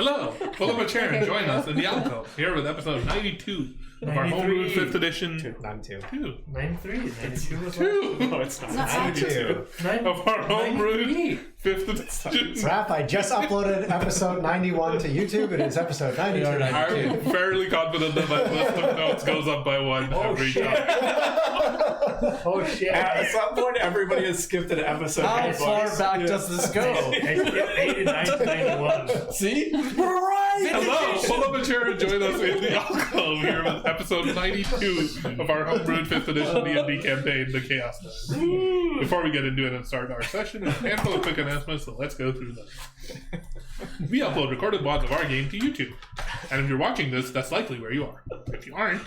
Hello, pull up a chair and join us in the alcove, here with episode 92 of our homebrewed 5th edition. 92. 93. 92 was Two. No, it's not. 92. Of our homebrewed 5th edition. Raph, I just uploaded episode 91 to YouTube. It is episode 92. I'm fairly confident that my list of notes goes up by one every time. Oh shit. At some point, everybody has skipped an episode. How far back does this go? I skipped 89 to 91. See? We're right! Hello, pull up a chair and join us in the alcove, here with episode 92 of our homebrewed 5th edition D&D campaign, the Chaoslands. Before we get into it and start our session, a handful of quick announcements, so let's go through them. We upload recorded VODs of our game to YouTube. And if you're watching this, that's likely where you are. If you aren't,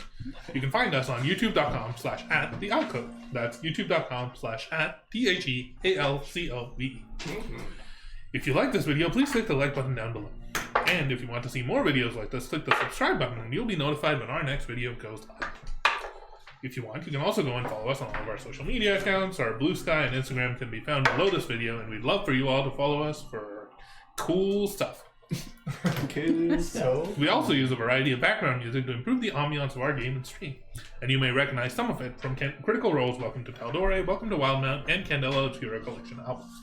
you can find us on youtube.com/@thealcove. That's youtube.com/@THEALCOVE. If you like this video, please click the like button down below. And if you want to see more videos like this, click the subscribe button and you'll be notified when our next video goes live. If you want, you can also go and follow us on all of our social media accounts. Our Blue Sky and Instagram can be found below this video, and we'd love for you all to follow us for cool stuff. We also use a variety of background music to improve the ambiance of our game and stream, and you may recognize some of it from Critical Role's Welcome to Taldore, Welcome to Wildmount, and Candela Obscura collection albums,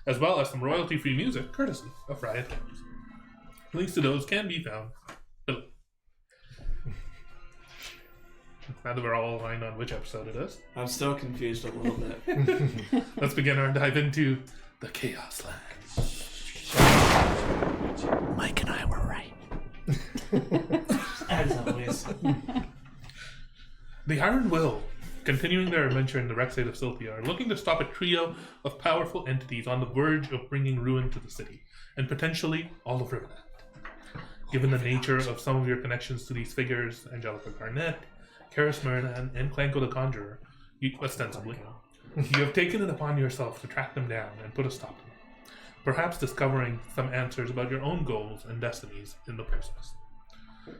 as well as some royalty-free music courtesy of Riot Games. Links to those can be found below. Now that we're all aligned on which episode it is, I'm still confused a little bit. let's begin our dive into the Chaoslands. Mike and I were right. As always. The Iron Will, continuing their adventure in the Rexate of Silthia, are looking to stop a trio of powerful entities on the verge of bringing ruin to the city, and potentially all of Riverland. Given the nature of some of your connections to these figures, Angelica Garnett, Caerys Merinan, and Clanko the Conjurer, ostensibly, you have taken it upon yourself to track them down and put a stop to them, perhaps discovering some answers about your own goals and destinies in the process.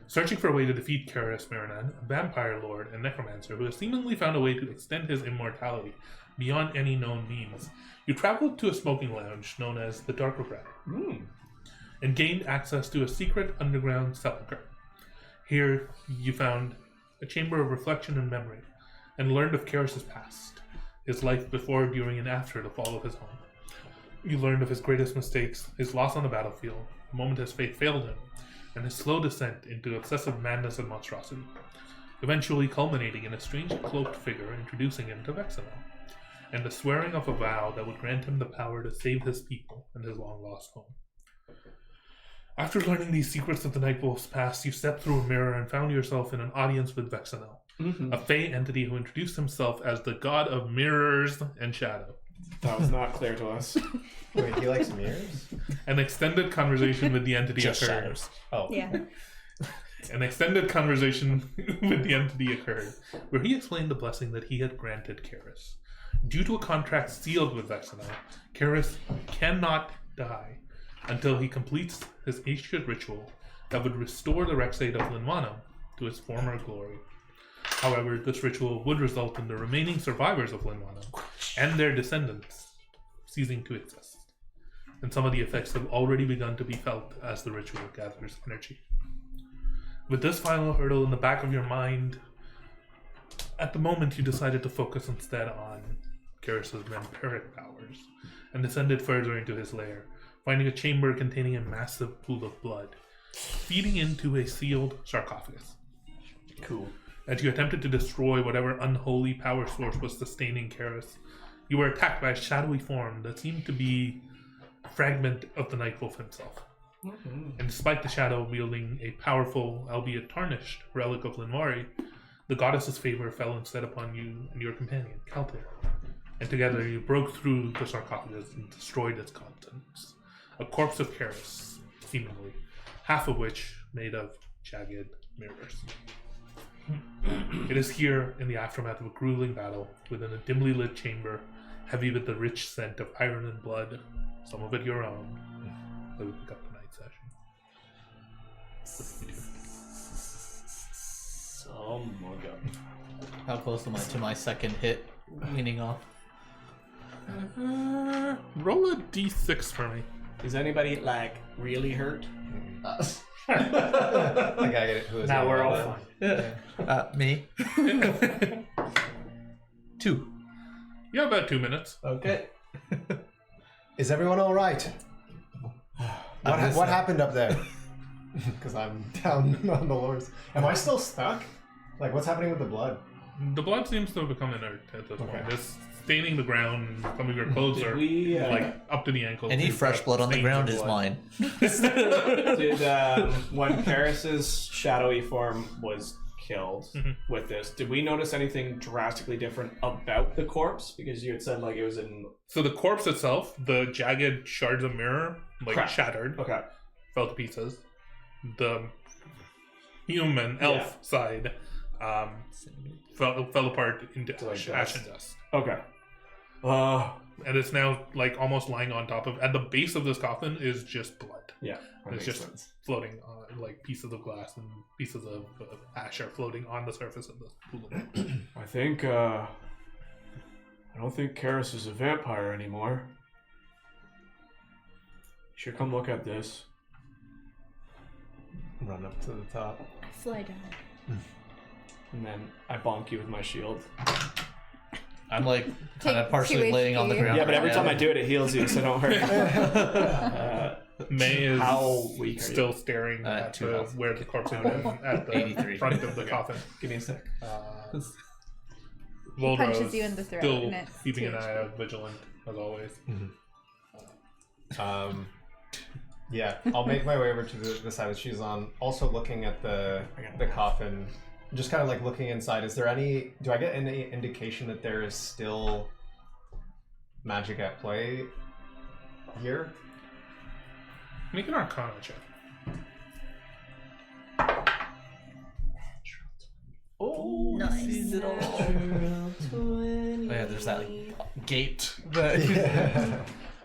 Searching for a way to defeat Caerys Merinan, a vampire lord and necromancer who has seemingly found a way to extend his immortality beyond any known means, you traveled to a smoking lounge known as the Dark Regret, and gained access to a secret underground sepulchre. Here, you found a chamber of reflection and memory, and learned of Caerys' past, his life before, during, and after the fall of his home. You learned of his greatest mistakes, his loss on the battlefield, the moment his faith failed him, and his slow descent into obsessive madness and monstrosity, eventually culminating in a strange cloaked figure introducing him to Vexenel, and the swearing of a vow that would grant him the power to save his people and his long-lost home. After learning these secrets of the Nightwolf's past, you stepped through a mirror and found yourself in an audience with Vexenel, a Fey entity who introduced himself as the god of mirrors and shadow. That was not clear to us. Wait, he likes mirrors? An extended conversation with the entity Just occurred. shadows. Oh. Yeah. An extended conversation with the entity occurred, where he explained the blessing that he had granted Caerys. Due to a contract sealed with Vexenel, Caerys cannot die until he completes his ancient ritual that would restore the Rexate of Linwanum to its former glory. However, this ritual would result in the remaining survivors of Linwanum and their descendants ceasing to exist. And some of the effects have already begun to be felt as the ritual gathers energy. With this final hurdle in the back of your mind, at the moment you decided to focus instead on Caerys' vampiric powers and descended further into his lair, finding a chamber containing a massive pool of blood, feeding into a sealed sarcophagus. Cool. As you attempted to destroy whatever unholy power source was sustaining Caerys, you were attacked by a shadowy form that seemed to be a fragment of the Nightwolf himself. And despite the shadow wielding a powerful, albeit tarnished, relic of Linwari, the goddess's favor fell instead upon you and your companion, Kaltir. And together you broke through the sarcophagus and destroyed its contents. A corpse of Caerys, seemingly, half of which made of jagged mirrors. It is here, in the aftermath of a grueling battle, within a dimly lit chamber, heavy with the rich scent of iron and blood, some of it your own, that we pick up tonight's session. Oh my god. How close am I to my second hit weaning off? Roll a d6 for me. Is anybody, like, really hurt? I gotta get it. Who is Now it? we're all fun. Me. 2. Yeah, about 2 minutes. Okay. Is everyone all right? What happened up there? Because I'm down on the lowers. Am I still stuck? Like, what's happening with the blood? The blood seems to have become inert at this Okay. point. It's staining the ground. Some of your clothes are we, like up to the ankles. Any You've fresh got blood on the stains ground of is blood. mine. Did when Caerys's shadowy form was killed with this, did we notice anything drastically different about the corpse? Because you had said like it was in So the corpse itself, the jagged shards of mirror, like Crack. shattered, okay. fell to pieces. The human elf side fell apart into like ash dust. and dust. Okay. And it's now like almost lying on top of. At the base of this coffin is just blood. Yeah. that It's makes just sense. floating on, like pieces of glass and pieces of ash are floating on the surface of the pool of blood. I don't think Caerys is a vampire anymore. You should come look at this. Run up to the top. Fly down. And then I bonk you with my shield. I'm like kind of Take partially 2 laying on the HP. ground. Yeah, but every right time now. I do it, it heals you, so don't worry. May is How weak are still staring at 2 the, health. where the corpse is at the 83. front of the Okay. coffin. Give me a sec. Volro punches is you in the throat still and it's keeping an 2 eye out, vigilant as always. Yeah, I'll make my way over to the side that she's on. Also looking at the coffin, just kind of like looking inside. Is there any? Do I get any indication that there is still magic at play here? Make an Arcana check. Oh, Nice. sees it all. Oh, yeah, there's that gate. With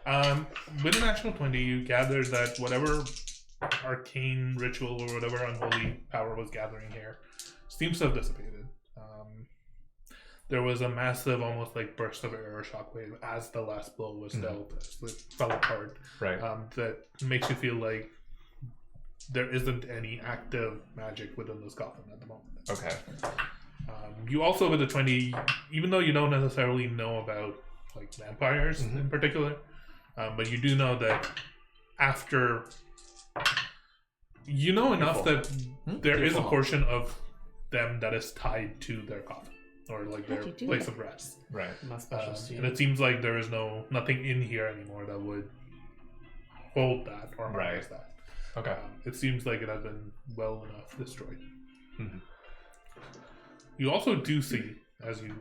a natural 20, you gather that whatever arcane ritual or whatever unholy power was gathering here seems to have dissipated. There was a massive, almost like burst of air or shockwave as the last blow was dealt, as it fell apart. Right. That makes you feel like there isn't any active magic within this coffin at the moment. Okay. You also, with the 20, even though you don't necessarily know about like vampires in particular, but you do know that after you know enough that there is a portion of them that is tied to their coffin or like their How'd you do place that? of rest. Right. My specialty. And it seems like there is nothing in here anymore that would hold that or harness that. Okay. It seems like it has been well enough destroyed. Mhm. You also do see, as you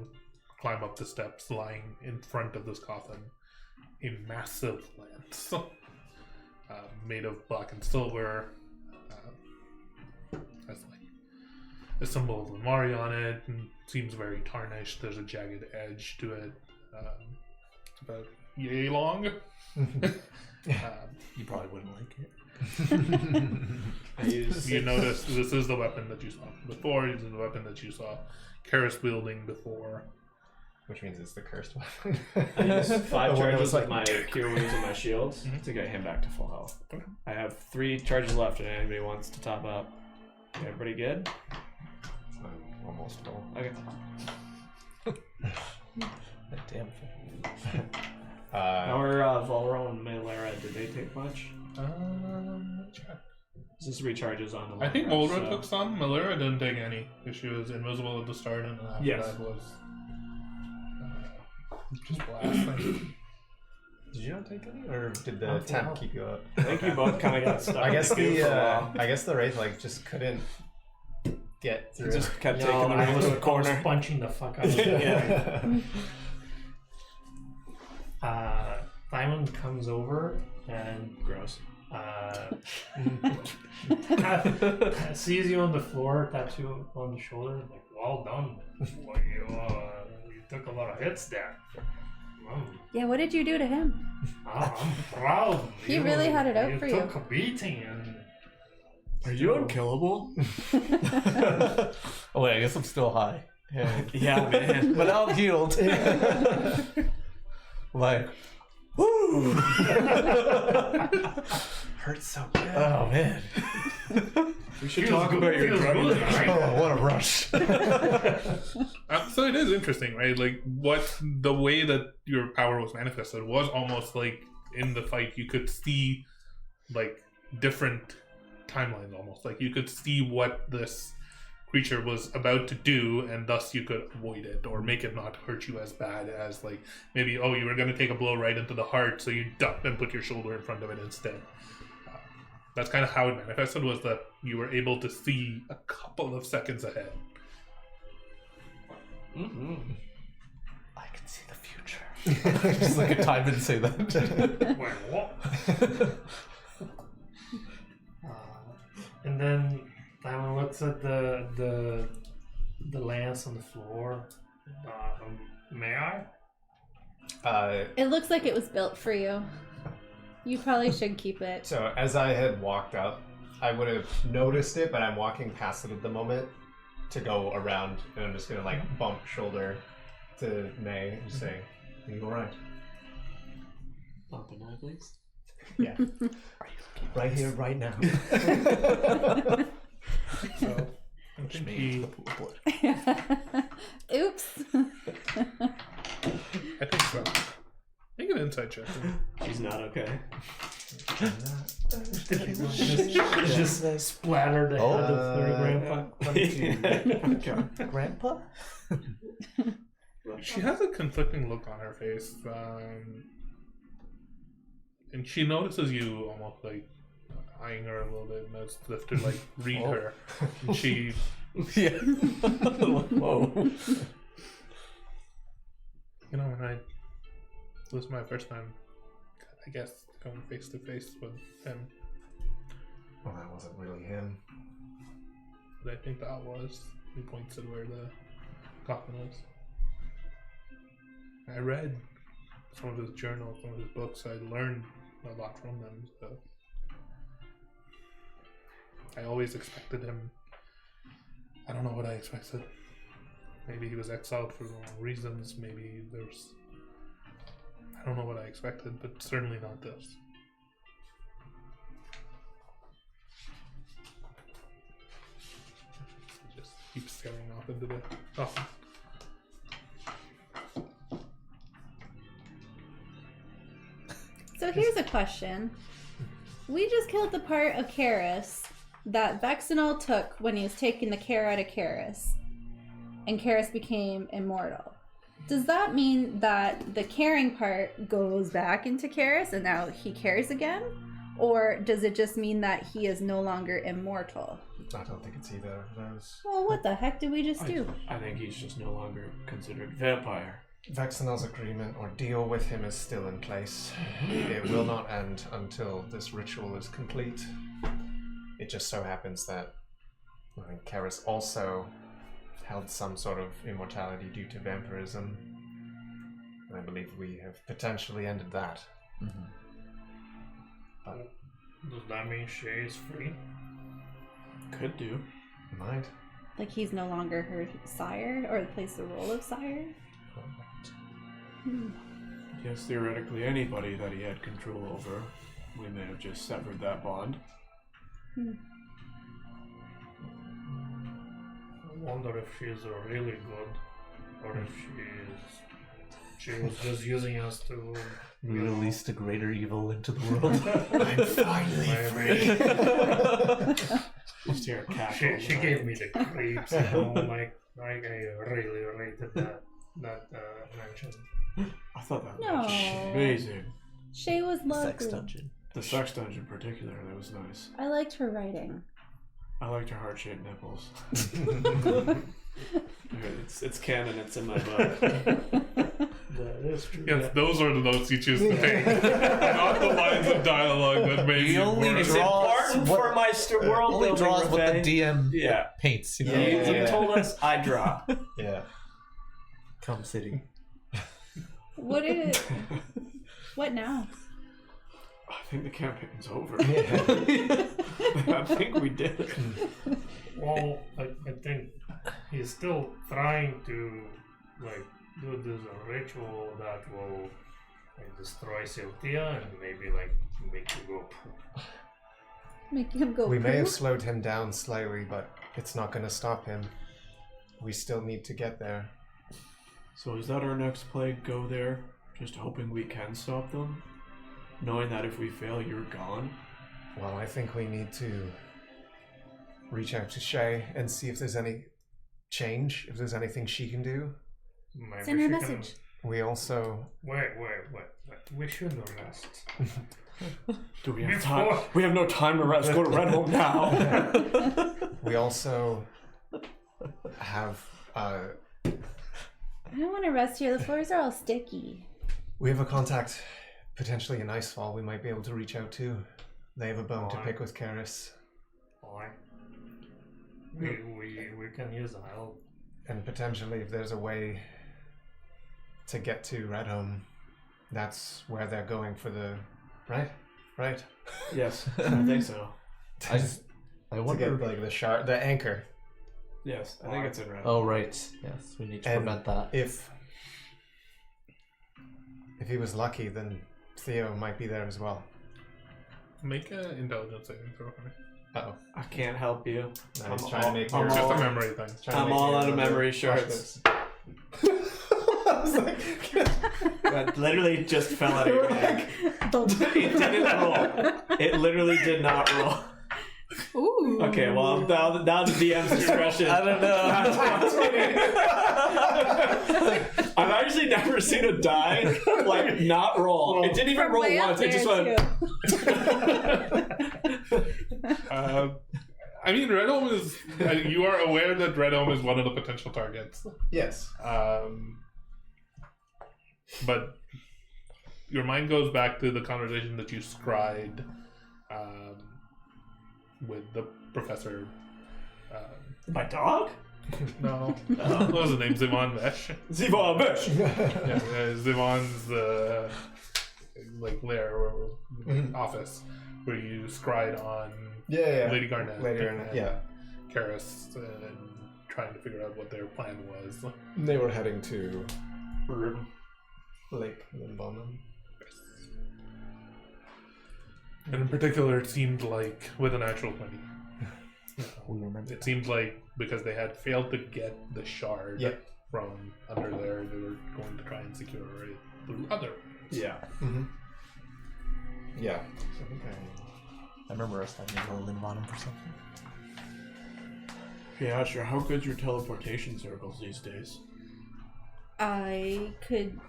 climb up the steps, lying in front of this coffin, a massive lance made of black and silver. Has like a symbol of Lamari on it, and seems very tarnished. There's a jagged edge to it. It's about yay long. You probably wouldn't like it. You notice this is the weapon that you saw before. This is the weapon that you saw Caerys wielding before. Which means it's the cursed weapon. I use 5 The one that charges was of like- my cure wounds and my shields to get him back to full health. Okay. I have 3 charges left, and anybody wants to top up. Everybody good? I'm almost full. Okay. That damn thing. How are Volro and Malera? Did they take much? This recharges on the I think long rest, Volra took some. Malera didn't take any. She was invisible at the start, and after Yes. that was just blasting. Did you not take any, or did the I'm full temp health. keep you up? I think you both kind of got stuck. I guess in the queue for a while. I guess the wraith like just couldn't get You through. just kept No, taking the I room was, to the corner. punching the fuck out of it. Simon comes over and Gross. sees you on the floor, taps you on the shoulder, like, well done. Well, you took a lot of hits there. Yeah, what did you do to him? I'm proud. He really had it out for you. took a beating and... Are you unkillable? Oh wait, I guess I'm still high. Yeah. Yeah, man. But I'm healed. Like, Woo! Hurts so bad. Oh man. We should talk about your drug addiction. Oh, what a rush. So it is interesting, right? Like the way that your power was manifested was almost like in the fight you could see like different timelines almost. Like you could see what this creature was about to do, and thus you could avoid it or make it not hurt you as bad as like maybe you were going to take a blow right into the heart, so you ducked and put your shoulder in front of it instead. That's kind of how it manifested, was that you were able to see a couple of seconds ahead. Mm-hmm. I can see the future. Just look at time and say that. Wait, what? And then Diamond looks at the lance on the floor. May I? It looks like it was built for you. You probably should keep it. So as I had walked up, I would have noticed it, but I'm walking past it at the moment to go around, and I'm just gonna like bump shoulder to May and just say, "Are you all right?" Bump an eye, please. Yeah. Right here, right now. So I think he, Oops. I think so. Make an insight check. She's not okay. Just splattered the head of her grandpa. Grandpa? She has a conflicting look on her face, and she notices you almost like eyeing her a little bit, and as if to like read her. And she, Yeah. Whoa. you know, when it was my first time, I guess, going face to face with him, Well, that wasn't really him. but I think that was. He points at where the coffin is. I read some of his journals, some of his books. I learned a lot from them. So I always expected him. I don't know what I expected. Maybe he was exiled for the wrong reasons. Maybe there's. I don't know what I expected, but certainly not this. Just keep staring off into the coffin. So here's a question. We just killed the part of Caerys that Vexenol took when he was taking the care out of Caerys, and Caerys became immortal. Does that mean that the caring part goes back into Caerys and now he cares again? Or does it just mean that he is no longer immortal? I don't think it's either of those. Well, what the heck did we just do? I think he's just no longer considered vampire. Vexenel's agreement or deal with him is still in place. It will not end until this ritual is complete. It just so happens that Caerys also held some sort of immortality due to vampirism. And I believe we have potentially ended that. Mm-hmm. Does that mean Shay is free? Could do. Might. Like he's no longer her sire, or plays the role of sire? Yes, theoretically anybody that he had control over. We may have just severed that bond. I wonder if she's really good, or if she was just using us to Release the greater evil into the world. I'm finally free. Just hear a cackle. She gave me the creeps, you know, like I really rated that mention. I thought that No. was amazing. Shay was lovely. Sex dungeon. The sex dungeon in particular, that was nice. I liked her writing. I liked her heart-shaped nipples. It's canon, it's in my book. That is true. Yes, those are the notes you choose to take. Not the lines of dialogue that made He you only worse. It's draws important what- for my world Only building, draws what the Raffe. DM Yeah. paints. You know? Yeah. You told us, I draw. Yeah. Come City. What is it? What now? I think the campaign's over. Yeah. I think we did it. Well, I think he's still trying to like do this ritual that will and destroy Cynthia and maybe like make you go poop. Make him go. We may have poo? slowed him down slightly, but it's not going to stop him. We still need to get there. So is that our next play? Go there, just hoping we can stop them, knowing that if we fail, you're gone. Well, I think we need to reach out to Shay and see if there's any change, if there's anything she can do. Maybe Send her a she can- message. We also... Wait. We shouldn't rest. Do we have time? We have no time to rest. Go to Red Home now. We also have... I don't want to rest here. The floors are all sticky. We have a contact, potentially in Icefall, we might be able to reach out to. They have a bone to pick with Caerys. Alright. We can use the help. And potentially, if there's a way to get to Redhome, that's where they're going for the... Right? Yes, I think so. I To wonder. get, like, the anchor. Yes, I think it's in Red. Oh right. Yes, we need to And prevent that. If he was lucky, then Theo might be there as well. Make an intelligence saving throw for me. Uh-oh. I can't help you. No, he's I'm trying to all- make I'm your- Just all- a memory thing. I'm all out of memory shards. I was like, That literally just fell out of your hand. It didn't roll. It literally did not roll. Ooh. Okay, well, now the DM's discretion. I don't know. I've actually never seen a die like not roll. It didn't even From roll way up once. It just there, went. I mean, Redhome is... you are aware that Redhome is one of the potential targets. yes. But your mind goes back to the conversation that you scried with the professor. My dog? No. What was his name? Zivon Vesh? Zivon Bush. Yeah, Zivon's lair or office where you scried on Yeah. Lady Garnet. Lady Garnet, yeah. Caerys and trying to figure out what their plan was. They were heading to Lake Limbonum. And in particular, it seemed like with a natural 20. We remember. It seemed like because they had failed to get the shard Yep. from under there, they were going to try and secure it through other ways. Yeah. Mm-hmm. Yeah. So I think I remember us having a little limb on him for something. Yeah, sure. How good's your teleportation circles these days? I could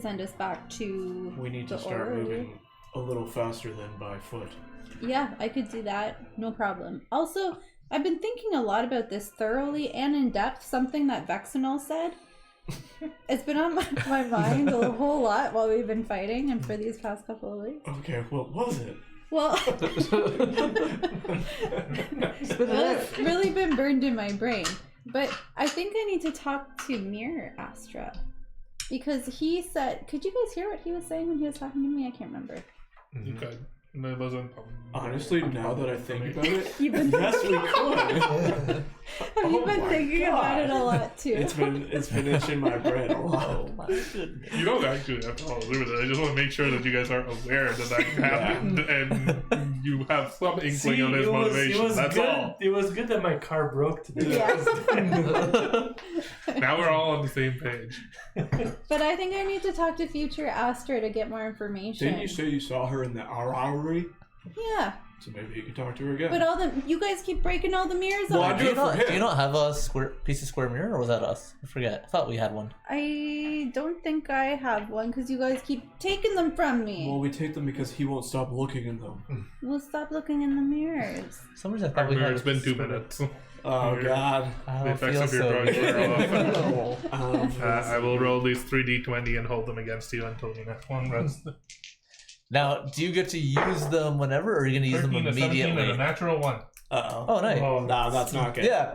send us back to We need to the start orrery. moving a little faster than by foot. Yeah, I could do that. No problem. Also, I've been thinking a lot about this thoroughly and in depth, something that Vexenol said. It's been on my mind a whole lot while we've been fighting and for these past couple of weeks. Okay, what was it? Well, it's really been burned in my brain. But I think I need to talk to Mirror Astra. Because he said, could you guys hear what he was saying when he was talking to me? I can't remember. You could. No, it wasn't. Honestly, now that I think about it, You've been yes, we could. Have you been thinking about it a lot too? It's been itching my brain a lot. my goodness. You don't actually have to follow through with it. I just want to make sure that you guys are aware that that happened and you have some inkling of his motivation. That's good. all. It was good that my car broke today. Yeah. Now we're all on the same page. But I think I need to talk to future Astra to get more information. Didn't you say you saw her in the Araury? Yeah. So maybe you can talk to her again. But you guys keep breaking all the mirrors Well, off. I Do you do it for him. do you not have a piece of square mirror, or was that us? I forget. I thought we had one. I don't think I have one because you guys keep taking them from me. Well, we take them because he won't stop looking in them. We'll stop looking in the mirrors. For some reason I thought we Remember, had. it's been 2 minutes. Oh Here. God. I The don't effects feel of your so drugs good. wear off. I will roll these 3d20 and hold them against you until your next one runs. Now, do you get to use them whenever, or are you going to use them 13 a 17 and a immediately? natural 1. Uh-oh. Oh, nice. Oh, No, that's not good. Yeah.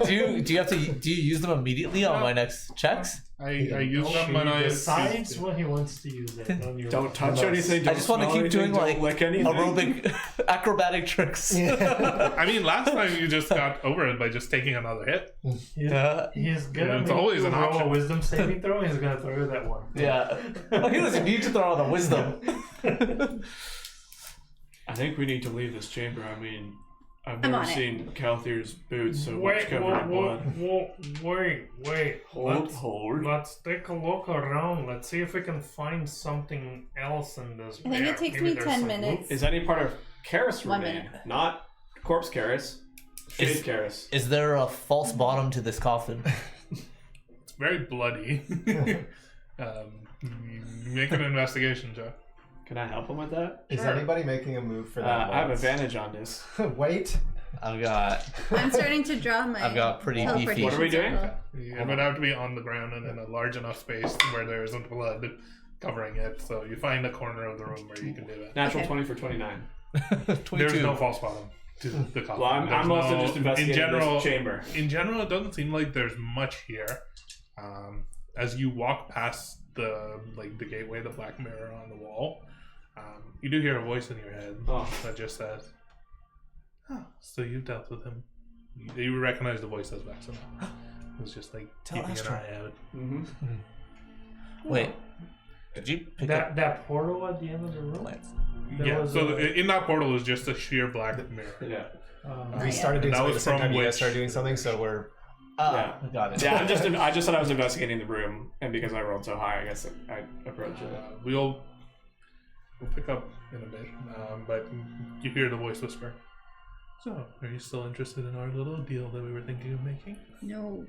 do you use them immediately on my next checks? I use them when He I decides when he wants to use it. Don't touch anything. Don't I just want to smell keep doing anything, like don't lick anything. aerobic, acrobatic tricks. I mean, last time you just got over it by just taking another hit. He's gonna It's make always you an roll option. a wisdom saving throw. And he's gonna throw you that one. Yeah. Oh, he doesn't need to throw out the wisdom. I think we need to leave this chamber. I mean, I've I'm never on it. seen Calthir's boots so much Wait, covered in blood. wait. Hold. Let's take a look around. Let's see if we can find something else in this. I think it bear. takes Maybe me there's 10 some minutes. Is any part of Caerys 1 remain? minute. Not corpse Caerys. Shade Is- Caerys. Is there a false bottom to this coffin? It's very bloody. Make an investigation, Joe. Can I help him with that? Is anybody making a move for that? I have advantage on this. Wait. I've got I'm starting to draw my. I've got pretty beefy. teleportation What are we doing? circle. It would have to be on the ground and in a large enough space where there isn't blood covering it. So you find a corner of the room where you can do it. Natural Okay. 20 for 29. 22. There's no false bottom to the coffin. Well, I'm There's also no- just investigating in general, this chamber. In general, it doesn't seem like there's much here. As you walk past the gateway, the black mirror on the wall, you do hear a voice in your head that just says, "Oh, so you've dealt with him." You recognize the voice as Vexen. It was just like Tell keeping Astra. an eye out. Mm-hmm. Wait. Did you pick up That portal at the end of the room. Lance? There Yeah. was So a- in that portal is just a sheer black mirror. Yeah. We started doing That something at was the same from time you guys which- started doing something, so we're. Yeah. I got it. Yeah, I just said I was investigating the room, and because I rolled so high, I guess I approached it. We'll pick up in a bit, but you hear the voice whisper. So, are you still interested in our little deal that we were thinking of making? No.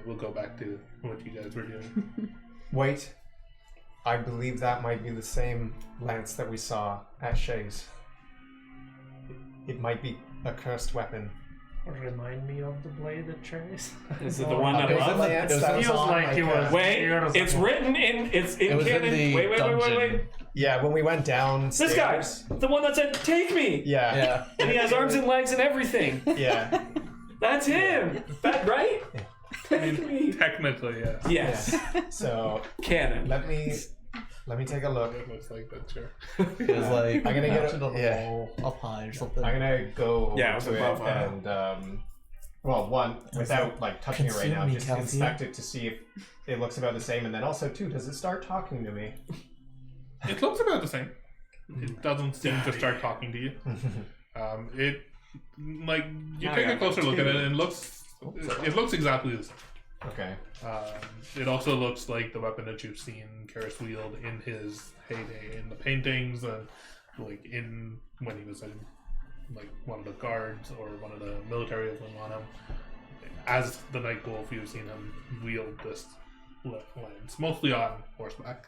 We'll go back to what you guys were doing. Wait. I believe that might be the same lance that we saw at Shay's. It might be a cursed weapon. Remind me of the blade at Chaerys. Is it the one that There's a was? lance It was- that was feels on, like it was- Wait, years it's ago. written in. It's in It was in canon. the Wait. dungeon. Yeah, when we went downstairs. This guy, the one that said "Take me," Yeah. Yeah. and he has arms and legs and everything. Yeah. That's him. That right? Take me. Technically, yes. Yes. So Canon. let me take a look. It looks like that, sure. It was like I'm gonna get mounted it- on the yeah. wall up high or something. I'm gonna go over Yeah, it was to above, it and well, one without like touching it right now, Consume me, just Calthea. inspect it to see if it looks about the same, and then also too, does it start talking to me? It looks about the same. It doesn't seem to start talking to you. It like you I take a got closer look at it, two. and it looks exactly the same. Okay. It also looks like the weapon that you've seen Caerys wield in his heyday in the paintings, and like in when he was in like one of the guards or one of the military of him. As the Night Wolf, you've seen him wield this lance, mostly on horseback.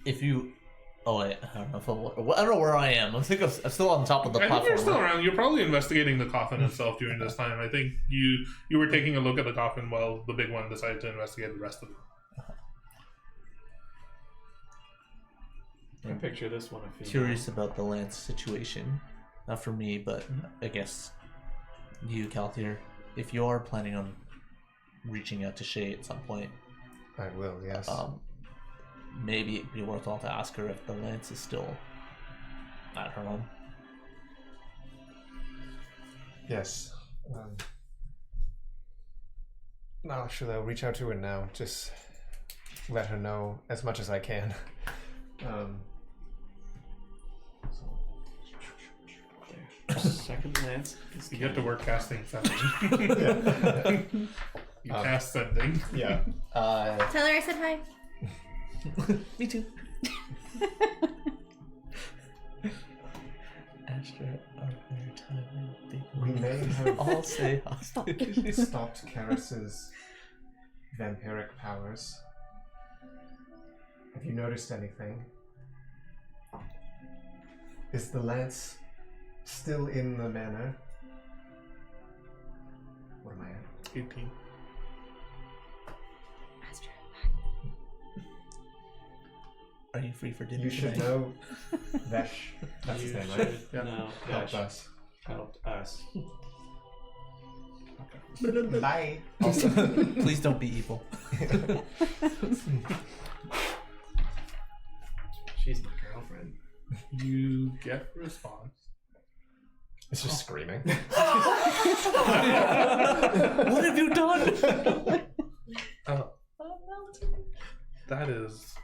If you, oh wait, I don't know if I don't know where I am. I think I'm still on top of the I think platform. you're still around. You're probably investigating the coffin itself during this time. I think you were taking a look at the coffin while the big one decided to investigate the rest of it. I picture this one. If you Curious about the Lance situation. Not for me, but I guess you, Calthier, if you are planning on reaching out to Shay at some point, I will. Yes. maybe it'd be worthwhile to ask her if the Lance is still at her home. Yes. No, actually, I'll reach out to her now. Just let her know as much as I can. second lance. You get to work casting sending. You cast sending. Yeah. Tell her I said hi. Me too. Astra, our time. We may have I'll say stopped Caerys's vampiric powers. Have you noticed anything? Is the lance still in the manor? What am I at? 18. Are you free for dinner You should tonight? know Vesh. That's his name, right? Yeah. No. Help us. Yes. Okay. Bye. Please don't be evil. She's my girlfriend. You get a response. It's just screaming. What have you done? Oh. That is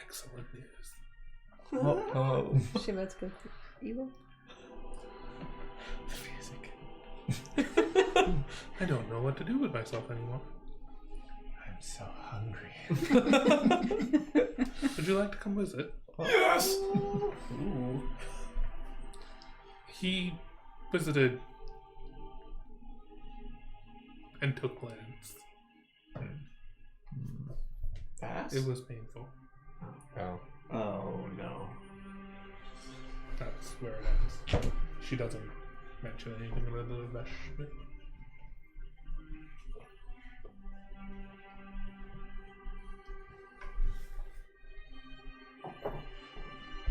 excellent news. Oh. She about to go evil. The music. I don't know what to do with myself anymore. I'm so hungry. Would you like to come visit? Yes! Ooh. He visited and took lands. Fast? It was painful. Oh. Oh no. That's where it ends. She doesn't mention anything about the investment.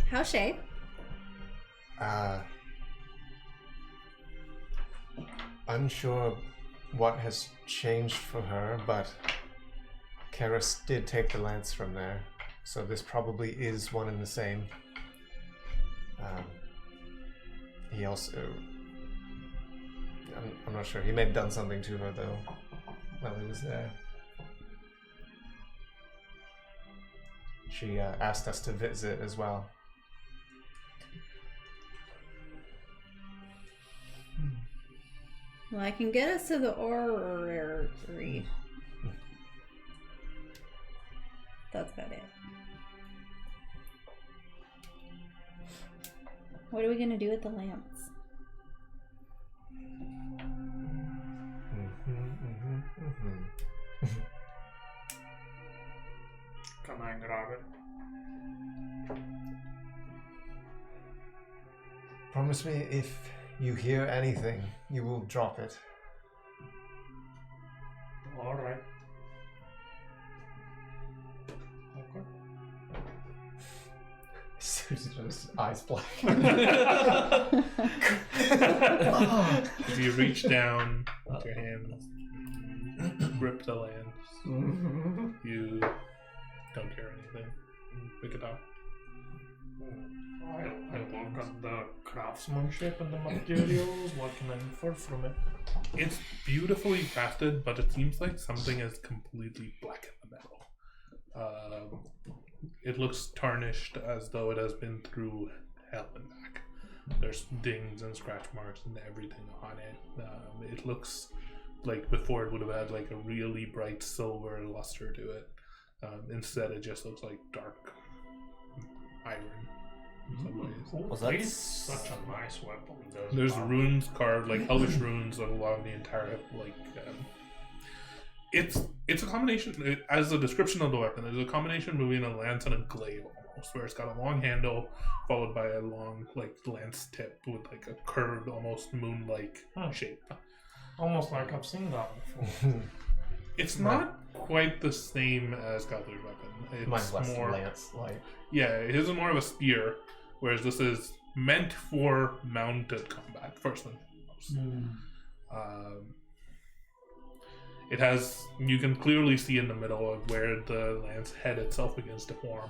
How's Shay? Unsure what has changed for her, but Caerys did take the lance from there, so this probably is one and the same. He also... I'm not sure. He may have done something to her, though, while he was there. She asked us to visit as well. Well, I can get us to the orrery. That's about it. What are we gonna do with the lamps? Can I grab it? Promise me if you hear anything, you will drop it. Alright. Okay. Susan's just eyes black. You reach down with your hands, grip the lance. You don't hear anything. Pick it up. I look at the craftsmanship and the materials. What can I infer from it? It's beautifully crafted, but it seems like something is completely black in the metal. It looks tarnished, as though it has been through hell and back. There's dings and scratch marks and everything on it. It looks like before it would have had like a really bright silver luster to it. Instead, it just looks like dark iron in some ways. Was Well, that that's such a nice weapon. There's runes carved, like hellish runes, along the entire like. It's a combination, as a description of the weapon. It's a combination between a lance and a glaive almost, where it's got a long handle followed by a long like lance tip with like a curved, almost moon-like shape. Almost like I've seen that before. It's not quite the same as Gutler's weapon. It's Mine's less more lance-like. Yeah, his is more of a spear, whereas this is meant for mounted combat first and foremost. It has, you can clearly see in the middle of where the lance head itself begins to form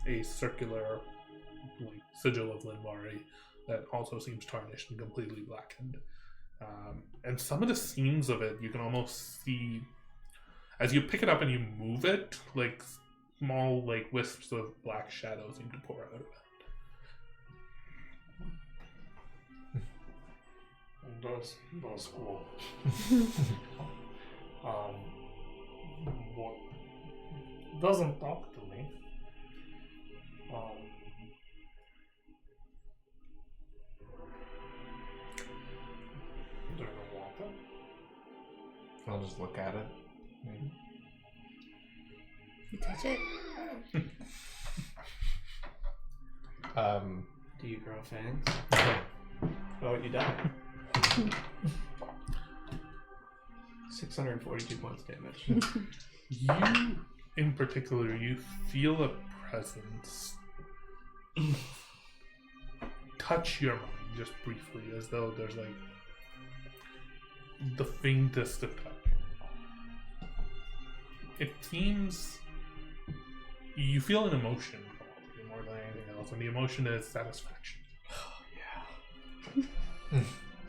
a circular like, sigil of Linvari that also seems tarnished and completely blackened. And some of the seams of it, you can almost see, as you pick it up and you move it, like small like wisps of black shadow seem to pour out of it. That's cool. What doesn't talk to me. Do you want it? I'll just look at it. You touch it? Do you grow fangs? Oh, you die. 642 points damage. You, in particular, you feel a presence touch your mind. just briefly, as though there's like the faintest of touch. It seems you feel an emotion probably more than anything else, and the emotion is satisfaction. Oh yeah.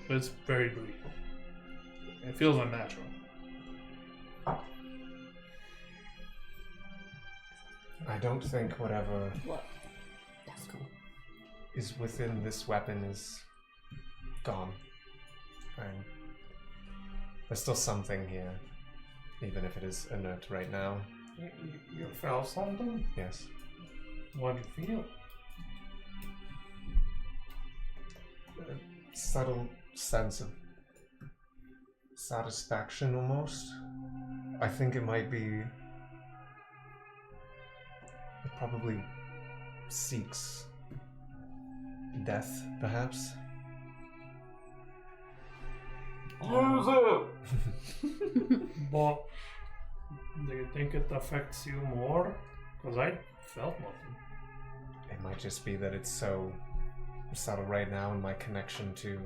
But it's very brief. It feels unnatural. I don't think whatever What? That's cool. is within this weapon is gone. There's still something here, even if it is inert right now. You felt something? Yes. What do you feel? A subtle sense of satisfaction, almost. I think it might be. It probably seeks death, perhaps. Use it! But do you think it affects you more? Because I felt nothing. It might just be that it's so subtle right now in my connection to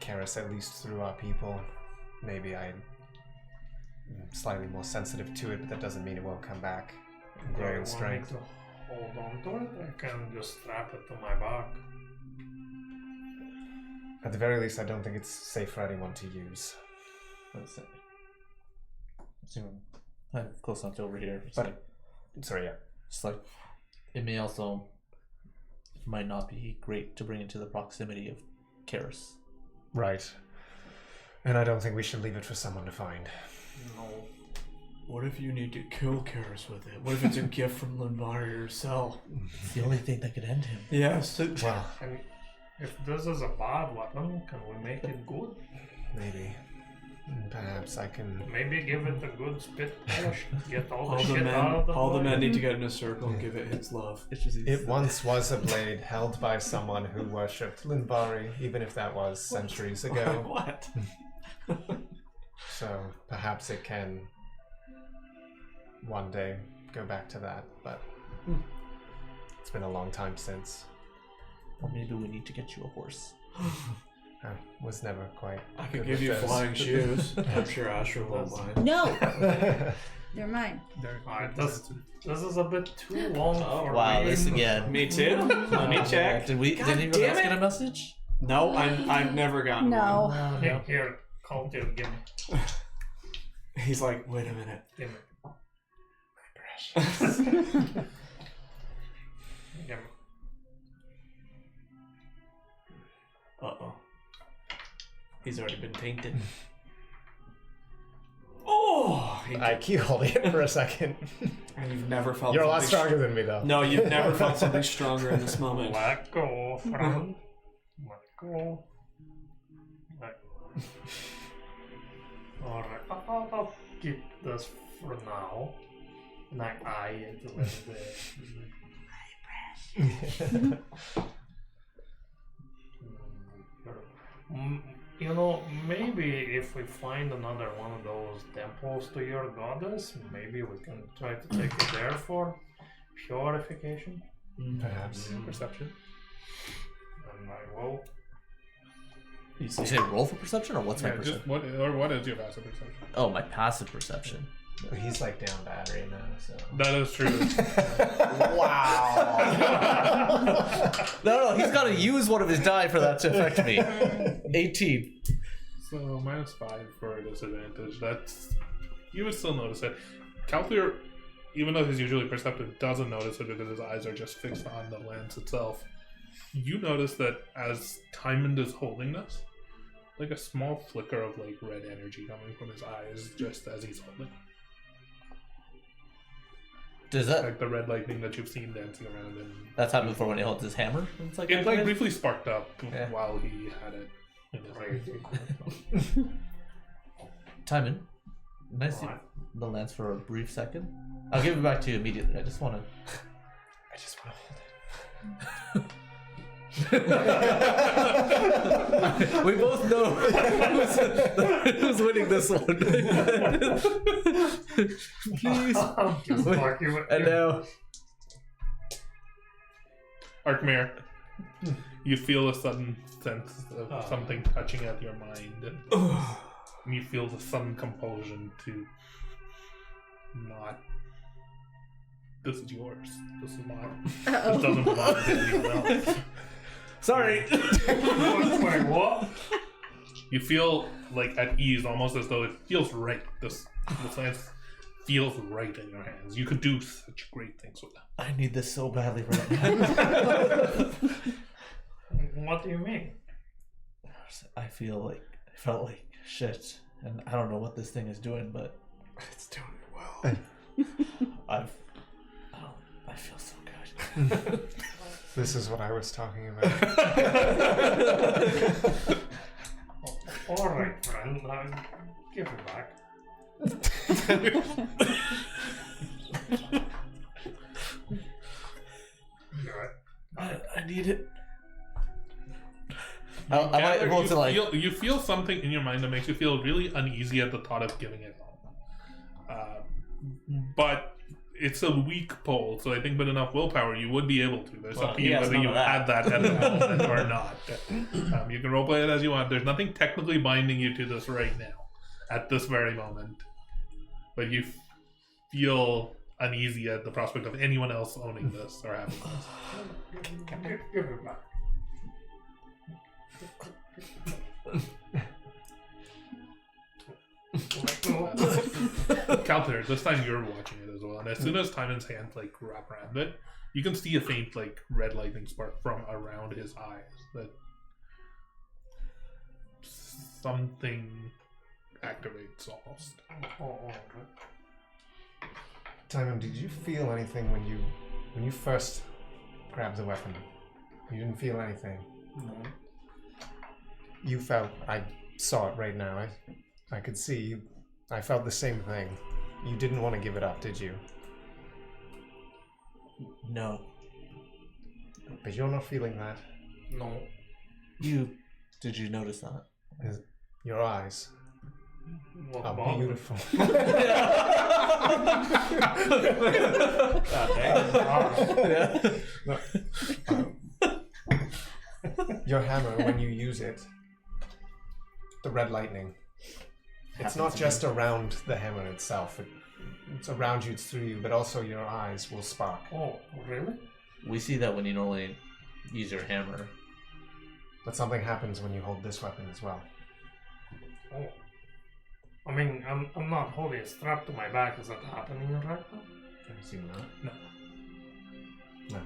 Caerys, at least through our people. Maybe I'm slightly more sensitive to it, but that doesn't mean it won't come back and grow in strength. To hold on to it, I can just strap it to my back. At the very least, I don't think it's safe for anyone to use. Let's see. I'm close enough to over here. It's But- like, Sorry, yeah. it's like it may also might not be great to bring into the proximity of Caerys. Right. And I don't think we should leave it for someone to find. No. What if you need to kill Caerys with it? What if it's a gift from Limbari herself? It's the only thing that could end him. Yes. Well, And if this is a bad weapon, can we make it good? maybe. Perhaps I can. Maybe give it a good spit polish. Get all the All the shit men, out of the all the blade. men need to get in a circle and give it its love. It's just It once was a blade held by someone who worshipped Limbari, even if that was centuries ago. What? So perhaps it can one day go back to that, but it's been a long time since. Or maybe we need to get you a horse. I was never quite. I could good give with you those. flying shoes. I'm sure Asher won't mind. No! They're mine. Alright, this is a bit too long for Wow, reading. this again. Me too. Let me check. Did we? God Did anyone damn else it. get a message? No, I've never gotten No. one. Here, here, call to give me. He's like, wait a minute. Give me. Give me. Uh-oh. He's already been tainted. Oh! I keep holding it for a second. And you've never felt You're a lot something stronger than me, though. No, you've never felt something stronger in this moment. Let go, friend. Let go. Let go. Alright, I'll keep this for now. And I eye it a little bit. You know, maybe if we find another one of those temples to your goddess, maybe we can try to take it there for purification. Perhaps. Perception. And I will. You say roll for perception, or what's my Yeah, just perception? what is your passive perception? Oh, my passive perception. He's like down battery now, so. That is true. Wow. No, he's got to use one of his die for that to affect me. 18. So -5 for a disadvantage. That's you would still notice it. Calthier, even though he's usually perceptive, doesn't notice it because his eyes are just fixed on the lance itself. You notice that as Tymond is holding this, like a small flicker of like red energy coming from his eyes just as he's holding. Does that? Like the red lightning that you've seen dancing around him. That's happened before when he holds his hammer. It's like, It like briefly sparked up Yeah. while he had it in his hand. Timon, nice What? the lance for a brief second. I'll give it back to you immediately. I just want to. I just want to hold it. We both know who's winning this one. Please. Just Wait, fuck you. And now, Arkmir, You feel a sudden sense of something touching at your mind, and you feel the sudden compulsion to not. This is yours. This is mine. This doesn't belong to anyone else. Sorry. Wait, what? You feel like at ease, almost as though it feels right. This lance feels right in your hands. You could do such great things with it. I need this so badly right now. What do you mean? I felt like shit, and I don't know what this thing is doing, but It's doing well. I feel so good. This is what I was talking about. All right, friend. Give it back. I need it. Am I able to like? You feel something in your mind that makes you feel really uneasy at the thought of giving it up. But it's a weak pull, so I think with enough willpower you would be able to. There's up to you whether you had that at the moment or not. You can roleplay it as you want. There's nothing technically binding you to this right now, at this very moment. But you feel uneasy at the prospect of anyone else owning this or having this. Give it back. Calter, this time you're watching it as well, and as soon as Timon's hand wrap around it, you can see a faint red lightning spark from around his eyes. That something activates almost. Timon, did you feel anything when you first grabbed the weapon? You didn't feel anything. No. You felt. I saw it right now. I could see you. I felt the same thing. You didn't want to give it up, did you? No. But you're not feeling that. No. Did you notice that? Your eyes What are about beautiful. Your hammer, when you use it, the red lightning, it's not just around the hammer itself. It's around you, it's through you, but also your eyes will spark. Oh, really? We see that when you normally use your hammer. But something happens when you hold this weapon as well. Oh. I mean, I'm not holding it strapped to my back. Is that happening right now? I assume not. No.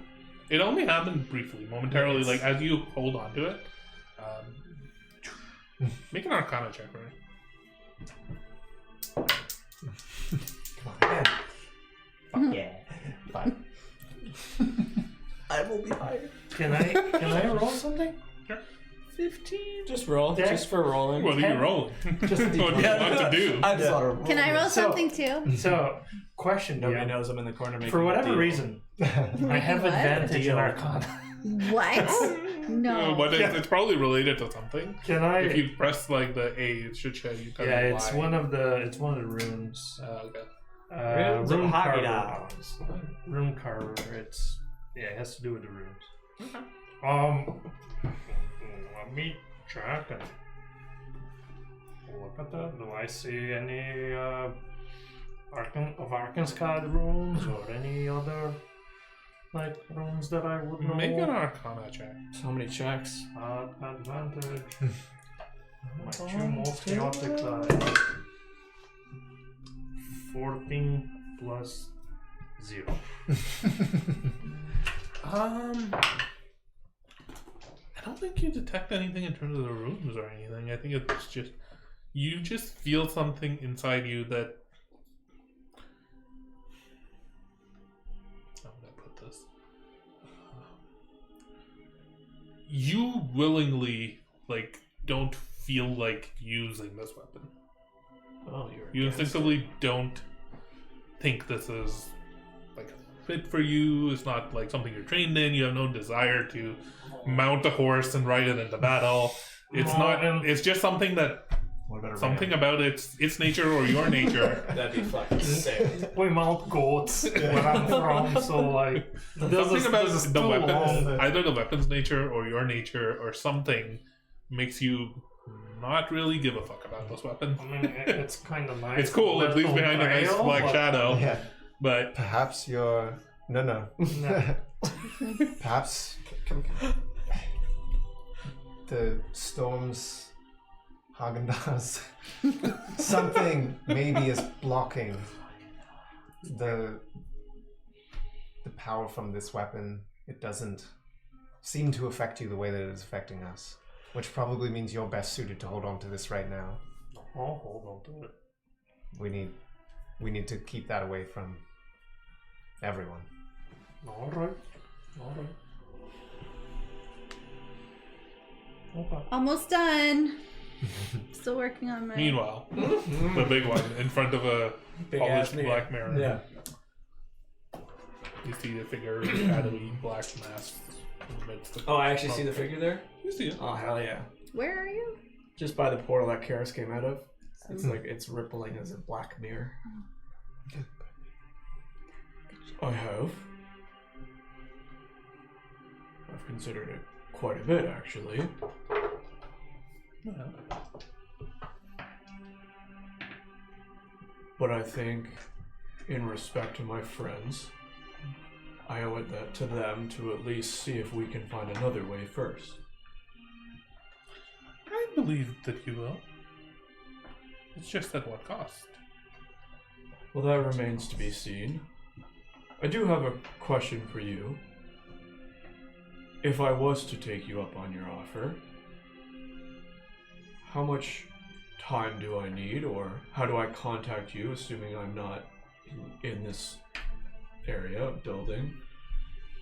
It only happened briefly, momentarily, as you hold on to it. Make an Arcana check, right? Come on. Yeah. 5. I will be higher. Can I roll something? Sure. 15. Just roll, Yeah. just for rolling. What are you rolling? Just what do you want to do? I just want to roll. Can I roll So- something too? So, question. Nobody yeah. knows I'm in the corner making For whatever a deal. reason, I have What? advantage in Deal. Arcana. What? No. But it's probably related to something. Can I? If you press the A, it should show you. Yeah, it's one of the runes. Okay. Runes of Rune Hagi carver. Rune carver. It has to do with the runes. Okay. Let me check and look at that. Do I see any Arkansas runes or any other runes that I would know? Make an Arcana check. So many checks. Advantage. My two most chaotic dice. 14 plus 0. I don't think you detect anything in terms of the runes or anything. I think it's just you just feel something inside you that. How would I put this? You willingly don't feel like using this weapon. Oh, You instinctively don't think this is fit for you. It's not something you're trained in. You have no desire to mount a horse and ride it into battle. It's No, not. and- It's just something that What about a Something ram? about its nature or your nature. That'd be fucking sick. We mount goats where I'm from, so like Something about this is the too weapons, long. either the weapon's nature or your nature or something, makes you not really give a fuck about this weapon. I mean, it's kind of nice. It's cool. It leaves behind a nice trail, black but- shadow, Yeah. but Perhaps you're... No. No. Perhaps the storm's Haagen-Dazs. Something maybe is blocking the power from this weapon. It doesn't seem to affect you the way that it is affecting us, which probably means you're best suited to hold on to this right now. I'll hold on to it. We need to keep that away from everyone. All right. Okay. Almost done. Still working on my. meanwhile, the big one in front of a Big-ass polished mirror. black mirror. Yeah. You see the figure of a shadowy black mask in the midst of Oh, I actually see the figure there? You see it. Oh, hell yeah. Where are you? Just by the portal that Caerys came out of. It's like it's rippling as a black mirror. I have. I've considered it quite a bit, actually. But I think, in respect to my friends, I owe it to them to at least see if we can find another way first. I believe that you will. It's just at what cost? Well, that remains to be seen. I do have a question for you. If I was to take you up on your offer, how much time do I need, or how do I contact you, assuming I'm not in this area building?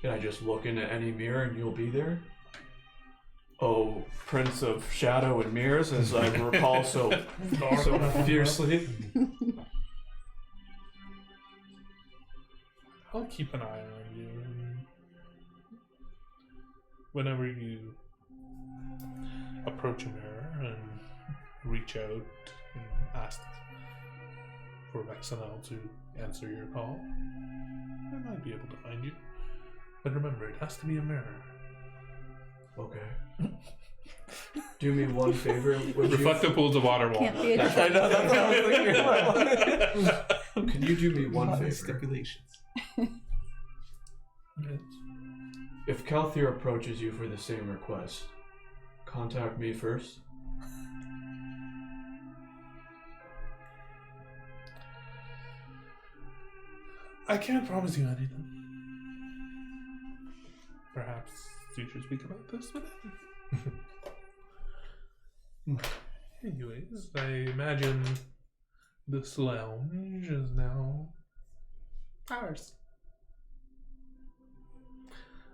Can I just look into any mirror and you'll be there? Oh, Prince of Shadow and Mirrors, as I recall so fiercely. I'll keep an eye on you. And whenever you approach a mirror and reach out and ask for Vexenel to answer your call, I might be able to find you. But remember, it has to be a mirror. Okay. Do me one favor. Would you, Reflective pools of water won't. Can't be a I know, that's what I was thinking. can you do me one favor? Stipulations. Yes. If Calthier approaches you for the same request, contact me first. I can't promise you anything. Perhaps you should speak about this with him. Anyways, I imagine this lounge is now ours.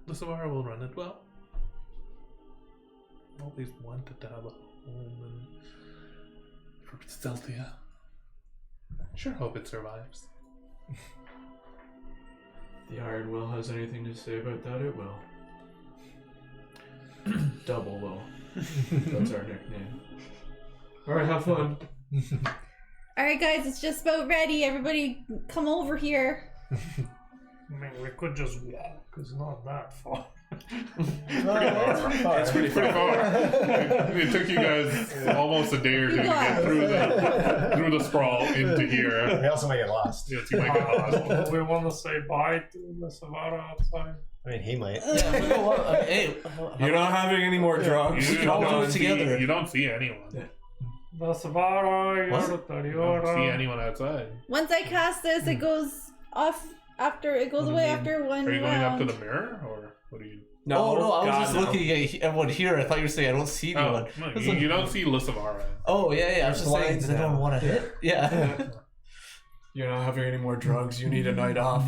Lisavara will run it well. Always wanted to have a home and for Stelthia. Sure hope it survives. The Iron Will has anything to say about that, it will. Double Will. That's our nickname. Alright, have fun. Alright, guys, it's just about ready. Everybody come over here. I mean, we could just walk. It's not that far. It's pretty far. It took you guys almost a day or two to get through the sprawl into here. We also might get lost. Yes, you might get lost. We want to say bye to the Savara outside. I mean, he might. Yeah, we go on. Hey, You're not having any more drugs. You all do don't it see, together. you don't see anyone. The Savara, What? You don't see anyone outside. Once I cast this, it goes off after it goes What do away you mean? after one Are you going round. up to the mirror, or what are you? No, oh no, I was God, just no. looking at everyone here. I thought you were saying I don't see anyone. Oh, no, It's you, like- you don't see Lisavara. Oh yeah, I was just saying, Blinds does anyone now. want to hit? Yeah. You're not having any more drugs. You need a night off.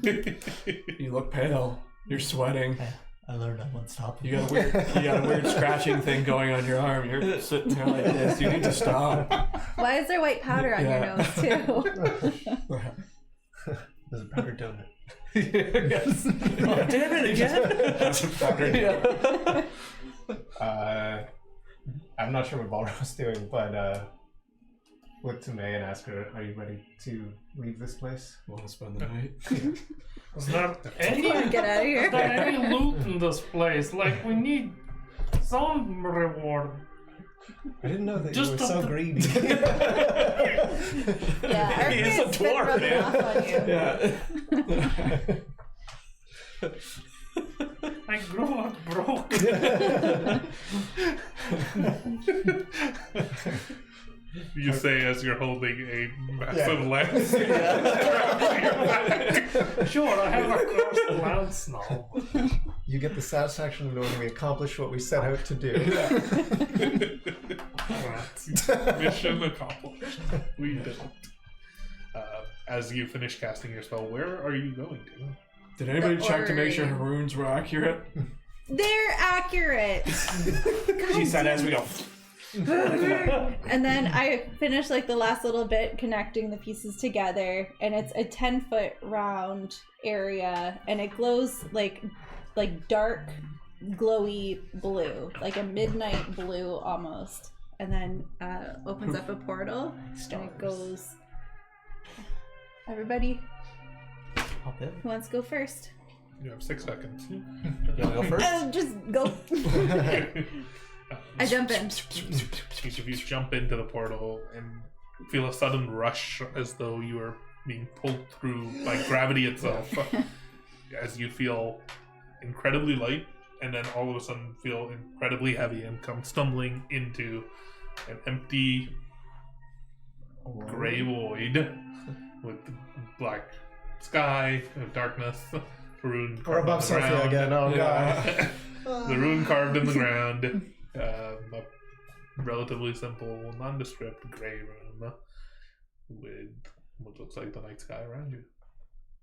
You look pale. You're sweating. I learned I won't stop. You got a weird scratching thing going on your arm. You're sitting there like this. You need to stop. Why is there white powder on Yeah. your nose too? There's a powdered donut. Yes. Oh, damn it again! That's a powdered Yeah. I'm not sure what Balrog's doing, but look to May and ask her, "Are you ready to leave this place?" Want to spend the night? Is there any, Get out of is here. there any loot in this place? Like, we need some reward. I didn't know that Just you were so the- greedy. Yeah, our He is a parents been dwarf, rubbing man. off on you. Yeah. I grew up broke. You say as you're holding a massive Yeah. lance. Sure, I have a cursed lance now. You get the satisfaction of knowing we accomplished what we set out to do. Mission accomplished. We did it. As you finish casting your spell, where are you going to? Did anybody The check to make sure her orrery. runes were accurate? They're accurate. She said as we go. And then I finish like the last little bit connecting the pieces together, and it's a 10-foot round area, and it glows like dark glowy blue, like a midnight blue almost, and then opens up a portal and it goes. Everybody, Hop in. who wants to go first? You have 6 seconds. You wanna go first? Just go. I jump in. Each of you jump into the portal and feel a sudden rush as though you are being pulled through by gravity itself. As you feel incredibly light and then all of a sudden feel incredibly heavy and come stumbling into an empty gray void with black sky, darkness, rune We're carved above on the Sophia ground. again. Oh Yeah. god. The rune carved in the ground. A relatively simple, nondescript gray room with what looks like the night sky around you.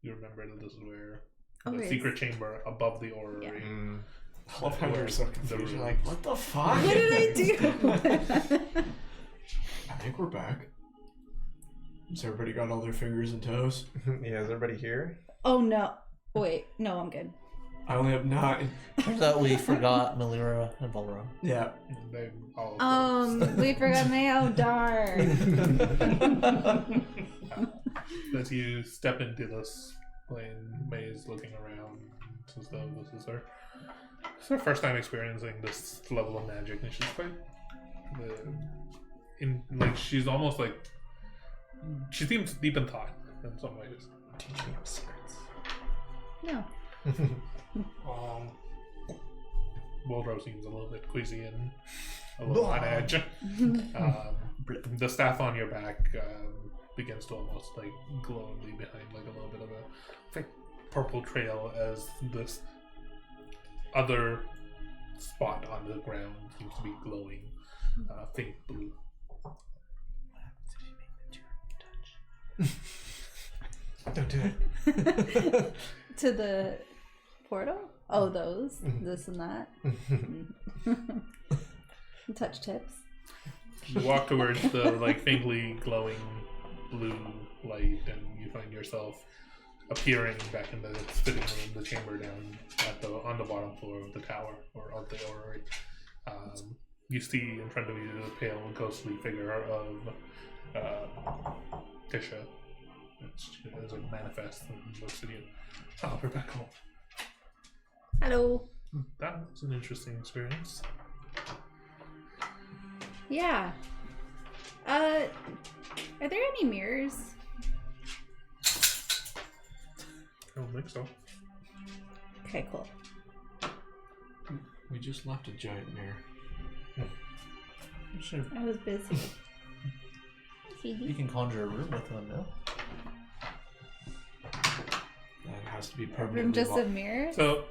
You remember that this is where the yes. secret chamber above the orrery. Yeah. Mm. I love how you're so confused. You're like, what the fuck? What did I do? I think we're back. Has everybody got all their fingers and toes? Yeah, is everybody here? Oh no. Wait, no, I'm good. I only have 9. Turns out we forgot Melira and Balrog. Yeah. They all We forgot Mayo. Darn. as you step into this plane, May is looking around as though this is her first time experiencing this level of magic, and she's quite she's almost like she seems deep in thought in some ways. Teaching him secrets. No. Waldro seems a little bit queasy and a little on edge. The staff on your back begins to almost like glowingly behind like a little bit of a like purple trail as this other spot on the ground seems to be glowing faint blue. Don't do it. To the portal? Oh, those. This and that. Touch tips. You walk towards the like faintly glowing blue light, and you find yourself appearing back in the sitting room, the chamber down on the bottom floor of the tower or of the orrery. You see in front of you the pale, ghostly figure of Tisha. As it manifests and looks at you. Oh, we're back home. Hello. That was an interesting experience. Yeah. Are there any mirrors? I don't think so. Okay, cool. We just left a giant mirror. Sure. I was busy. You can conjure a room with one, no? That has to be A room permanently just locked. of mirrors? So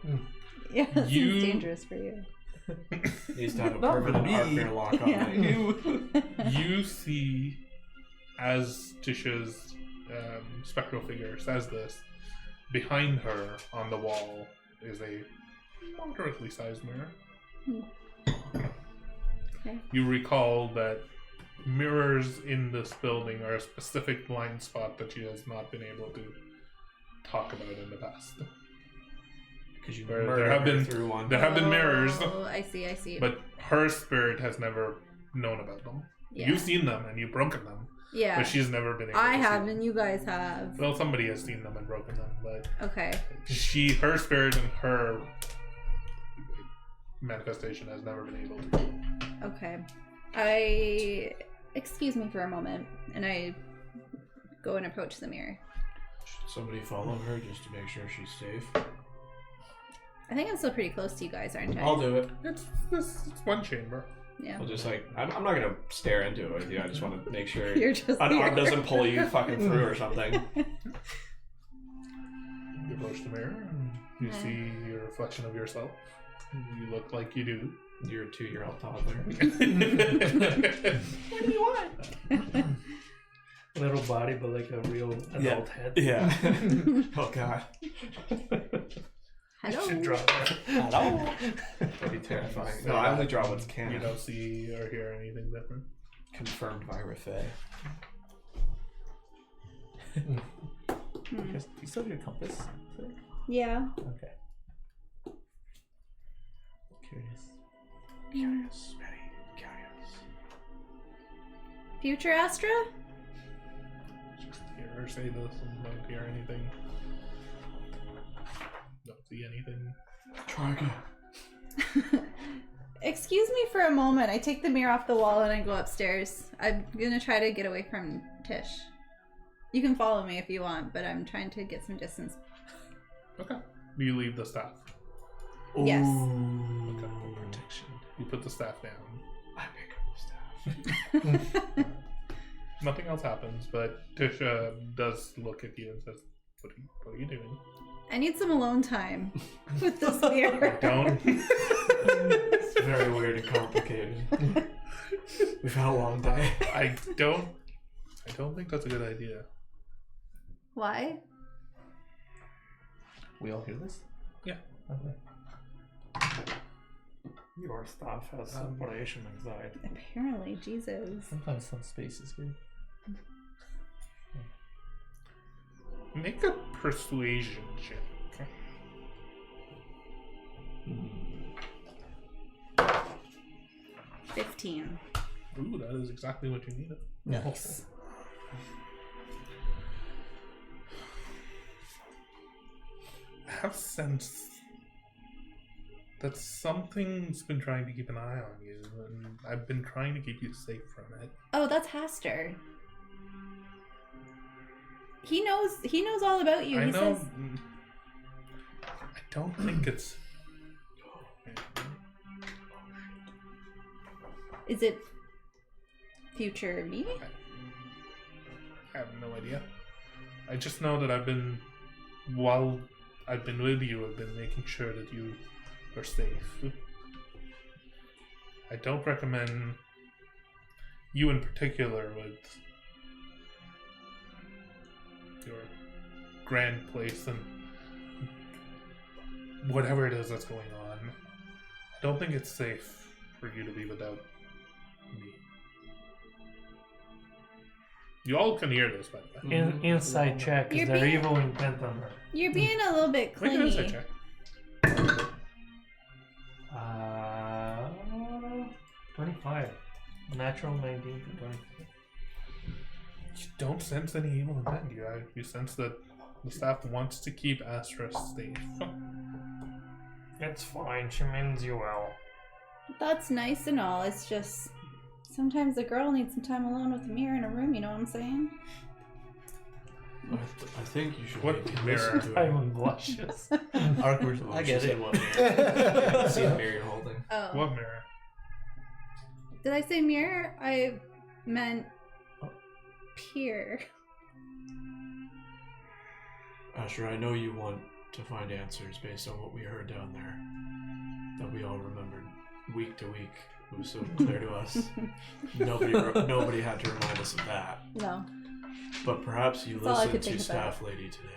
Yeah, that you- seems dangerous for you. Needs to have a Not for permanent me. hardware lock on Yeah. it. you see, as Tisha's spectral figure says this, behind her on the wall is a moderately sized mirror. Okay. You recall that mirrors in this building are a specific blind spot that she has not been able to talk about in the past. Because you There murdered have her been- through one. There have been mirrors, Oh, I see. but her spirit has never known about them. Yeah. You've seen them and you've broken them. Yeah. But she's never been able I to have, see them. and you guys have. Well, somebody has seen them and broken them, but Okay. her spirit and her manifestation has never been able to. Okay. Excuse me for a moment, and I go and approach the mirror. Should somebody follow her just to make sure she's safe? I think I'm still pretty close to you guys, aren't I? I'll do it. It's one chamber. Yeah. I'll just like, I'm not gonna stare into it with you. I just want to make sure You're just an arm here. doesn't pull you fucking through or something. You approach the mirror and you see your reflection of yourself. You look like you do. You're a 2-year-old toddler. What do you want? Little body, but like a real adult head. Yeah. Oh god. Hello. Should draw that. Hello. That'd be terrifying. No, I only draw what's canon. You don't see or hear anything different. Confirmed by Raffae. Do you still have your compass? Yeah. Okay. Curious. Caerys, very Caerys. Future Astra? Just hear her say this and don't hear anything. Don't see anything. Try again. Excuse me for a moment. I take the mirror off the wall and I go upstairs. I'm gonna try to get away from Tish. You can follow me if you want, but I'm trying to get some distance. Okay. You leave the staff. Yes. Okay. Protection. You put the staff down. I pick up the staff. Nothing else happens, but Tish does look at you and says, What are you doing? I need some alone time with this mirror. Don't. It's very weird and complicated. We've had a long day. I don't think that's a good idea. Why? We all hear this? Yeah. Okay. Your staff has separation anxiety. Apparently, Jesus. Sometimes some space is good. Make a persuasion check. 15. Ooh, that is exactly what you needed. Nice. I have sense that something's been trying to keep an eye on you, and I've been trying to keep you safe from it. Oh, that's Haster. He knows all about you. I He know. says I don't think it's. is it future me? I have no idea. I just know that while I've been with you, I've been making sure that you are safe. I don't recommend you in particular with your grand place and whatever it is that's going on. I don't think it's safe for you to be without me. You all can hear this, by the way. Inside check. Is You're there being- evil intent on her? You're being a little bit Make an insight clingy. check. 25. Natural 19 to 25. You don't sense any evil intent. You sense that the staff wants to keep Astra safe. It's fine. She means you well. That's nice and all. It's just sometimes a girl needs some time alone with a mirror in a room. You know what I'm saying? I think you should What maybe mirror? listen to it. Simon blushes. Awkward. Oh, I she get said it. what mirror? See the mirror you're holding. Oh. What mirror? Did I say mirror? I meant pier. Asher, I know you want to find answers based on what we heard down there. That we all remembered week to week. It was so clear to us. Nobody had to remind us of that. No. But perhaps you That's all I listened could to think Staff Lady today.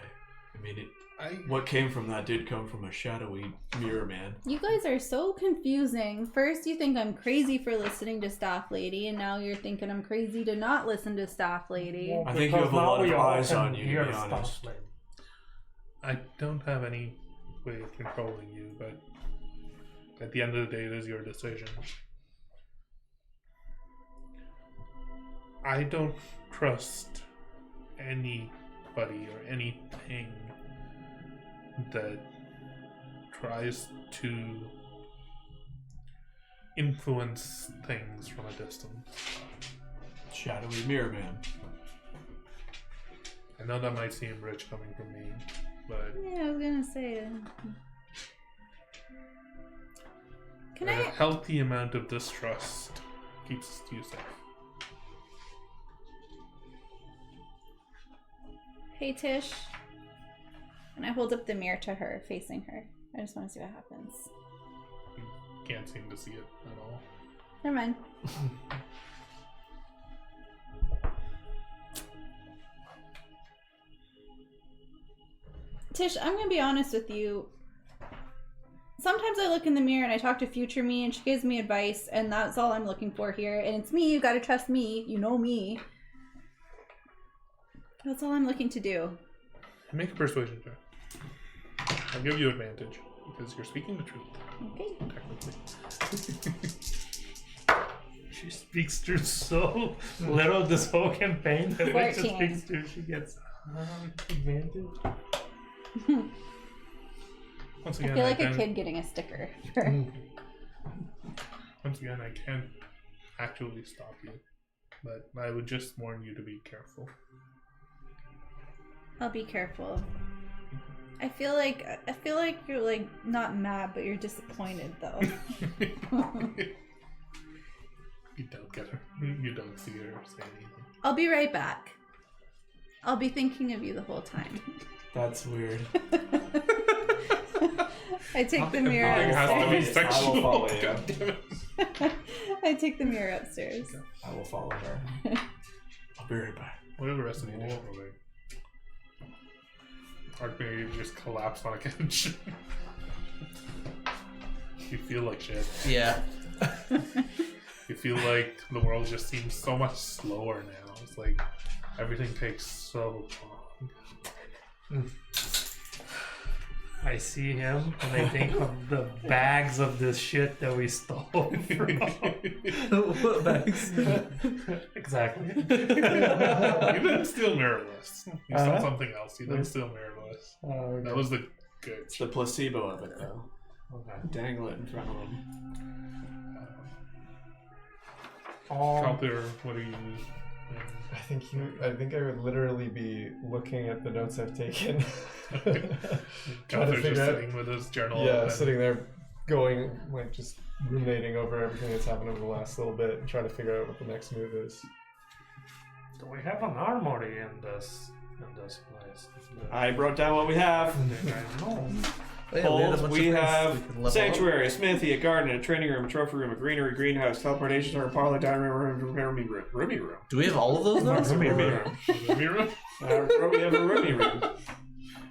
I mean, I what came from that did come from a shadowy mirror man. You guys are so confusing. First, you think I'm crazy for listening to Staff Lady, and now you're thinking I'm crazy to not listen to Staff Lady. I think you have a lot of eyes on you, to be honest. I don't have any way of controlling you, but at the end of the day, it is your decision. I don't trust anybody or anything that tries to influence things from a distance. Shadowy mirror man. I know that might seem rich coming from me, but Yeah, I was gonna say. Can a I? healthy amount of distrust keeps you safe. Hey Tish. And I hold up the mirror to her, facing her. I just want to see what happens. You can't seem to see it at all. Never mind. Tish, I'm gonna be honest with you. Sometimes I look in the mirror and I talk to future me and she gives me advice, and that's all I'm looking for here. And it's me, you gotta trust me, you know me. That's all I'm looking to do. Make a persuasion check. I'll give you advantage because you're speaking the truth. Okay. Technically. She speaks through so little this whole campaign that when she 14. speaks through, she gets advantage. Once I again, feel like a can't- kid getting a sticker. Once again, I can't actually stop you, but I would just warn you to be careful. I'll be careful. I feel like you're like not mad, but you're disappointed though. You don't get her. You don't see her say anything. I'll be right back. I'll be thinking of you the whole time. That's weird. I take the mirror Everything has to be upstairs. sexual. I will follow you. God damn it. I take the mirror upstairs. I will follow her. I'll be right back. What are the rest of the additional rolling? Archmage just collapsed on a couch. You feel like shit. Yeah. You feel like the world just seems so much slower now. It's like everything takes so long. I see him and I think of the bags of this shit that we stole from. What bags? Exactly. You didn't steal mirrorless. You stole Uh-huh. something else. You didn't steal mirrorless. That was the good. It's the placebo of it, though. Okay. Dangle it in front of him. Calther, what are you? I think I would literally be looking at the notes I've taken. Trying to Calther's figure just out. sitting with his journal. Yeah, open. sitting there, going like just ruminating over everything that's happened over the last little bit, and trying to figure out what the next move is. Do we have an armory in this place? I wrote down what we have. No. Oh, yeah, had a Holds, bunch we of things have we could level sanctuary, a smithy, a garden, a training room, a trophy room, a greenery, greenhouse, teleportation center, a parlor, dining room, ruby room. up. Do we have all of those now? Ruby Or- room. Mirror? We have a roomy room.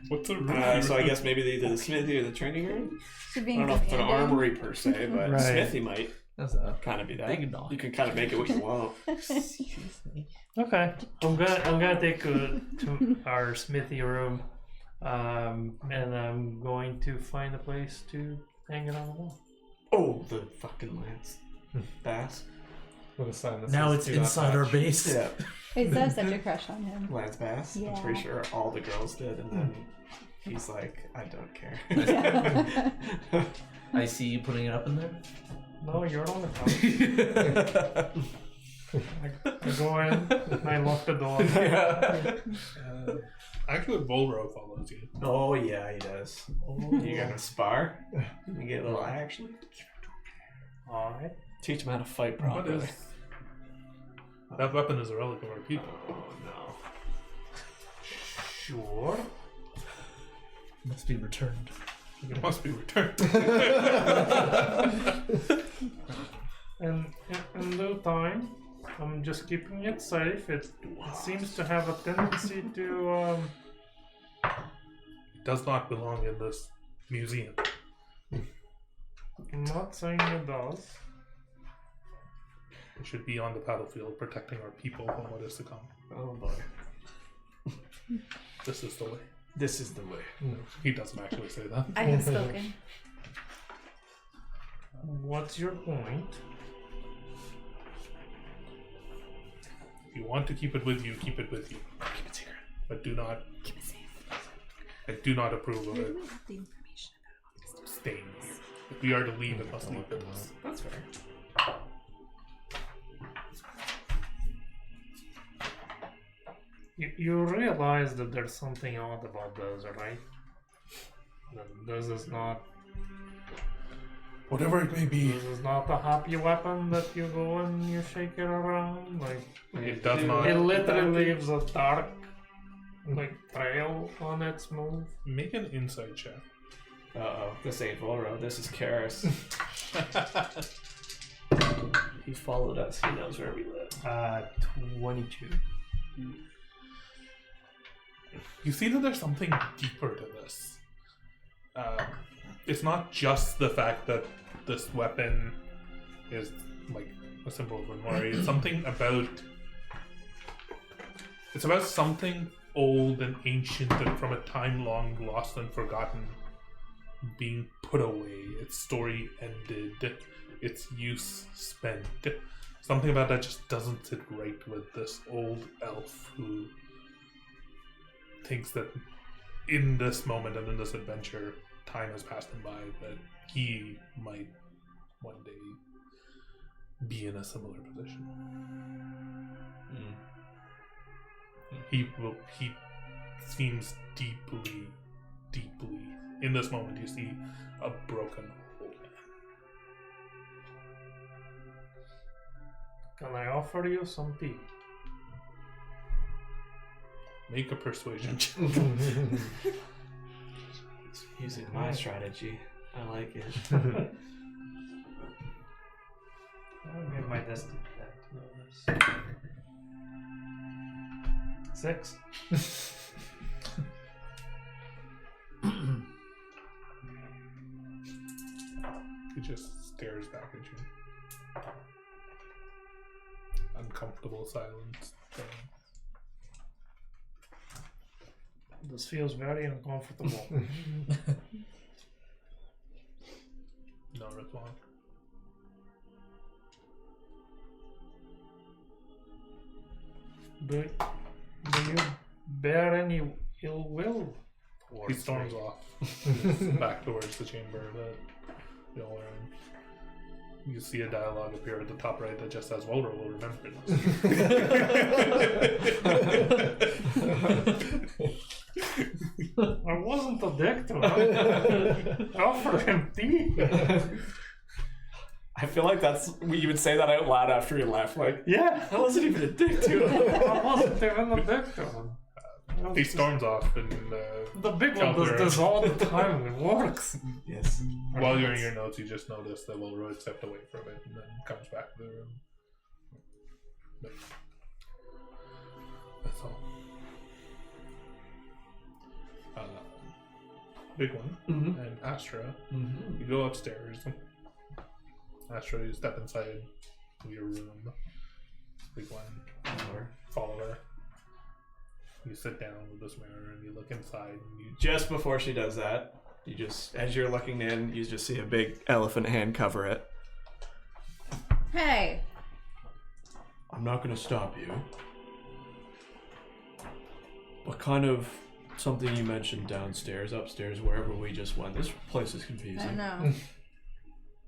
What's a room? So I guess maybe either the smithy or the training room. You're I being don't know if it's an abandoned. armory per se, but Right. smithy might That's a kind of be that. big dog. You can kind of make it what you want. Okay, I'm gonna take to our smithy room, and I'm going to find a place to hang it on the wall. Oh, the fucking lance. Bass. With a sign that Now says, it's "Do not inside our touch." base. Yeah. Wait, so I have such a crush on him. Lance Bass. I'm Yeah. pretty sure all the girls did, and then he's like, I don't care. I see you putting it up in there. No, you're on the couch. I go in, and I lock the door. Actually, Volro follows you. Oh yeah, he does. You gonna spar? You get a little action. Alright. Teach him how to fight What properly. is that weapon? Is a relic of our people. Oh no. Sure. Must be returned. It must be returned. And in due time, I'm just keeping it safe. It seems to have a tendency to, It does not belong in this museum. I'm not saying it does. It should be on the battlefield, protecting our people from what is to come. Oh boy. This is the way. This is the way. He doesn't actually say that. I have spoken. What's your point? you want to keep it with you, keep it with you. Keep it secret. But do not. Keep it safe. I do not approve of Where it do we have the information about all this stuff? staying here. If we are to leave, it must leave with us. That's fair. You realize that there's something odd about those, right? That this is not Whatever it may be, this is not a happy weapon that you go and you shake it around. Like it does not. it literally leaves a dark trail on its move. Make an insight check. Uh-oh, this ain't Volro, this is Caerys. He followed us, he knows where we live. 22. You see that there's something deeper to this. It's not just the fact that this weapon is like a symbol of Renwari. It's something about. It's about something old and ancient and from a time long lost and forgotten being put away. Its story ended. Its use spent. Something about that just doesn't sit right with this old elf who thinks that in this moment and in this adventure, time has passed him by, that he might one day be in a similar position. He seems deeply in this moment. You see a broken old man. Can I offer you some tea? Make a persuasion check. Using my strategy. I like it. I'll give my destiny back to others. 6. He just stares back at you. Uncomfortable silence. This feels very uncomfortable. No response. Do you bear any ill will He towards storms me? off back towards the chamber that you all are in. You see a dialogue appear at the top right that just says, Walter will remember this. I wasn't a dick to him. I offered him tea. I feel like you would say that out loud after he left. Like, Yeah, I wasn't even a dick to him. I wasn't even a dick to him. He storms off, and The big one does this all the time. It works. Yes. while you're in your notes, you just notice that Wilroyd stepped away from it and then comes back to the room. But that's all. Big one and Astra. You go upstairs. Astra, you step inside your room. Big one. Follow her. You sit down with this mirror and you look inside and you Just before she does that, as you're looking in, you just see a big elephant hand cover it. Hey, I'm not going to stop you. What kind of something you mentioned downstairs, upstairs, wherever we just went? This place is I confusing. know.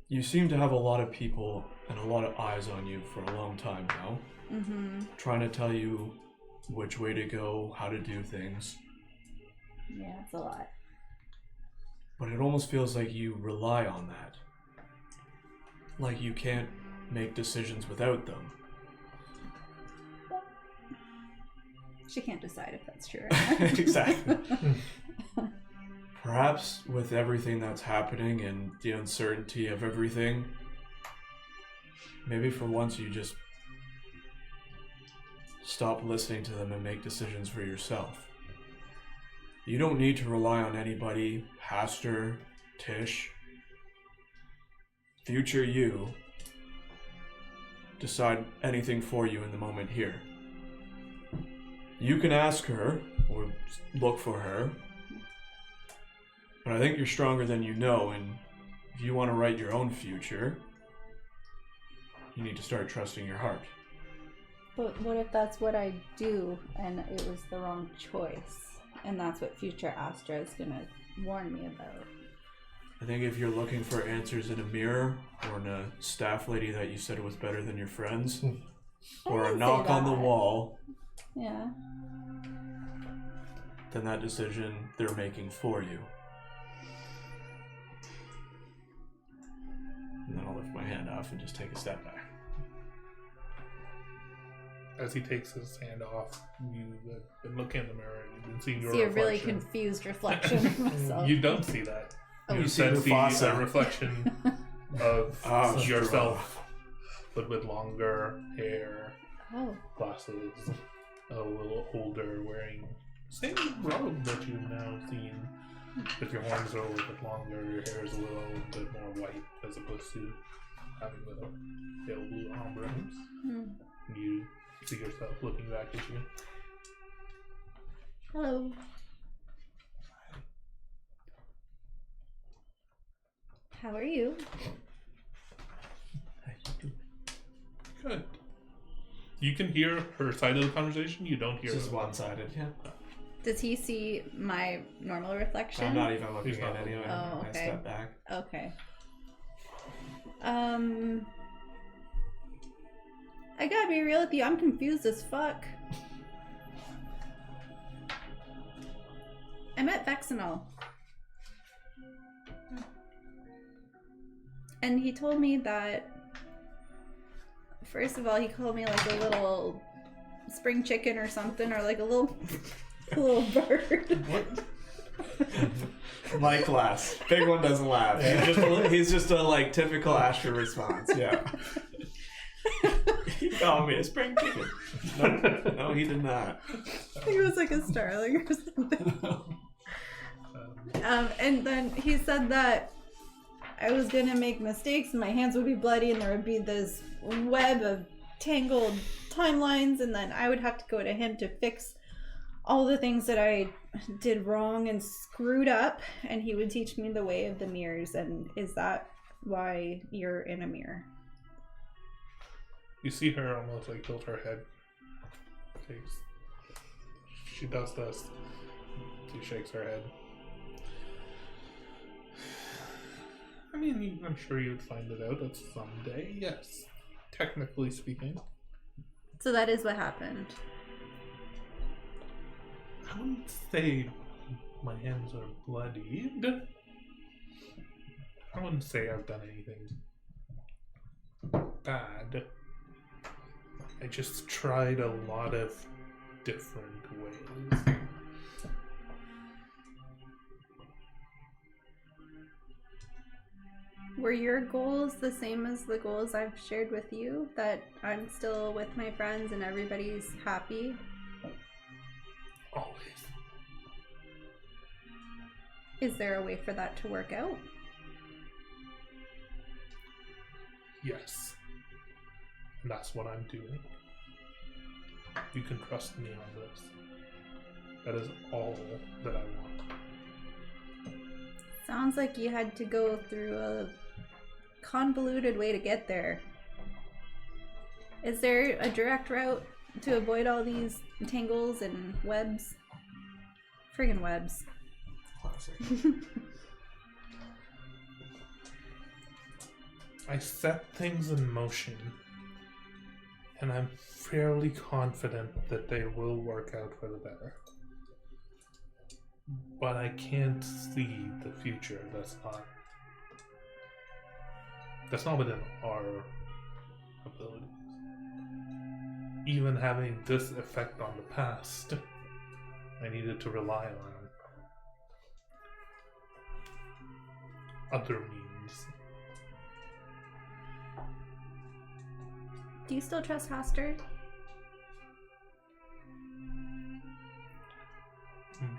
You seem to have a lot of people and a lot of eyes on you for a long time now. Trying to tell you which way to go, how to do things. Yeah, it's a lot. But it almost feels like you rely on that. Like you can't make decisions without them. She can't decide if that's true. Exactly. Perhaps with everything that's happening and the uncertainty of everything, maybe for once you just stop listening to them and make decisions for yourself. You don't need to rely on anybody, Pastor, Tish. Future you decide anything for you in the moment here. You can ask her or look for her, but I think you're stronger than you know, and if you want to write your own future, you need to start trusting your heart. But what if that's what I do and it was the wrong choice? And that's what future Astra is gonna warn me about. I think if you're looking for answers in a mirror, or in a staff lady that you said was better than your friends, or a didn't say knock on the that. wall, Yeah. then that decision they're making for you. And then I'll lift my hand off and just take a step back. As he takes his hand off, you've been looking in the mirror. You've been seeing your See a reflection. really confused reflection of myself. You don't see that. Oh. You You see instead see Mufasa. a reflection of Oh, yourself, but with longer hair, Oh. glasses, a little older, wearing same robe that you've now seen. But your horns are a little bit longer, your hair is a little bit more white as opposed to having the pale blue armbands. Hmm. You see yourself looking back at you. Hello. How are you? Good. You can hear her side of the conversation. You don't hear This is her. one-sided, yeah. Does he see my normal reflection? I'm not even looking He's at not. it anyway. Oh, I okay. step back. Okay. I gotta be real with you, I'm confused as fuck. I met Vexenol. And he told me that, first of all, he called me like a little spring chicken or something, or like a little, little bird. My class. Big one doesn't laugh. He's just a like typical Asher response. Yeah. He called me a spring chicken. No, he did not. I think it was like a starling or something. And then he said that I was gonna make mistakes and my hands would be bloody and there would be this web of tangled timelines and then I would have to go to him to fix all the things that I did wrong and screwed up, and he would teach me the way of the mirrors. And is that why you're in a mirror? You see her almost like tilt her head. She does this. She shakes her head. I mean, I'm sure you'd find it out at some day, yes. Technically speaking. So that is what happened. I wouldn't say my hands are bloodied. I wouldn't say I've done anything bad. I just tried a lot of different ways. Were your goals the same as the goals I've shared with you? That I'm still with my friends and everybody's happy? Always. Is there a way for that to work out? Yes. And that's what I'm doing. You can trust me on this. That is all that I want. Sounds like you had to go through a convoluted way to get there. Is there a direct route to avoid all these tangles and webs? Friggin' webs. Classic. I set things in motion, and I'm fairly confident that they will work out for the better. But I can't see the future. That's not within our abilities. Even having this effect on the past, I needed to rely on other means. Do you still trust Hastard?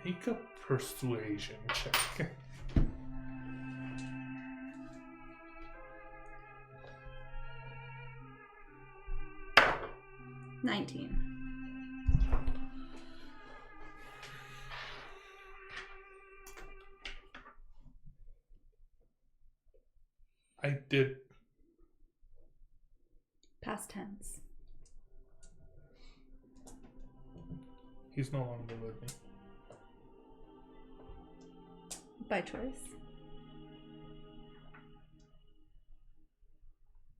Make a persuasion check. $19. I did. Past tense. He's no longer with me. By choice.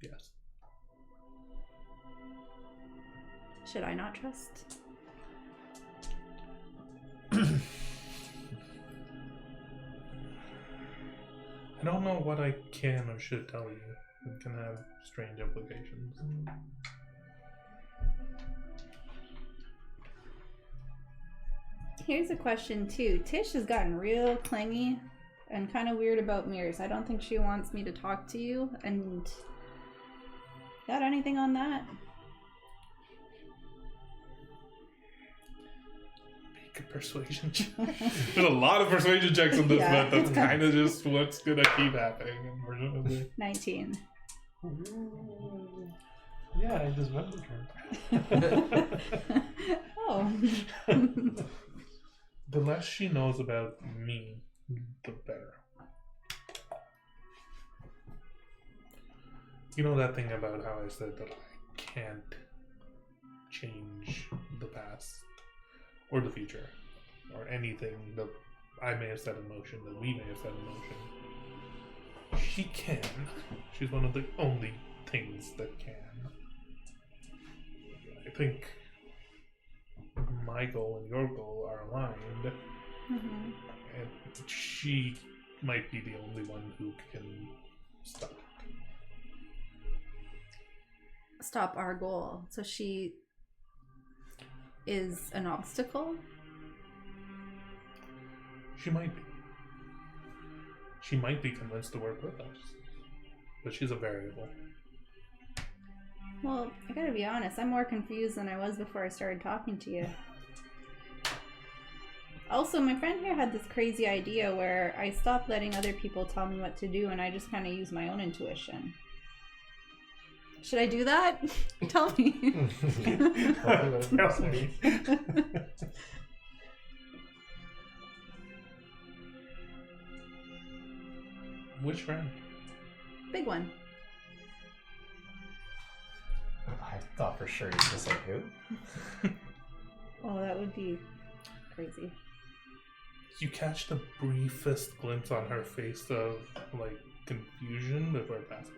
Yes. Should I not trust? I don't know what I can or should tell you. It can have strange implications. Here's a question too. Tish has gotten real clingy and kind of weird about mirrors. I don't think she wants me to talk to you. And got anything on that? Make a persuasion check. There's a lot of persuasion checks in this, Yeah. but that's kind of just what's gonna keep happening, unfortunately. 19. Yeah, I just remembered her. Oh. The less she knows about me, the better. You know that thing about how I said that I can't change the past or the future or anything that I may have set in motion, that we may have set in motion. She can. She's one of the only things that can. I think my goal and your goal are aligned, Mm-hmm. and she might be the only one who can stop it. Stop our goal. So she is an obstacle? She might be. She might be convinced to work with us, but she's a variable. Well, I gotta be honest, I'm more confused than I was before I started talking to you. Also, my friend here had this crazy idea where I stopped letting other people tell me what to do and I just kind of use my own intuition. Should I do that? Tell me. Tell me. Which friend? Big one. I thought for sure you were going to say who. Oh, that would be crazy. You catch the briefest glimpse on her face of, like, confusion before it passes.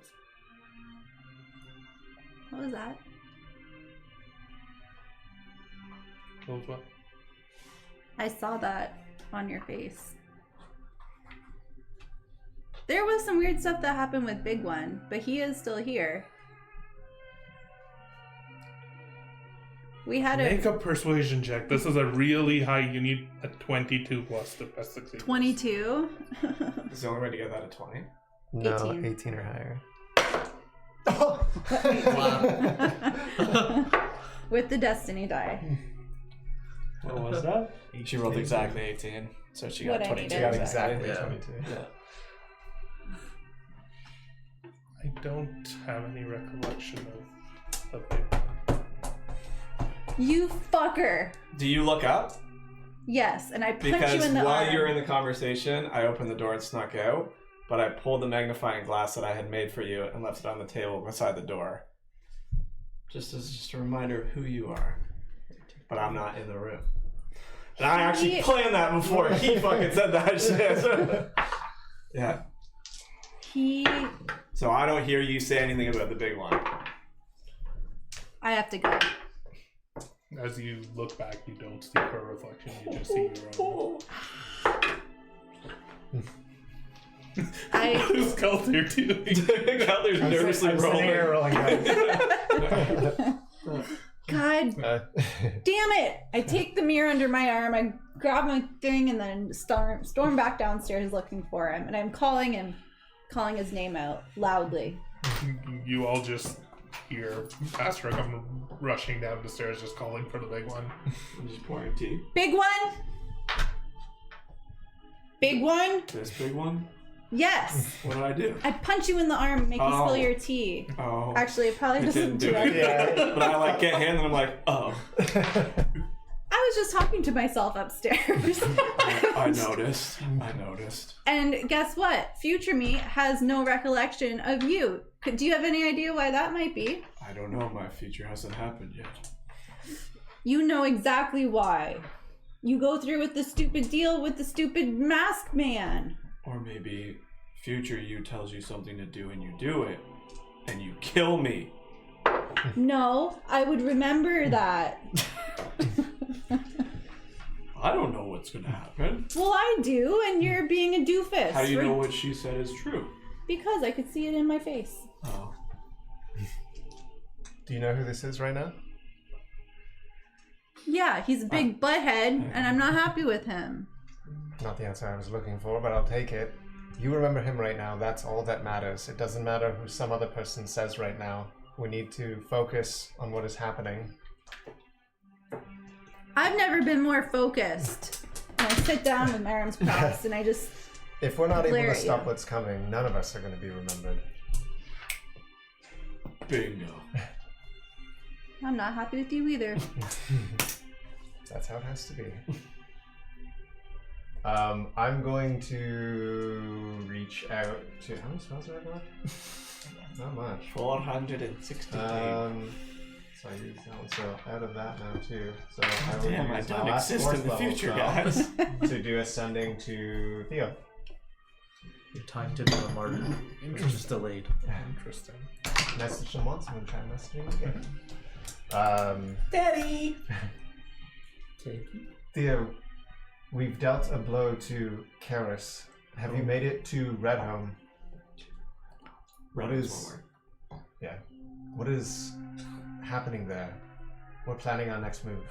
What was that? What was what? I saw that on your face. There was some weird stuff that happened with Big One, but he is still here. We had Make a persuasion check. This is a really high. You need a 22 plus to best succeed. 22. Is the only way to get that a 20? No, 18. 18 or higher. With the destiny die. What was that? She rolled exactly 18, so she got What I 22. You got needed. exactly Yeah. 22. Yeah. I don't have any recollection of it. You fucker. Do you look up? Yes, and I punch Because you in the while arm. you're in the conversation, I opened the door and snuck out, but I pulled the magnifying glass that I had made for you and left it on the table beside the door. Just a reminder of who you are. But I'm not in the room. And I actually planned that before he fucking said that shit. Yeah. He... So I don't hear you say anything about the big one. I have to go. As you look back, you don't see her reflection. You just see your own. Who's Kelter doing? Kelter's nervously I'm sitting here rolling. rolling dice. God damn it! I take the mirror under my arm, I grab my thing, and then storm back downstairs looking for him. And I'm calling his name out loudly. You all just hear Pastor come rushing down the stairs, just calling for the big one. I'm just pouring tea. Big one! Big one? This big one? Yes! What did I do? I punch you in the arm and make you spill your tea. Oh. Actually, it probably It doesn't didn't do do it. anything. But I like get hand and I'm like, oh. I was just talking to myself upstairs. I noticed. And guess what? Future me has no recollection of you. Do you have any idea why that might be? I don't know. My future hasn't happened yet. You know exactly why. You go through with the stupid deal with the stupid mask man. Or maybe future you tells you something to do and you do it, and you kill me. No, I would remember that. I don't know what's gonna happen. Well, I do, and you're being a doofus. How do you know what she said is true? Because I could see it in my face. Oh. Do you know who this is right now? Yeah, he's a big butthead, and I'm not happy with him. Not the answer I was looking for, but I'll take it. You remember him right now. That's all that matters. It doesn't matter who some other person says right now. We need to focus on what is happening. I've never been more focused. And I sit down with my arms crossed, and I just... If we're not able glare to at stop you. what's coming, none of us are going to be remembered. Bingo. I'm not happy with you either. That's how it has to be. I'm going to reach out to... How many spells do I got? Not much. 460. So I use that one. So out of that now too. So I will Damn, I use my don't last exist in fourth the level future, spell guys. to do ascending to Theo. Your time to be a martyr. Just delayed. Interesting. Message him once. I'm gonna try messaging again. Daddy! Theo, we've dealt a blow to Caerys. Have you made it to Redhome? What is happening there? We're planning our next move.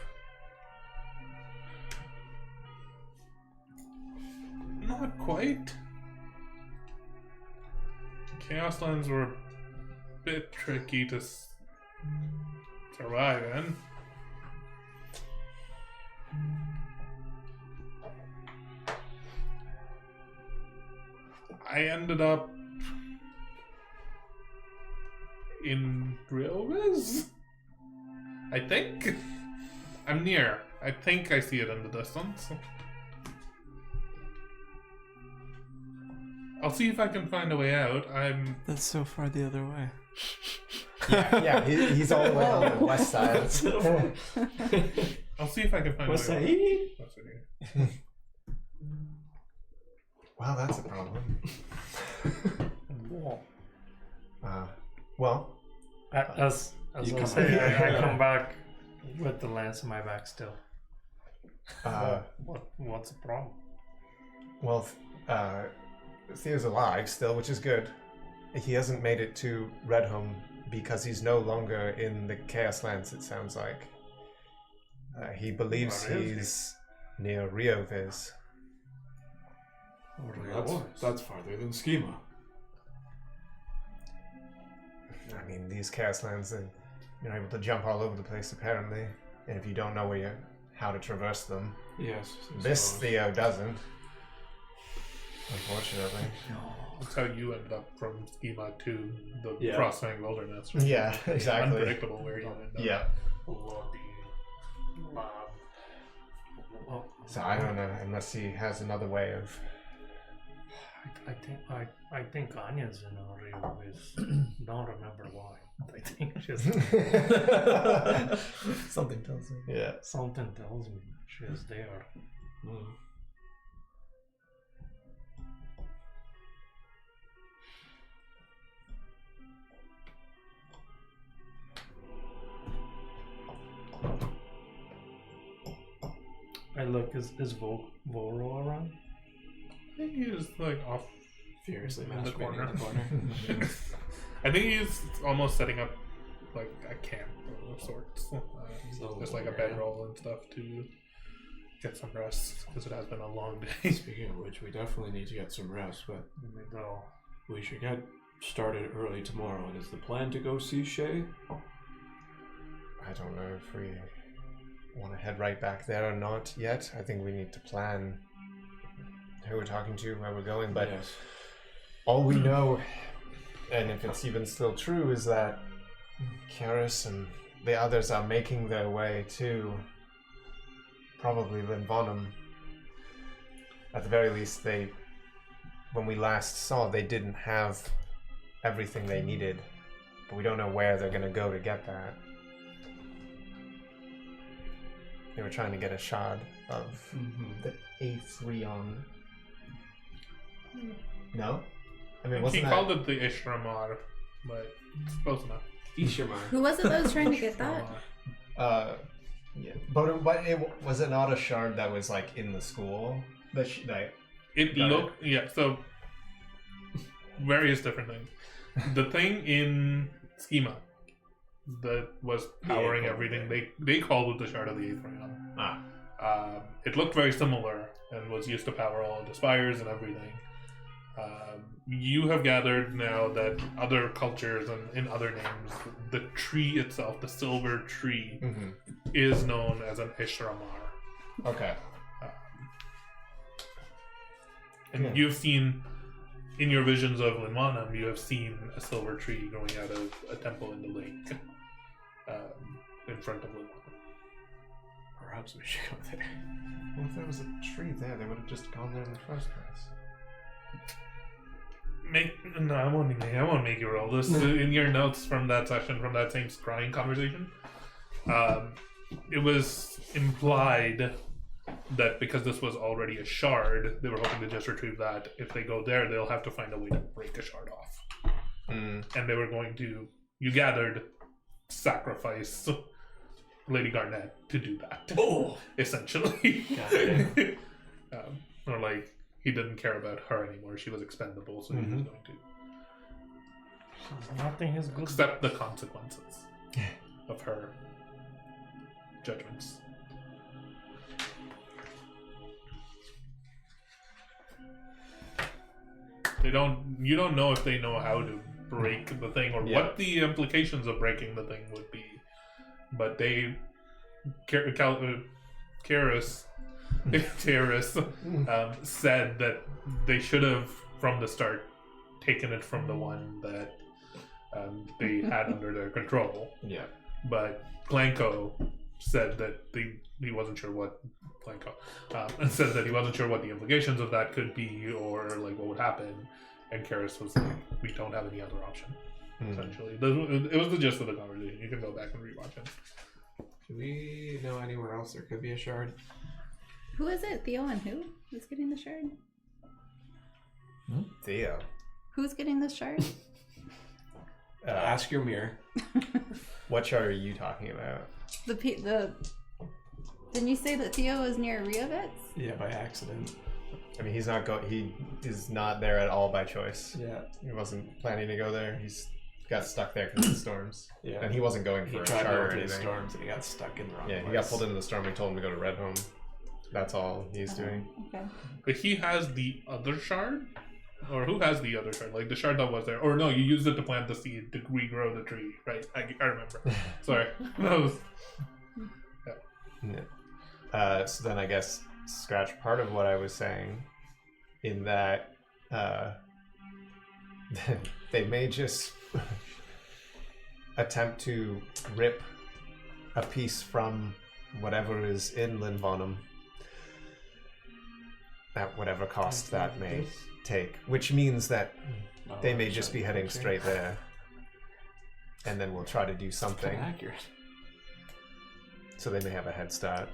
Not quite. Chaoslands were a bit tricky to survive in. I ended up in Rilviz? I think? I'm near. I think I see it in the distance. I'll see if I can find a way out. That's so far the other way. Yeah, he's all the way on the west side. I'll see if I can find What's a that? way out. Wow, that's a problem. Well, As You I come say, back. I come back with the lance in my back still. What's the problem? well, Theo's alive still, which is good. He hasn't made it to Redhome because he's no longer in the Chaoslands, it sounds like. He believes Where is he? he's near Rioviz. That's farther than Schema. I mean, these Chaoslands, you're able to jump all over the place apparently, and if you don't know how to traverse them, Yes. this Theo doesn't. Unfortunately. That's how you ended up from Schema to the Yeah. Frostfang Wilderness. Yeah, exactly. Unpredictable where you end up. Yeah. Lordy. Well, So I don't know, unless he has another way of... I think Anya's in a real is don't remember why. I think she's Something tells me. Yeah. something tells me she's there. I look, is Voro around? I think he's like off Furiously in the masturbating corner. in the corner. I think he's almost setting up like a camp of sorts. So Just like a bedroll and stuff to get some rest because it has been a long day. Speaking of which, we definitely need to get some rest, but No. we should get started early tomorrow. And is the plan to go see Shay? I don't know if we want to head right back there or not yet. I think we need to plan who we're talking to, where we're going, but Yes. all we know, and if it's even still true, is that Caerys and the others are making their way to probably Linvonum. At the very least, when we last saw, they didn't have everything they needed, but we don't know where they're going to go to get that. they were trying to get a shard of the Aetherion. No? I mean, He wasn't that... called it the Ishramar, but it's close enough. Ishamar. Who was it that was trying to get that? Yeah. But was it not a shard that was, like, in the school? It Got looked... Yeah, so... Various different things. The thing in Schema that was powering everything, they called it the Shard of the Aetherion. It looked very similar and was used to power all the spires and everything. You have gathered now that other cultures and in other names, the tree itself, the silver tree, is known as an Ishramar. Okay. And you've seen, in your visions of Linwanam, you have seen a silver tree growing out of a temple in the lake in front of Linwanam. Perhaps we should go there. Well, if there was a tree there, they would have just gone there in the first place. I won't make you roll this. In your notes from that session, from that same scrying conversation, it was implied that because this was already a shard, they were hoping to just retrieve that. If they go there, they'll have to find a way to break a shard off. And they were going to, you gathered, sacrifice Lady Garnet to do that. Oh! Essentially. Goddamn. Or like, he didn't care about her anymore. She was expendable, so he was going to Nothing is good. accept the consequences of her judgments. You don't know if they know how to break the thing or what the implications of breaking the thing would be. But Caerys said that they should have, from the start, taken it from the one that they had under their control. Yeah. But Clanko said that he wasn't sure what said that he wasn't sure what the implications of that could be or like what would happen. And Caerys was like, we don't have any other option. Essentially, it was the gist of the conversation. You can go back and rewatch it. Do we know anywhere else there could be a shard? Who is it? Theo and who? Who's getting the shard? Theo. Who's getting the shard? Ask your mirror. What shard are you talking about? the. Didn't you say that Theo was near Riovitz? Yeah, by accident. I mean, he is not there at all by choice. Yeah. He wasn't planning to go there. He's got stuck there because of the storms. Yeah. And he wasn't going He for a tried to shard go or to the anything. storms and he got stuck in the wrong place. He got pulled into the storm. We told him to go to Redhome. That's all he's doing. Okay. But he has the other shard? Or who has the other shard? Like the shard that was there. Or no, you used it to plant the seed to regrow the tree, right? I remember. Sorry. That was... So then I guess scratch part of what I was saying in that they may just attempt to rip a piece from whatever is in Linvanum at whatever cost that may take, which means that they may just be heading straight there, and then we'll try to do something. Accurate. So they may have a head start.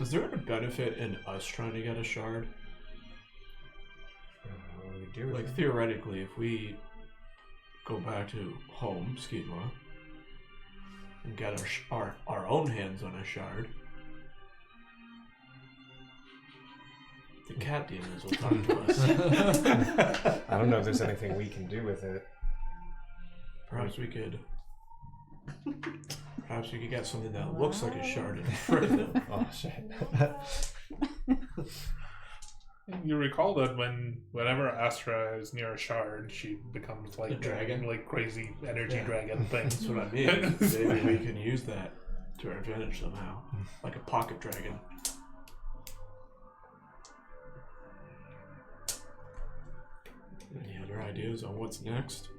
Is there a benefit in us trying to get a shard? What do we do? Like theoretically, if we go back to home, Skidmore, and get our own hands on a shard, the cat demons will talk to us. I don't know if there's anything we can do with it. Perhaps we could get something that looks like a shard and frick them. Oh shit. You recall that whenever Astra is near a shard, she becomes like a dragon? like crazy energy dragon thing. That's what I mean. Maybe we can use that to our advantage somehow. Like a pocket dragon. Any other ideas on what's next?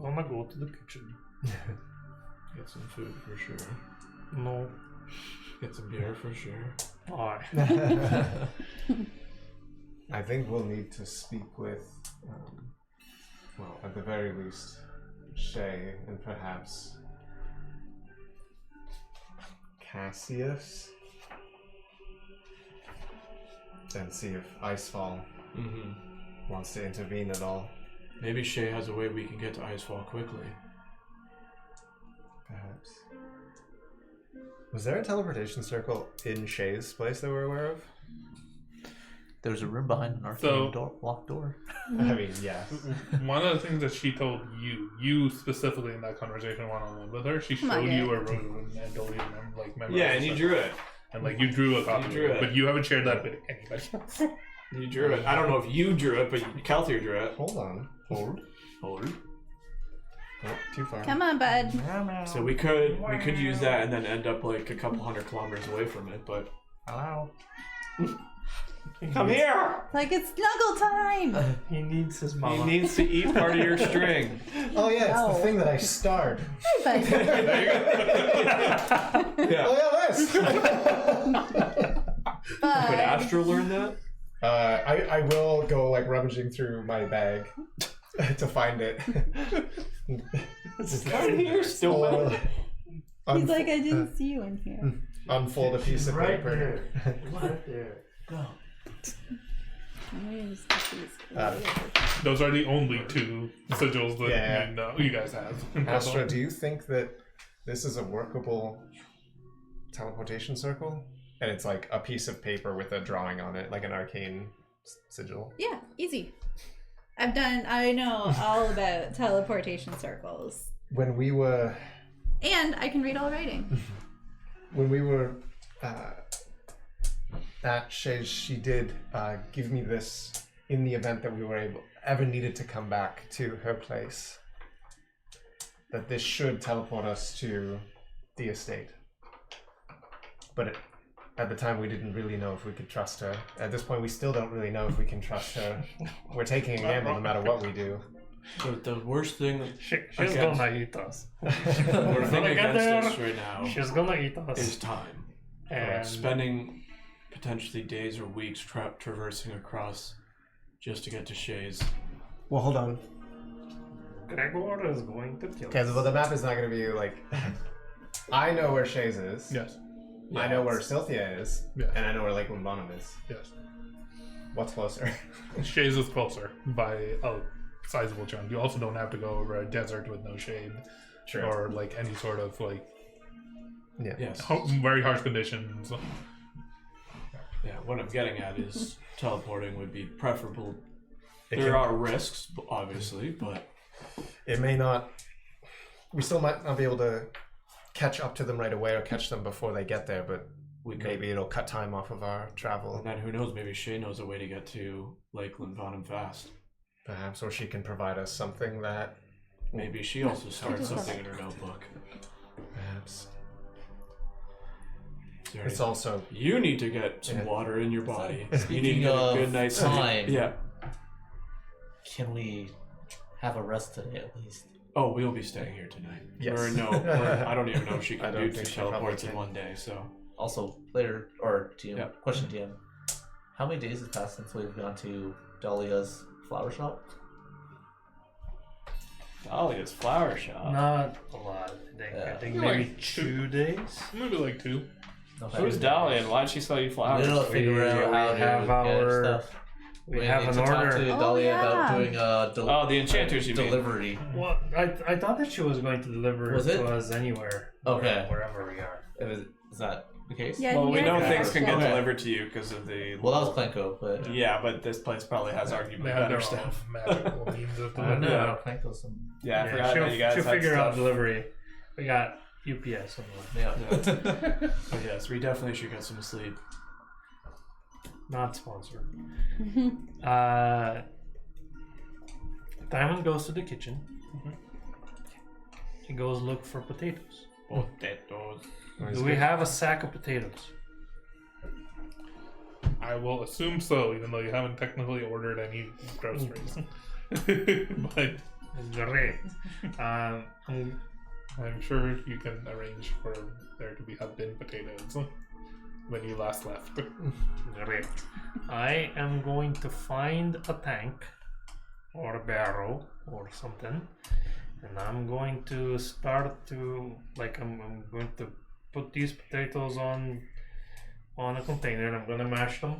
I'm gonna go to the kitchen. Get some food for sure. No. Get some beer for sure. Why? I think we'll need to speak with Well, at the very least, Shay and perhaps Cassius. And see if Icefall wants to intervene at all. Maybe Shay has a way we can get to Icefall quickly. Perhaps. Was there a teleportation circle in Shay's place that we're aware of? There's a room behind an arcane locked door. I mean, yeah. One of the things that she told you specifically in that conversation one-on-one with her, she showed you a room and told you memorized Yeah, and you it. drew it. And you drew a copy, drew it. but you haven't shared that with anybody. You drew it. I don't know if you drew it, but Keltier drew it. Hold on. Hold. Hold. Oh, too far. Come on, bud. So we could use that and then end up like a couple 100 kilometers away from it, but Hello. come here! Like it's snuggle time. He needs his mama. He needs to eat part of your string. Oh yeah, it's No. the thing that I starred. But Yeah. Oh yeah, this! Could Astro learn that? I will go like rummaging through my bag to find it. Down here, still. he's like, I didn't see you in here. Unfold a piece of Right paper. Right there. Go. I'm gonna just put these Those are the only two sigils that Yeah. you guys have. Astra, do you think that this is a workable teleportation circle? And it's like a piece of paper with a drawing on it, like an arcane sigil. Yeah, easy. I know all about teleportation circles. When we were And I can read all writing. at Shay's, she did give me this in the event that we were ever needed to come back to her place. That this should teleport us to the estate. But at the time, we didn't really know if we could trust her. At this point, we still don't really know if we can trust her. We're taking a gamble no matter what we do. The worst thing She's against- gonna eat us. we're thinking get against there. us right now She's gonna eat us. is time. And Spending potentially days or weeks traversing across just to get to Shay's. Well, hold on. Gregor is going to kill Okay, us. well, the map is not going to be like... I know where Shay's is. Yes. I know where Silthia is. Yeah. And I know where Lake Lumbonum is. Yes. What's closer? Shays is closer by a sizable chunk. You also don't have to go over a desert with no shade. True. Or like any sort of like Yeah. Yes. very harsh conditions. Yeah, what I'm getting at is teleporting would be preferable. It There can- are risks, obviously, but It may not... We still might not be able to catch up to them right away or catch them before they get there, but we could. maybe it'll cut time off of our travel. And then who knows, maybe Shay knows a way to get to Lake Linvanum fast. Perhaps, or she can provide us something that... Maybe she also started just something love in her notebook. Perhaps. Is there It's any- also... You need to get some Yeah. water in your body. You need to Speaking get a of good night's time. sleep. Yeah. Can we have a rest today at least? Oh, we'll be staying here tonight. Yes. Or no, I don't even know if she I can don't do two think she probably teleports in can. one day, so. Also, player or DM. Yeah. Question DM. How many days has passed since we've gone to Dahlia's flower shop? Dahlia's flower shop. Not a lot, I think. Yeah. I think You're maybe like 2 days. Maybe like 2. Who's Dahlia and why'd she sell you flowers? We'll figure out we how to have get our- stuff. We have need an to talk order. to Oh, Dahlia about yeah. doing a Oh, the enchanters, you mean. delivery. Well, I thought that she was going to deliver Was it it? to us anywhere. Okay. Wherever we are. Is that the case? Yeah, Well, we you're know correct. things can get Okay. delivered to you because of the. Well, that was Planko, but Yeah, but this place probably has They arguably have better their stuff. own magical means of I know. delivery. Planko's some. Yeah, I forgot she'll, that you guys she'll had figure out stuff. delivery. We got UPS somewhere. Yeah. But yes, we definitely should get some sleep. Not sponsored. Diamond goes to the kitchen. He goes look for potatoes. Potatoes. Do we have a sack of potatoes? I will assume so, even though you haven't technically ordered any groceries. But Great. I'm I'm sure you can arrange for there to have been potatoes when you last left. great. I am going to find a tank or a barrel or something, and I'm going to start to I'm going to put these potatoes on a container, and I'm gonna mash them.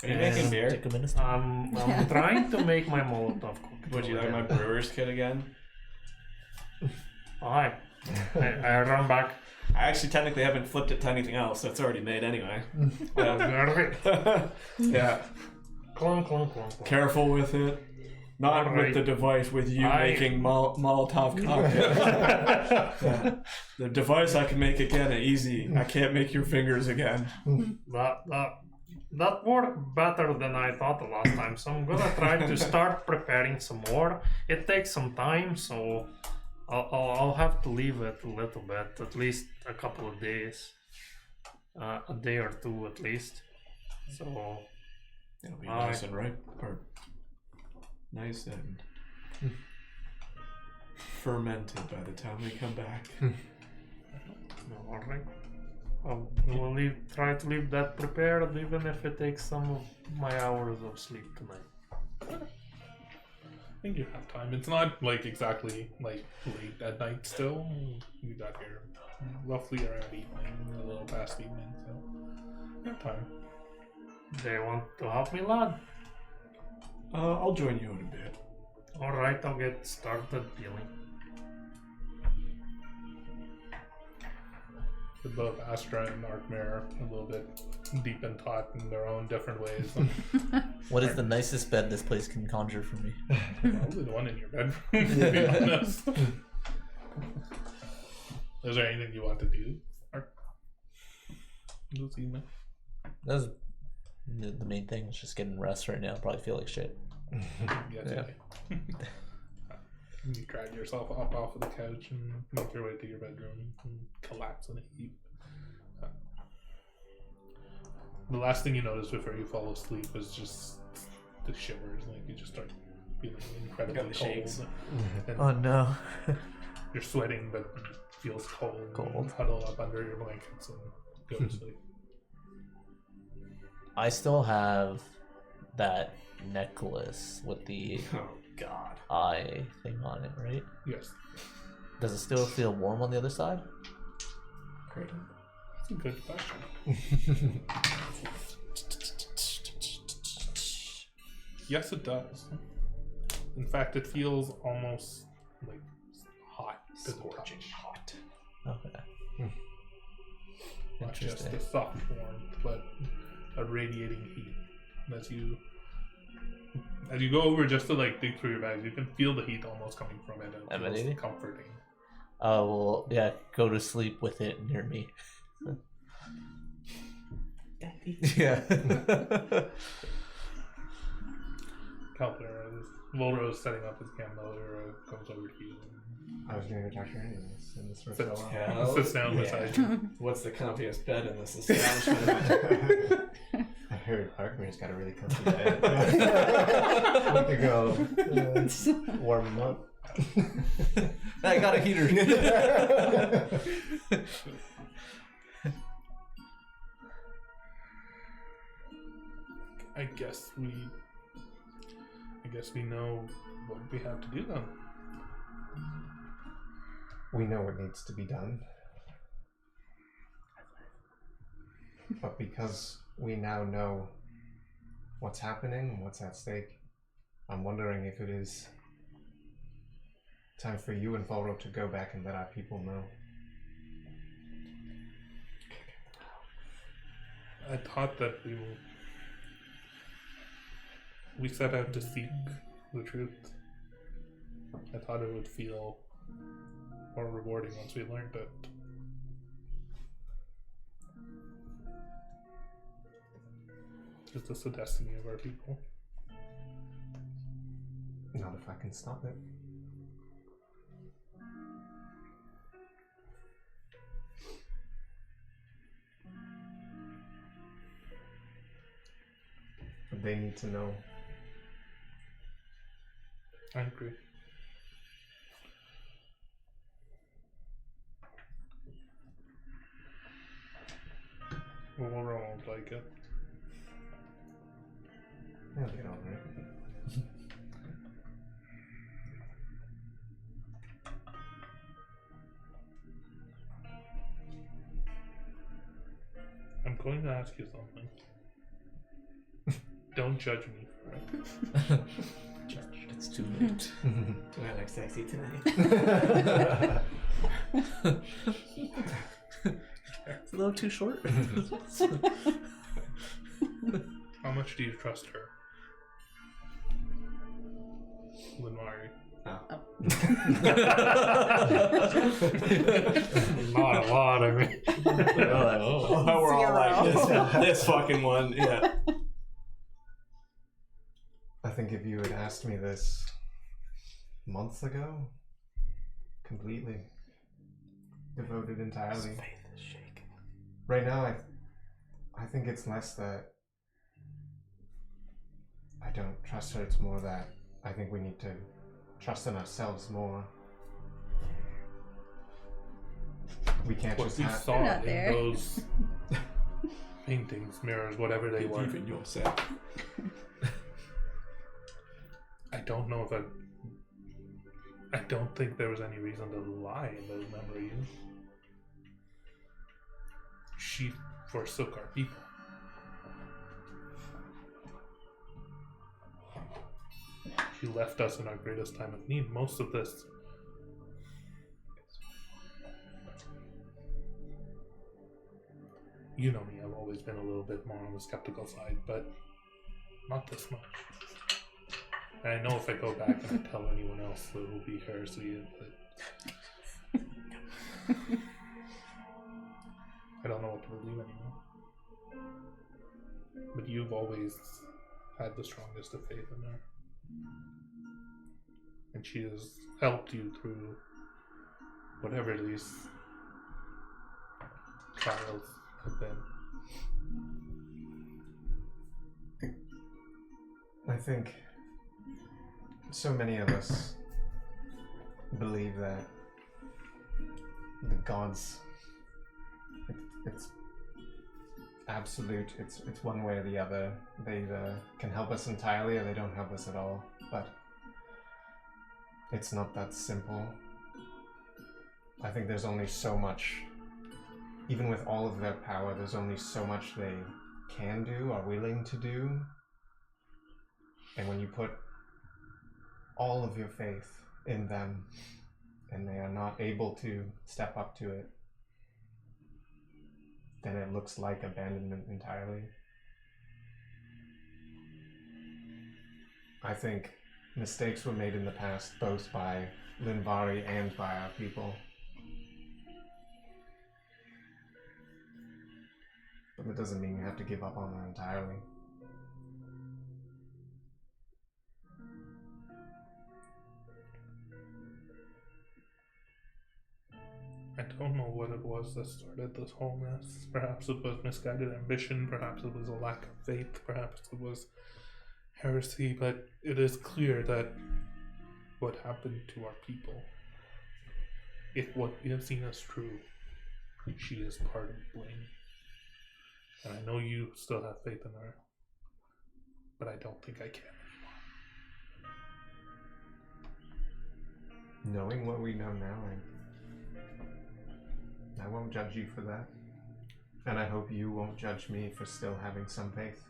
Are you making beer? Take a minute. I'm trying to make my Molotov cocktail. Would you like my brewer's kit again? Alright. I run back. I actually technically haven't flipped it to anything else, so it's already made anyway. Alright. Yeah. Clunk, clunk, clunk, clunk. Careful with it. Not Alright. with the device, with you making Molotov cocktails. Yeah. The device I can make again easy. I can't make your fingers again. That worked better than I thought the last time, so I'm gonna try to start preparing some more. It takes some time, so I'll have to leave it a little bit, at least a couple of days, a day or two at least. So It'll be nice and ripe, or nice and fermented by the time we come back. all right. We'll try to leave that prepared, even if it takes some of my hours of sleep tonight. I think you have time. It's not exactly late at night still. You got here roughly around evening, a little past evening, so you have time. They want to help me, lad? I'll join you in a bit. Alright, I'll get started dealing. Both Astra and Arkmare a little bit deep in thought in their own different ways. What is the nicest bed this place can conjure for me? Probably the one in your bedroom, to be honest. Is there anything you want to do, Ark? This evening? That's the main thing. Is just getting rest right now. Probably feel like shit. Yes, Yeah. okay. You drag yourself up off of the couch and make your way to your bedroom and collapse in a heap. The last thing you notice before you fall asleep is just the shivers. You just start feeling incredibly Got the cold. shakes. And Oh no. you're sweating, but it feels cold. Cold. And huddle up under your blankets and go to sleep. I still have that necklace with the Oh God. eye thing on it, right? Yes. Does it still feel warm on the other side? Great. That's a good question. Yes, it does. In fact, it feels almost hot to the touch. Hot. Okay. Not just Interesting. a soft warmth, but a radiating heat. As you go over just to dig through your bags, you can feel the heat almost coming from it. And it Emanating? feels comforting. Well, yeah, go to sleep with it near me. Yeah. Calpler, Volro is setting up his camera, comes over to you I was going to go talk to her anyways, and this works Sits- out Yeah. and sits down beside you. What's the comfiest bed in this establishment? well. I heard Arkmare's got a really comfy bed. We could go warm him up. I got a heater. I guess we know what we have to do then. We know what needs to be done. But because we now know what's happening and what's at stake, I'm wondering if it is time for you and Volro to go back and let our people know. I thought that we set out to seek the truth. I thought it would feel more rewarding once we learned it. Is this the destiny of our people? Not if I can stop it. But they need to know. I agree. Well, we'll roll like it. They'll get over it. going to ask you something. Don't judge me for it. It's too late. Do I look sexy tonight? It's a little too short. How much do you trust her? Linmari. Not a lot, I mean. We're all like this fucking one. Yeah. I think if you had asked me this months ago, completely devoted entirely. Faith is shaken. Right now, I think it's less that I don't trust her. It's more that I think we need to trust in ourselves more. We can't What just we have. saw They're not in there. those paintings, mirrors, whatever they were. Even yourself. I don't know if I don't think there was any reason to lie in those memories. She forsook our people. She left us in our greatest time of need. Most of this. You know me, I've always been a little bit more on the skeptical side, but not this much. And I know if I go back and I tell anyone else, it will be heresy, but I don't know what to believe anymore. But you've always had the strongest of faith in her. And she has helped you through whatever these trials have been. I think so many of us believe that the gods, it's absolute, it's one way or the other. They either can help us entirely or they don't help us at all, but it's not that simple. I think there's only so much, even with all of their power, there's only so much they can do or willing to do. And when you put all of your faith in them and they are not able to step up to it, then it looks like abandonment entirely. I think mistakes were made in the past both by Linvari and by our people. But that doesn't mean you have to give up on her entirely. I don't know what it was that started this whole mess. Perhaps it was misguided ambition, perhaps it was a lack of faith, perhaps it was heresy, but it is clear that what happened to our people, if what we have seen is true, she is part of blame. And I know you still have faith in her, but I don't think I can anymore. Knowing what we know now, I won't judge you for that. And I hope you won't judge me for still having some faith.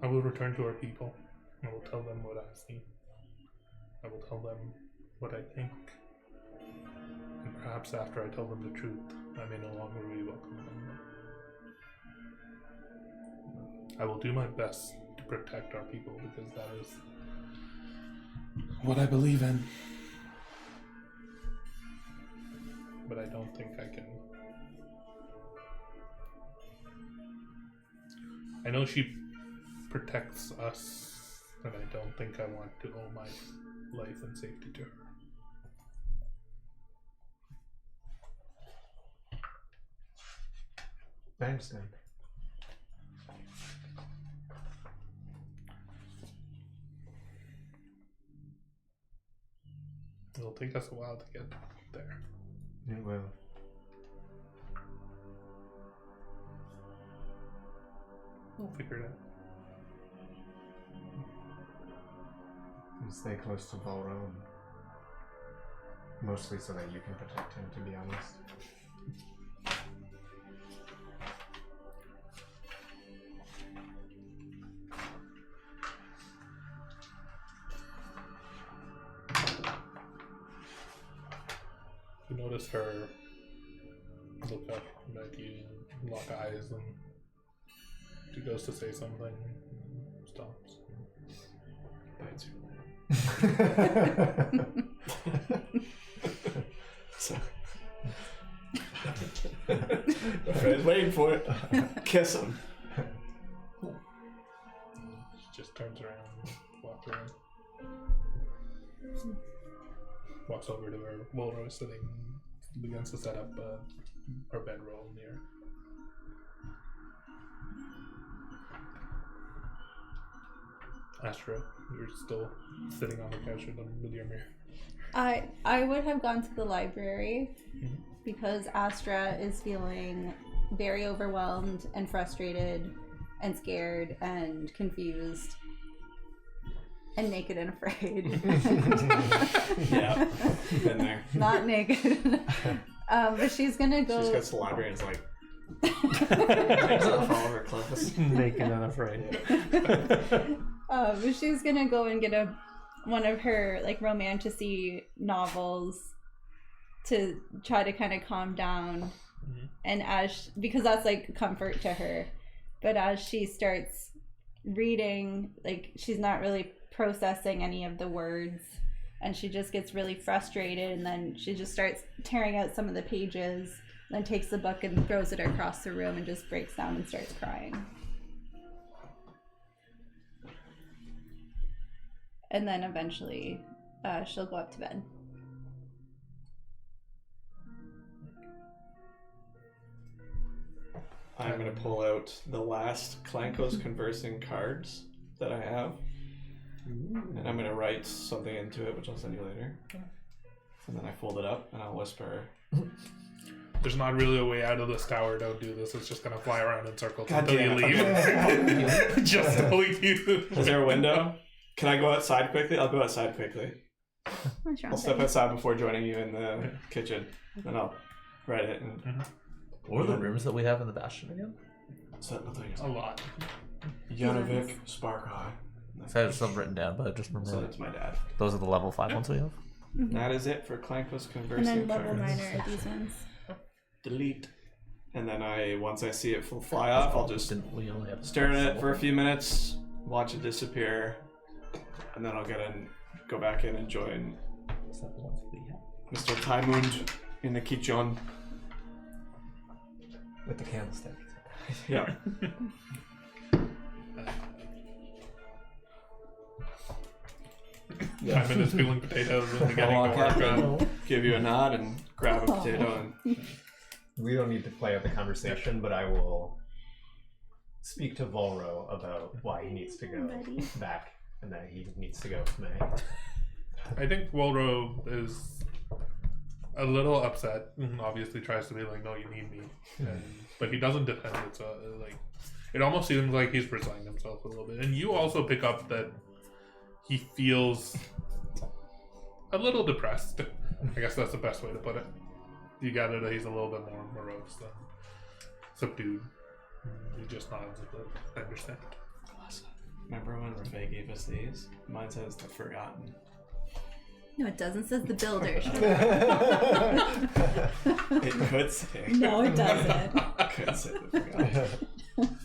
I will return to our people. I will tell them what I see. I will tell them what I think. And perhaps after I tell them the truth, I may no longer be welcome among them. I will do my best to protect our people because that is what I believe in. But I don't think I can. I know she protects us, and I don't think I want to owe my life and safety to her. I understand. It'll take us a while to get there. It will. We'll figure it out. And stay close to Volro. Mostly so that you can protect him, to be honest. You notice her look up at you, lock eyes, and she goes to say something, and stops. Bites you. So. I was waiting for it. Kiss him. She just turns around, walks around. Walks over to where Wolro is sitting, begins to set up her bedroll near. Astro, you're still sitting on the couch with your mirror. I would have gone to the library because Astra is feeling very overwhelmed and frustrated and scared and confused and naked and afraid. Yeah, been there. Not naked. But she's gonna go. She just goes to the library and is like, takes off all of her clothes. Naked and afraid. But she's gonna go and get one of her like romantic-y novels to try to kind of calm down. And because that's like comfort to her, but as she starts reading, like she's not really processing any of the words, and she just gets really frustrated, and then she just starts tearing out some of the pages, then takes the book and throws it across the room and just breaks down and starts crying. And then eventually she'll go up to bed. I'm going to pull out the last Clanko's Conversing cards that I have. And I'm going to write something into it, which I'll send you later. And then I fold it up and I'll whisper. There's not really a way out of this tower. Don't do this. It's just going to fly around in circles God until you damn leave. Just to leave you. Is there a window? Can I go outside quickly? I'll go outside quickly. I'll step outside before joining you in the kitchen. And I'll write it. And What are the rooms that we have in the Bastion again? what's that nothing? A lot. Yanovic, Spark Eye. I had some written down, but I just So remember that's my dad. those are the level 5 ones we have. That is it for Clanko's And Conversing then level cards. 9 are these ones. Delete. And then once I see it fly off, I'll just Didn't we only have stare at it for a few minutes, watch it disappear, and then I'll go back in and join Is that the ones we have? Mr. Taimund in the kitchen. With the candlestick. Yeah. Simon is peeling potatoes and beginning I'll to walk work up on. and give you a nod and grab a potato and We don't need to play out the conversation, but I will speak to Volro about why he needs to go back and that he needs to go with me. I think Wolro is a little upset. Obviously, tries to be like, "No, you need me," but he doesn't defend it. So, like, it almost seems like he's resigned himself a little bit. And you also pick up that he feels a little depressed. I guess that's the best way to put it. You gather that he's a little bit more morose than subdued. He just nods at the I understand. remember when Rafay gave us these? Mine says the Forgotten. No, it doesn't. It says the builder. It could say. No, it doesn't. Could say the Forgotten.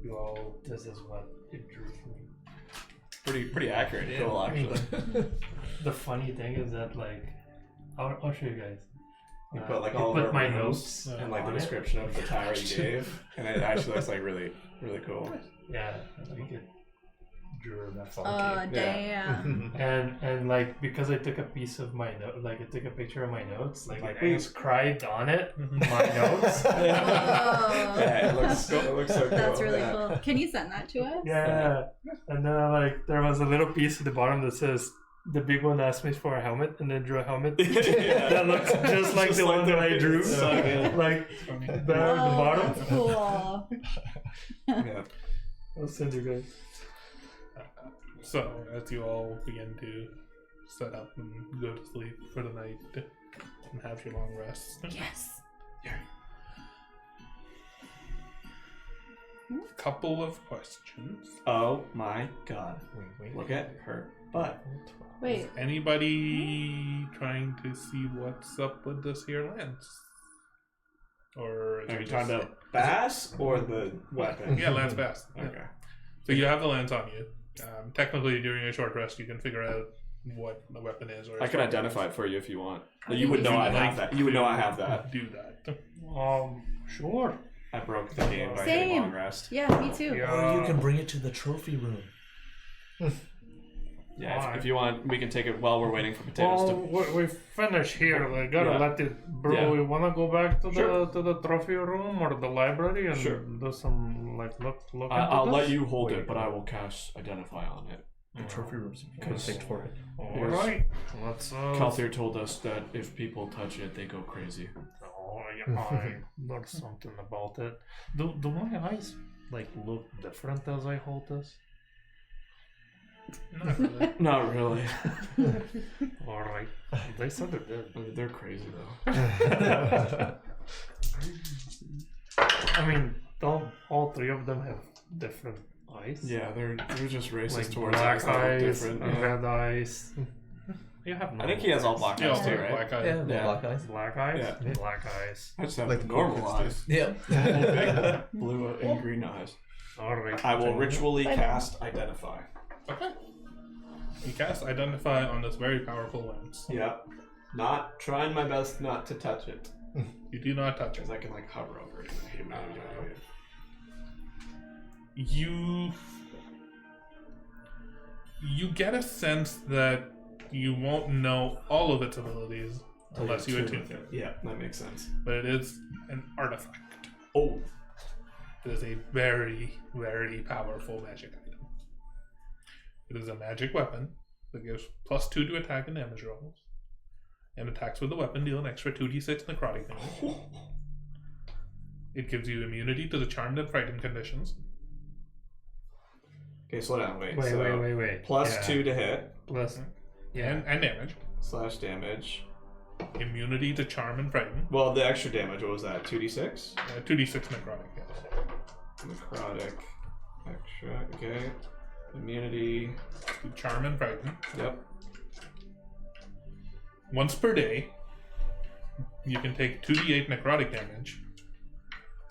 You all This is what it drew for me. Pretty accurate. Yeah, Cool, I mean, actually. The funny thing is that, like, I'll show you guys. You put like I all put of my our notes rooms and like the on it. description of the tower you gave, and it actually looks like really, really cool. Yeah, like it drew that Oh, funky. damn. And like because I took a piece of my note, like I took a picture of my notes, like Like, I inscribed on it my notes. Oh. Yeah, it looks so cool. That's really Yeah. cool. Can you send that to us? Yeah, and then like there was a little piece at the bottom that says the big one asked me for a helmet, and then drew a helmet Yeah. that looks just like Just the like one the that I drew. so good. Like there at the Oh, bottom. that's cool. Yeah. I'll send you guys. So, as you all begin to set up and go to sleep for the night and have your long rest, Yes. couple of questions. Oh my god. Wait. Look at her But Wait, Anybody trying to see what's up with this here lance? Or is are it you just- talking about Bass or the weapon? Yeah, lance bass. Okay. So you have the lance on you. Technically, during a short rest, you can figure out what the weapon is. Or I can identify it for you if you want. How You do would you know I like have that. You would know I have that. Do that. Sure. I broke the game by Same. getting long rest. yeah, me too. Yeah. Or you can bring it to the trophy room. Yeah, if you want, we can take it while we're waiting for potatoes Well, we finish here. We gotta Yeah. let it brew. Yeah. We wanna go back to Sure. the trophy room or the library and Sure. do some like look. to. Into I'll this? let you hold it, but I will cast Identify on it. The trophy room's perfect for it. All right. Let's. Calthier told us that if people touch it, they go crazy. Oh, yeah, there's something about it. Do my eyes like look different as I hold this? Not really. Not really. All right. They said it did. They're crazy though. I mean, don't all three of them have different eyes? Yeah, they're just racist Like towards black us. They look eyes, different. Yeah. red eyes. You have I think he has all black Yeah, eyes also too, right? black eye. Yeah, Yeah. black eyes. black eyes. Yeah. Black eyes. I just have Like the normal cool kids eyes. Yep. Blue and green eyes. All right. I will ritually cast Identify. Okay. You cast Identify on this very powerful lance. Yep. Not trying my best not to touch it. You do not touch it. Because I can like hover over it. You get a sense that you won't know all of its abilities unless you attune it. Yeah, that makes sense. But it is an artifact. Oh. It is a very, very powerful magic item. It is a magic weapon that gives +2 to attack and damage rolls. And attacks with the weapon deal an extra 2d6 necrotic damage. It gives you immunity to the charmed and frightened conditions. Okay, slow down. Wait. Wait, so wait. +2 to hit. Plus. And damage. / damage. Immunity to charm and frighten. Well, the extra damage, what was that? 2d6? 2d6 necrotic, yes. Necrotic. Extra. Okay. Immunity. To charm and frighten. Yep. Once per day, you can take 2d8 necrotic damage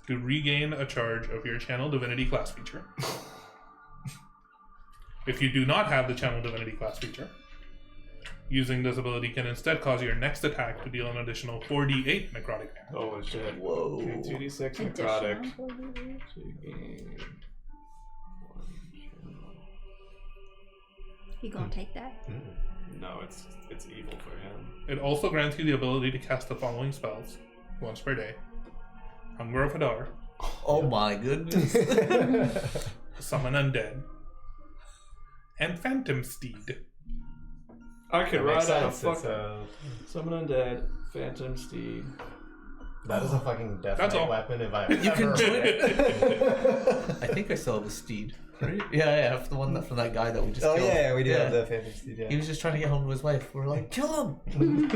to regain a charge of your Channel Divinity class feature. If you do not have the Channel Divinity class feature, using this ability can instead cause your next attack to deal an additional 4d8 necrotic damage. Oh shit. Whoa. Okay, 2d6 Additional. necrotic. So you gain 1 channel. You gonna take that? No, it's evil for him. It also grants you the ability to cast the following spells once per day: Hunger of Hadar, Oh my goodness. Summon Undead, and Phantom Steed. I could That ride makes on a sense. It's fucking Summon Undead, Phantom Steed. that is a fucking death That's knight all. weapon if I You can ever join heard it. I think I still have a steed. Right? Yeah, from the one from that guy that we just Oh killed. yeah, we do have the Phantom Steed. He Yeah. was just trying to get home to his wife. We're like, kill him.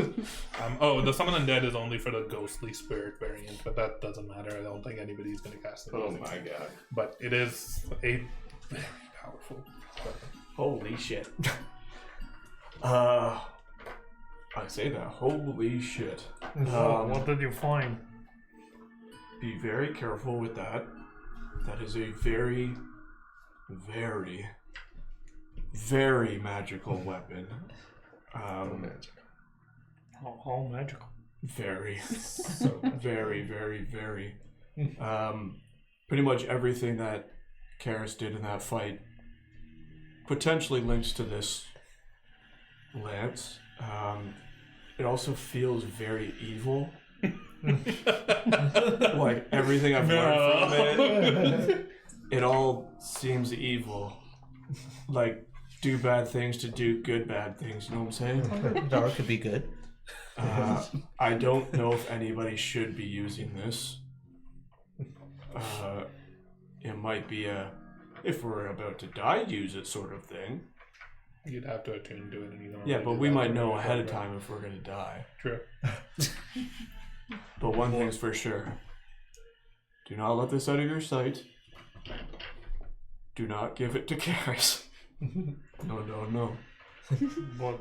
The Summon Undead is only for the ghostly spirit variant, but that doesn't matter. I don't think anybody's going to cast it. Oh my god. But it is a very powerful weapon. Holy shit. I say that. Holy shit. What did you find? Be very careful with that. That is a very, very, very magical weapon. How magical. Very. So very, very, very. Pretty much everything that Caerys did in that fight potentially links to this lance. It also feels very evil. Like everything I've learned from it, it all seems evil. Like do bad things to do good bad things. You know what I'm saying? Dara could be good. I don't know if anybody should be using this. It might be a if we're about to die, use it sort of thing. You'd have to attune to it, and you don't. Yeah, really but do we that might for know a ahead of program. time if we're gonna die. True. But one thing's for sure. Do not let this out of your sight. Do not give it to Caerys. No. But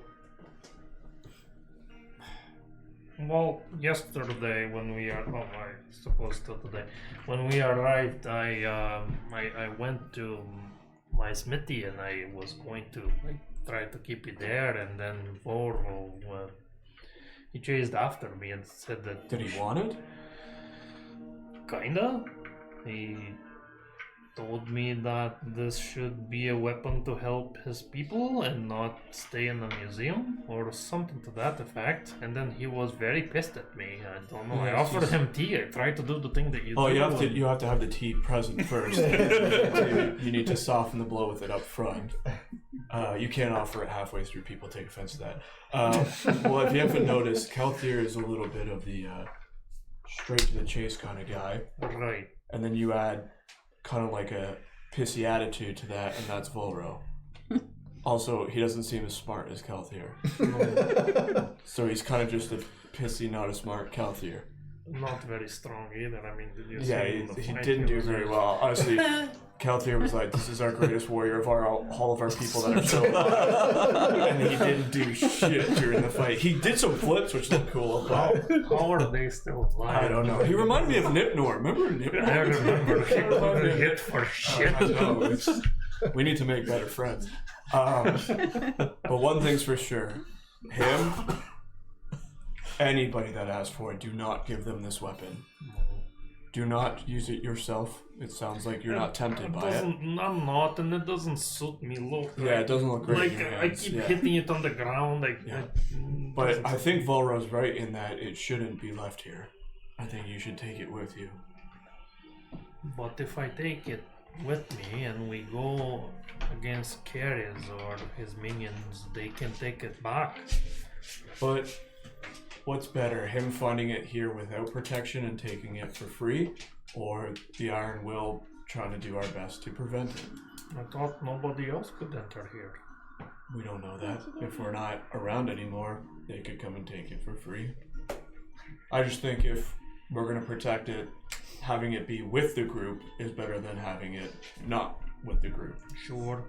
well, yesterday when we are, I suppose still today, when we arrived, I went to my smithy and I was going to try to keep it there, and then Voro, he chased after me and said that. Did he want it? Kinda. He told me that this should be a weapon to help his people and not stay in a museum or something to that effect. And then he was very pissed at me. I don't know. I offered him tea. I tried to do the thing that you do. You have to have the tea present first. You need to soften the blow with it up front. You can't offer it halfway through. People take offense to that. Well, if you haven't noticed, Kelthier is a little bit of the straight to the chase kind of guy. Right. And then you add kind of like a pissy attitude to that, and that's Volro. Also, he doesn't seem as smart as Kelthier. So he's kind of just a pissy, not a smart Kelthier. Not very strong either. I mean, did you see Yeah, him in the he fight? didn't He do was very well. Honestly, Kelthier was like, this is our greatest warrior of all of our people that have shown up. And he didn't do shit during the fight. He did some flips, which looked cool, but How are they still alive? I don't know. He reminded me of Nipnor. Remember Nipnor? I remember he couldn't hit for shit. I know, we need to make better friends. But one thing's for sure. Him, anybody that asks for it, do not give them this weapon. Do not use it yourself. It sounds like you're not tempted by it. I'm not, and it doesn't suit me. Look, Yeah, it doesn't look great like in your I hands. keep Yeah. hitting it on the ground. But doesn't I suit think Volro's right in that it shouldn't be left here. I think you should take it with you. But if I take it with me and we go against Caerys or his minions, they can take it back. But what's better, him finding it here without protection and taking it for free, or the Iron Will trying to do our best to prevent it? I thought nobody else could enter here. We don't know that. If we're not around anymore, they could come and take it for free. I just think if we're going to protect it, having it be with the group is better than having it not with the group. Sure.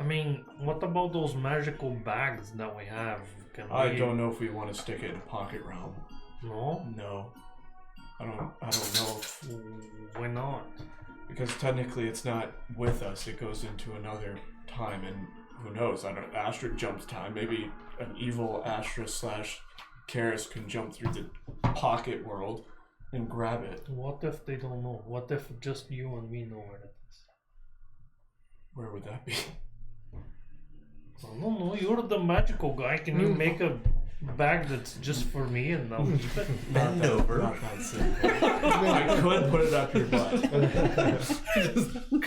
I mean, what about those magical bags that we have? Can I we... don't know if we want to stick it in pocket realm. No? No. I don't know if, Why not? because technically it's not with us. It goes into another time, and who knows? I don't. Astra jumps time. Maybe an evil Astra / Caerys can jump through the pocket world and grab it. What if they don't know? What if just you and me know where it is? Where would that be? I don't know. You're the magical guy. Can you make a bag that's just for me and I'll keep it? Bend over. Not that simple. I could put it up your butt.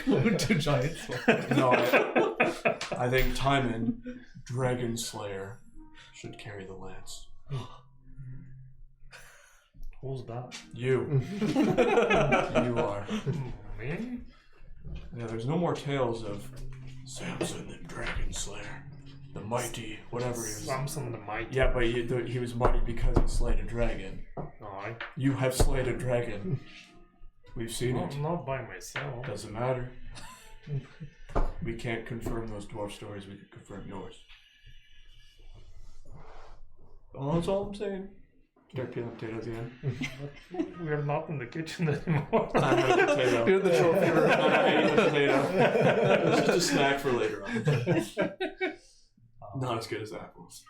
Go to giant sword. No, I think Timon, Dragon Slayer, should carry the lance. Who's that? You. You are. Me? Yeah, there's no more tales of Samson the Dragon Slayer. The mighty, whatever he was. Samson the Mighty. Yeah, but he was mighty because he slayed a dragon. Aye. You have slayed a dragon. We've seen it. Not by myself. Doesn't matter. We can't confirm those dwarf stories, we can confirm yours. Oh, that's all I'm saying. Start peeling potatoes again. We're not in the kitchen anymore. I had a potato. You're the trophy room. I ate a potato. It was just a snack for later on. Not as good as apples.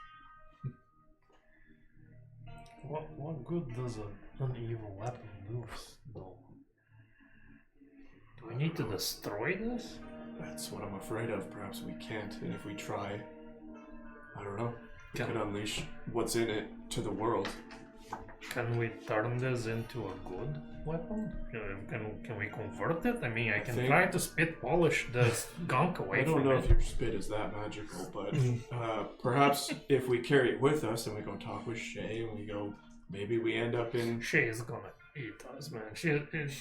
What good does an evil weapon do, though? Do we need to destroy this? That's what I'm afraid of. Perhaps we can't, and if we try, I don't know. We could unleash what's in it to the world. Can we turn this into a good weapon? Can we convert it? I mean, I can think- try to spit polish this gunk away I don't from know it. if your spit is that magical, but perhaps if we carry it with us and we go talk with Shay and we go, maybe we end up in. She's gonna eat us, man.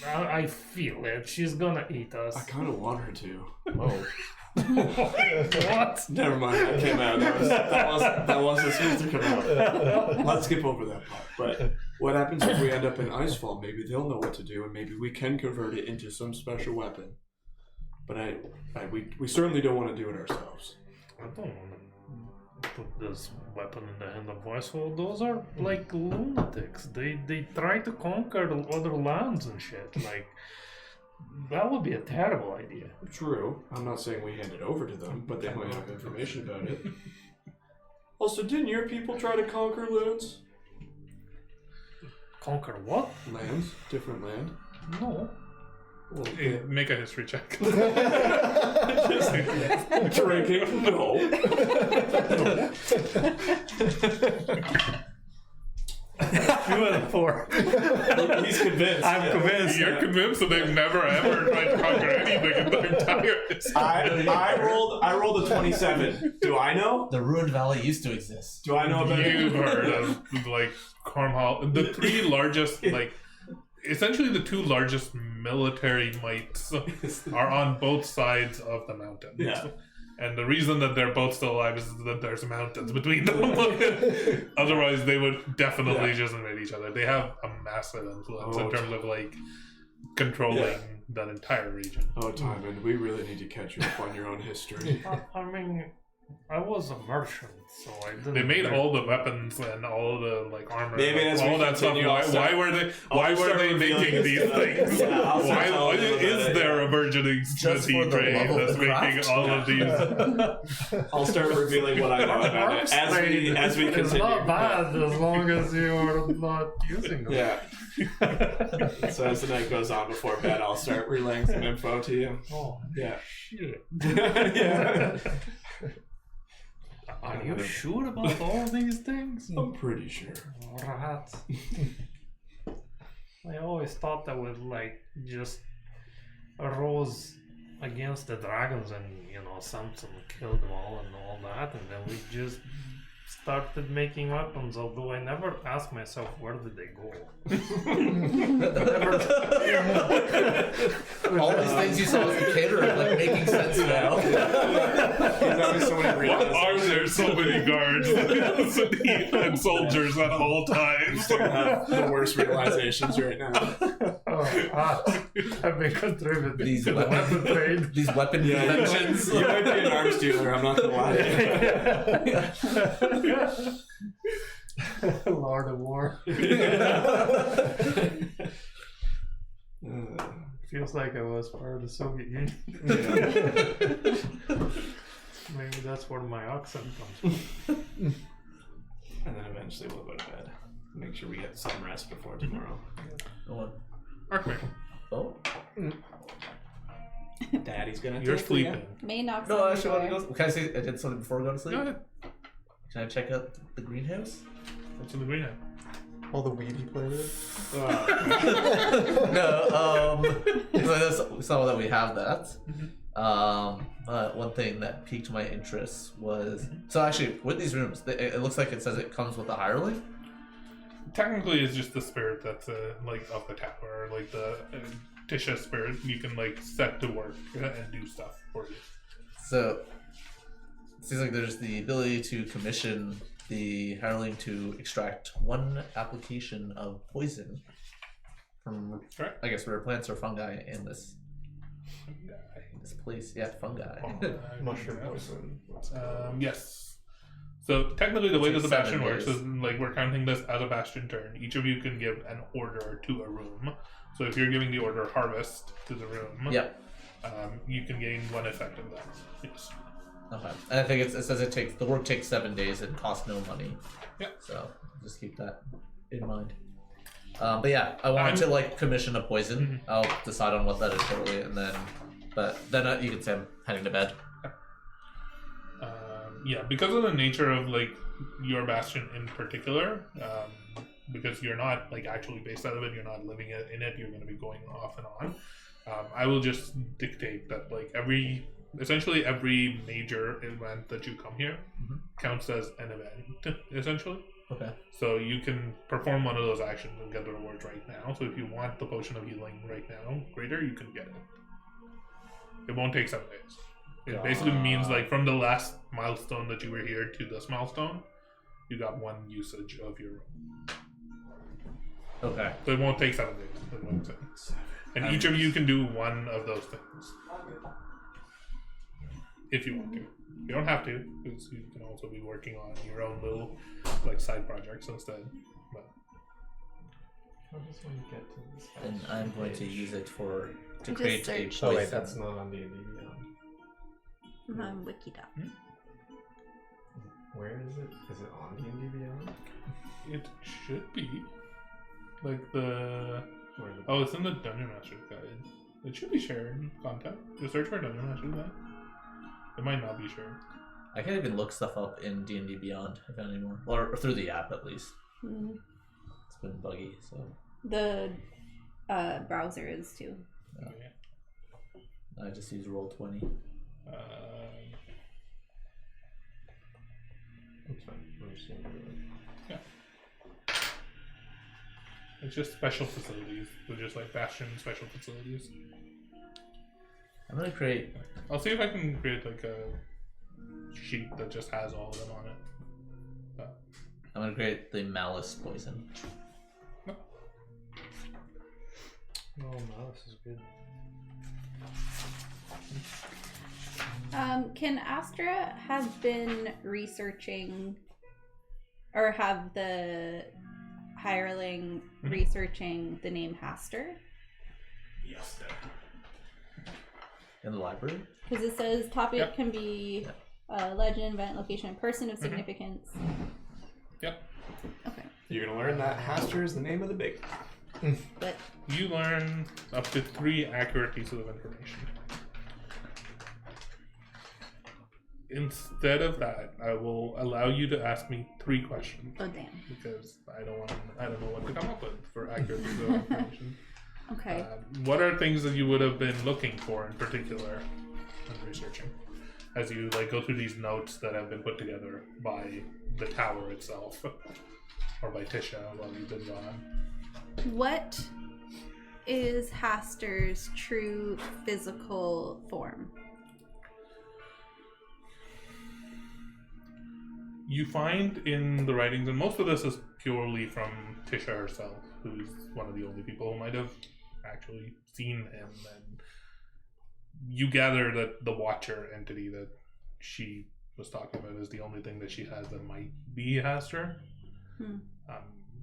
I feel it. She's gonna eat us. I kind of want her to. Oh. What? Never mind, that came out. That wasn't supposed to come out. Let's skip over that part. But what happens if we end up in Icefall? Maybe they'll know what to do, and maybe we can convert it into some special weapon. But we certainly don't want to do it ourselves. I don't want to put this weapon in the hand of voice. Well, those are like lunatics. They try to conquer other lands and shit. Like, that would be a terrible idea. True. I'm not saying we hand it over to them, but they might have information about it. Also, didn't your people try to conquer lands? Conquer what? Lands? Different land? No. Well, Hey, make a history check. drinking? No. You had a 4. He's convinced. I'm convinced. You're convinced that they've never ever tried to conquer anything in their entire history. I rolled a 27. Do I know? The ruined valley used to exist. Do I know about it? You've heard of like Cornwall, the 3 largest, like essentially the 2 largest military mights are on both sides of the mountain. Yeah. And the reason that they're both still alive is that there's mountains between them. Otherwise, they would definitely just invade each other. They have a massive influence in terms of like controlling that entire region. Oh, Timon, we really need to catch you up on your own history. I mean, I was a merchant, so I didn't. They made all the weapons and all the like armor, Maybe like, as all we that stuff. continue, Why were they? Why were they making these things? Yeah, I'll start Why telling them is about it, there a burgeoning Just for smithing the trade love of that's the making craft? all of these? I'll start revealing what I know about it as we It's continue. not bad as long as you're not using them. Yeah. So as the night goes on before bed, I'll start relaying some info to you. Oh, Yeah. shit. Yeah. Are you sure about all these things? I'm pretty sure. Rats. I always thought that would like just arose against the dragons and Samson killed them all and all that, and then we just started making weapons, although I never asked myself where did they go. All these things you saw as a kid are like making sense now. There's always so many Why reasons. are there so many guards and soldiers at all times? I have the worst realizations right now. I've been contributing These to the weapon trade. These weapon Yeah, conventions. you might be an arms dealer, I'm not gonna lie to you. Lord of War. Feels like I was part of the Soviet Union. Maybe that's where my accent comes from. And then eventually we'll go to bed. Make sure we get some rest before tomorrow. Archmage, Oh. Daddy's gonna you're take you. sleeping. May knock No, on I the actually want to door. go. Can I say I did something before I go to sleep? Go ahead. Can I check out the greenhouse? What's in the greenhouse? All the weed he planted. No, it's not that we have that. But one thing that piqued my interest was so actually with these rooms, it looks like it says it comes with a hireling. Technically, it's just the spirit that's like of the tower, like the Tisha spirit. You can like set to work and do stuff for you. So it seems like there's the ability to commission the hireling to extract 1 application of poison from, Correct. I guess, rare plants or fungi in this place. Yeah, fungi. Mushroom poison. Yes. So technically, the way that the It's like bastion 7 works days. is like we're counting this as a bastion turn. Each of you can give an order to a room. So if you're giving the order harvest to the room, Yep. You can gain 1 effect of that. Yes. Okay. And I think it says the work takes 7 days and costs no money. Yeah. So just keep that in mind. But yeah, I wanted to like commission a poison. I'll decide on what that is shortly, and then, you can say I'm heading to bed. Yeah, because of the nature of like your bastion in particular, because you're not like actually based out of it, you're not living in it, you're going to be going off and on. I will just dictate that like essentially every major event that you come here counts as an event, essentially. Okay. So you can perform one of those actions and get the rewards right now. So if you want the potion of healing right now, greater, you can get it. It won't take 7 days. It basically means like from the last milestone that you were here to this milestone, you got 1 usage of your room. Okay. So it won't take 7 days. Is what I'm saying. And each of you can do 1 of those things. if you want to. You don't have to, because you can also be working on your own little like side projects instead. But How does one get to this house? And I'm going to use it to just create a searched. poison. Oh wait, that's not on D&D Beyond. I'm on Wikidot. Where is it? Is it on D&D Beyond? it should be like the. Where the Oh, it's in the Dungeon Master's Guide. It should be shared content. Just search for Dungeon Master's Guide. It might not be shared. I can't even look stuff up in D&D Beyond anymore, or through the app at least. Mm. It's been buggy, so The browser is too. Okay. I just use Roll20. It's fine. I'm just gonna do it. It's just special facilities. They're just like Bastion special facilities. I'm gonna create. I'll see if I can create like a sheet that just has all of them on it. I'm gonna create the malice poison. Oh, malice is good. Can Astra have been researching, or have the hireling researching the name Haster? Yes, In the library? Because it says topic Yep. can be legend, event, location, and person of significance. Yep. Okay. You're gonna learn that Haster is the name of the big. But You learn up to 3 accurate pieces of information. Instead of that, I will allow you to ask me 3 questions oh damn. because I don't know what to come up with for accurate pieces of information. Okay. What are things that you would have been looking for in particular and researching as you like go through these notes that have been put together by the tower itself or by Tisha while you've been gone? What is Haster's true physical form? You find in the writings, and most of this is purely from Tisha herself, who's one of the only people who might have actually seen him, and you gather that the Watcher entity that she was talking about is the only thing that she has that might be Haster.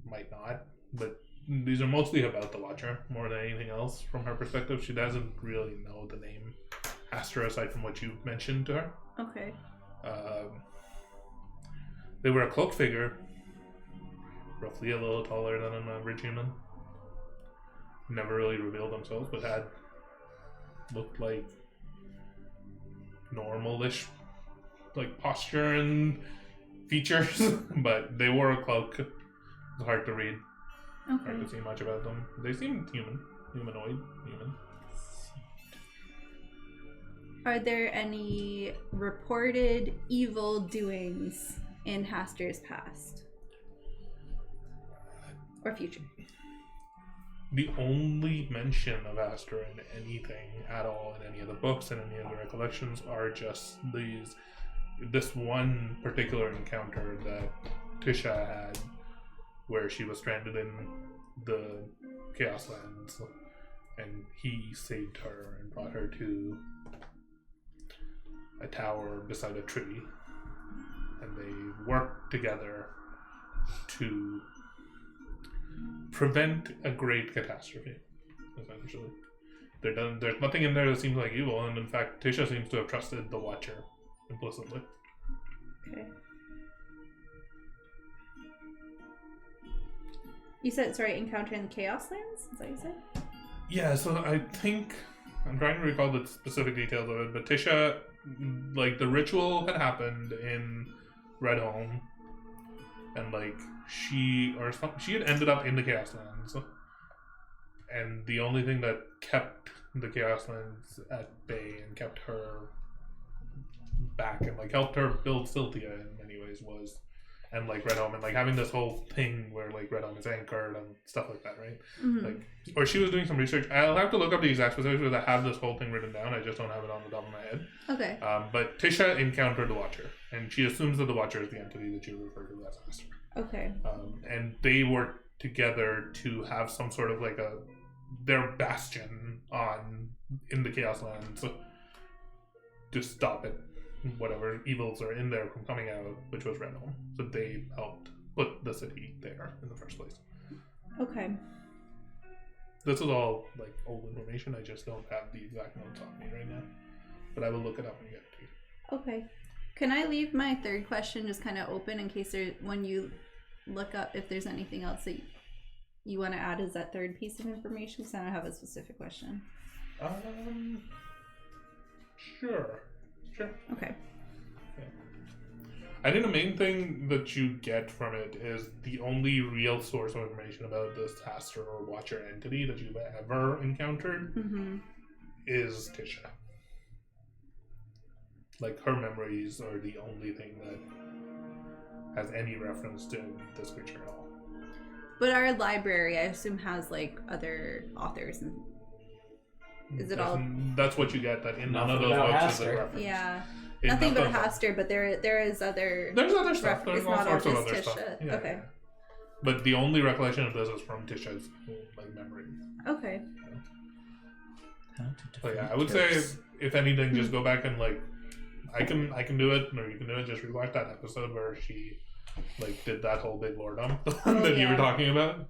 Might not, but these are mostly about the Watcher more than anything else from her perspective. She doesn't really know the name Haster aside from what you mentioned to her. Okay. They were a cloaked figure, roughly a little taller than an average human. Never really revealed themselves, but looked like normal-ish, like posture and features. But they wore a cloak. It's hard to read. Hard Okay. to see much about them. They seemed humanoid. Are there any reported evil doings in Haster's past or future? The only mention of Astra in anything at all in any of the books and any of the recollections are just this one particular encounter that Tisha had where she was stranded in the Chaoslands and he saved her and brought her to a tower beside a tree, and they worked together to prevent a great catastrophe, essentially. There's nothing in there that seems like evil, and in fact, Tisha seems to have trusted the Watcher implicitly. Okay. You said, sorry, encounter in the Chaoslands? Is that what you said? Yeah, so I think I'm trying to recall the specific details of it, but Tisha, like the ritual had happened in Redhome, and like she had ended up in the Chaoslands, and the only thing that kept the Chaoslands at bay and kept her back and like helped her build Silthia in many ways was, and like Redhome, and like having this whole thing where like Redhome is anchored and stuff like that, right? Mm-hmm. Like, or she was doing some research. I'll have to look up the exact specifics because I have this whole thing written down. I just don't have it on the top of my head. Okay. But Tisha encountered the Watcher, and she assumes that the Watcher is the entity that you refer to as Master. Okay. And they worked together to have some sort of like their bastion in the Chaoslands to stop it whatever evils are in there from coming out, which was Redhome. So they helped put the city there in the first place. Okay. This is all like old information. I just don't have the exact notes on me right now, but I will look it up and get it to you. Okay. Can I leave my third question just kind of open in case when you look up if there's anything else that you want to add as that third piece of information? Because I don't have a specific question. Sure. Okay. I think the main thing that you get from it is the only real source of information about this caster or watcher entity that you've ever encountered is Tisha. Like, her memories are the only thing that has any reference to this creature at all. But our library, I assume, has like other authors and is it all? That's what you get. That in none of Nothing those about books is a Haster. reference. Yeah. In Nothing none but of them. Haster, but there is other. There's other stuff. It's There's all not all sorts of just other Tisha. stuff. Yeah, Okay. yeah. But the only recollection of this is from Tisha's like memory. Okay. So yeah, I would say if anything, just go back and like, I can do it, or you can do it. Just rewatch that episode where she like did that whole big lore dump that you were talking about.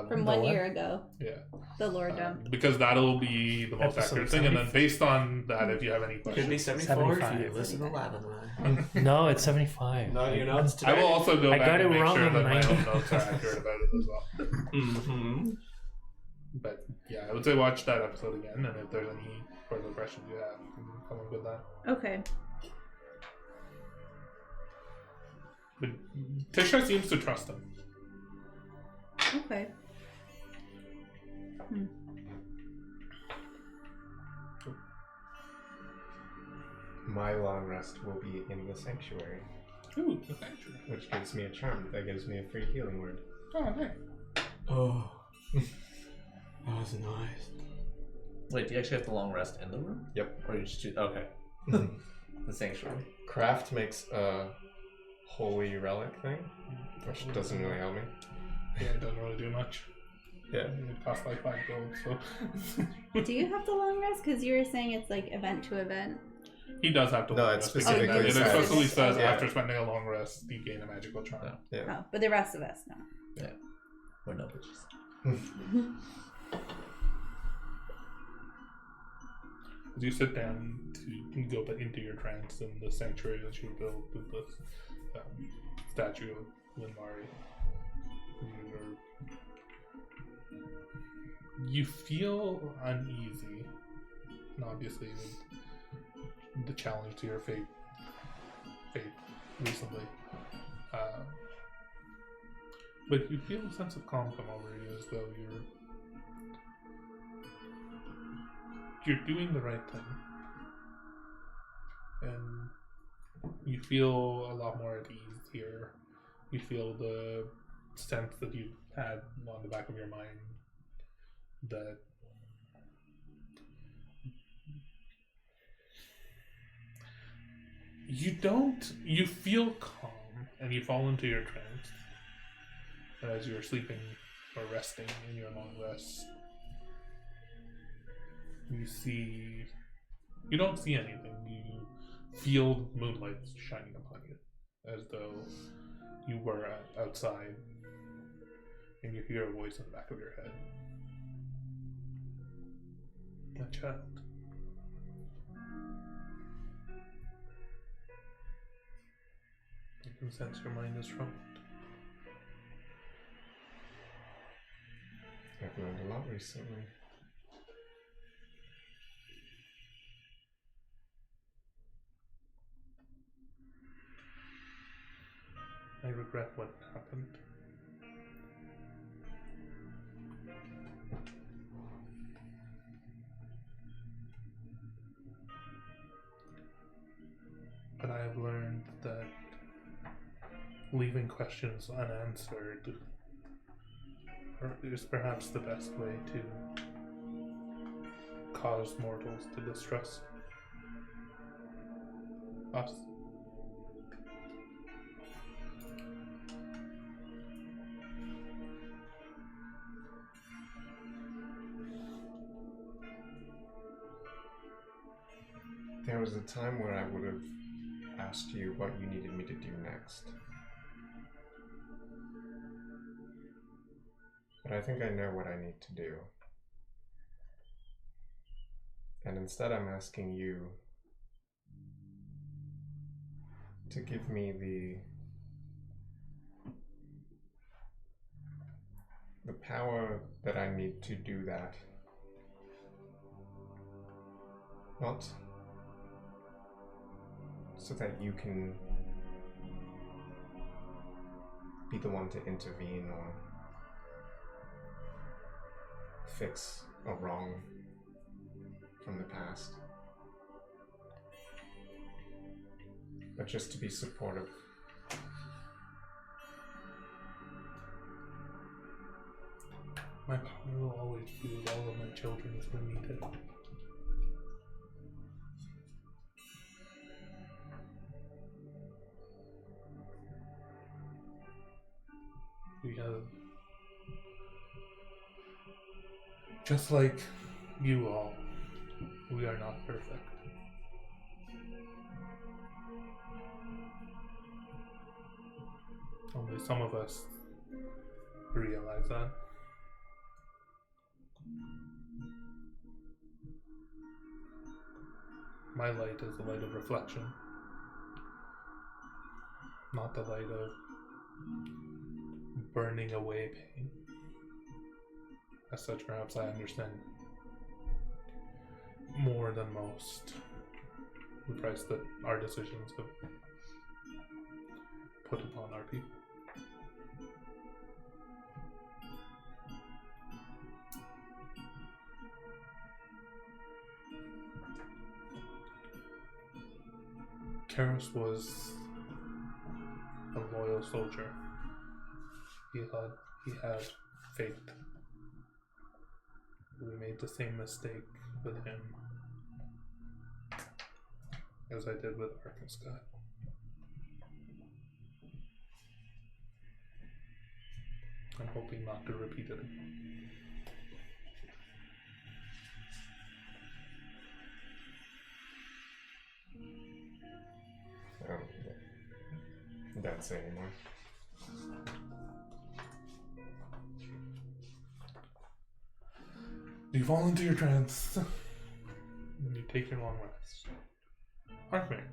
From 1 year ago. Yeah. The lore dump. Because that'll be the most Episode accurate thing, and then based on that, if you have any Could be questions, 74 if 75. you listen to Lavin. No, it's 75. No, you know. I will also go I back got and it make wrong sure on that my 90. own notes are accurate about it as well. Mm-hmm. But yeah, I would say watch that episode again, and if there's any further questions you have, you can come up with that. Okay. But Tisha seems to trust him. Okay. My long rest will be in the sanctuary, Ooh, the sanctuary. which gives me a charm. That gives me a free healing word. Oh, nice. Oh. That was nice. Wait, do you actually have the long rest in the room? Yep. Or you just do... Okay. The sanctuary. Craft makes a holy relic thing, which doesn't really help me. Yeah, it doesn't really do much. Yeah. It costs like 5 gold, so. Do you have the long rest? Because you were saying it's like event to event. He does have to No, long it rest to specifically gain that. It says- explicitly says Yeah. after spending a long rest, you gain a magical charm. Yeah. Yeah. Oh, but the rest of us, no. Yeah. We're no bitches. As you sit down to go into your trance in the sanctuary that you built with this statue of Linmari, you feel uneasy, and obviously with the challenge to your fate recently, but you feel a sense of calm come over you, as though you're doing the right thing, and you feel a lot more at ease here. You feel the sense that you had on the back of your mind that you feel calm, and you fall into your trance as you're sleeping or resting in your long rest. You don't see anything. You feel moonlight shining upon you, as though you were outside, and you hear a voice in the back of your head. My child. I can sense your mind is troubled. I've learned a lot recently. I regret what happened. But I have learned that leaving questions unanswered is perhaps the best way to cause mortals to distrust us. There There was a time where I would have asked you what you needed me to do next. But I think I know what I need to do. And instead I'm asking you to give me the power that I need to do that. Not so that you can be the one to intervene or fix a wrong from the past, but just to be supportive. My power will always be with all of my children as we're needed. We have, just like you all, we are not perfect. Only some of us realize that. My light is the light of reflection, not the light of burning away pain. As such, perhaps I understand more than most the price that our decisions have put upon our people. Caerys was a loyal soldier. He had faith. We made the same mistake with him as I did with Arkansas. I'm hoping not to repeat it. Don't say anymore. You fall into your trance, and you take your long rest. Arkmare.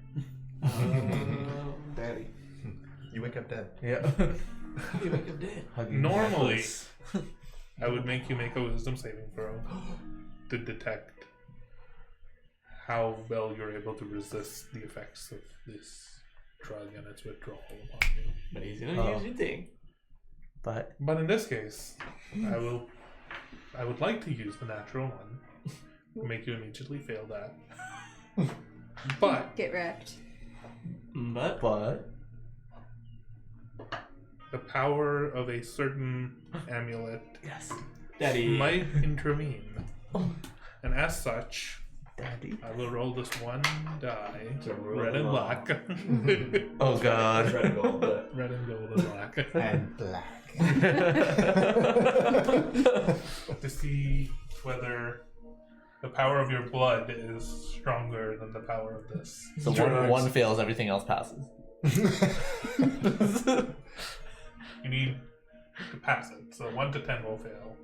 Daddy. You wake up dead. Yeah. You wake up dead. Normally, I would make you make a wisdom saving throw to detect how well you're able to resist the effects of this drug and its withdrawal upon you. But he's gonna use your thing. But But in this case, I would like to use the natural one to make you immediately fail that. But Get wrecked. But the power of a certain amulet yes, Daddy. might intervene. And as such, Daddy. I will roll this one die, To rule red and them all. black. Oh God. Red and gold, but Red and gold and black. And black. To see whether the power of your blood is stronger than the power of this. So one fails, everything else passes. You need to pass it. So 1 to 10 will fail.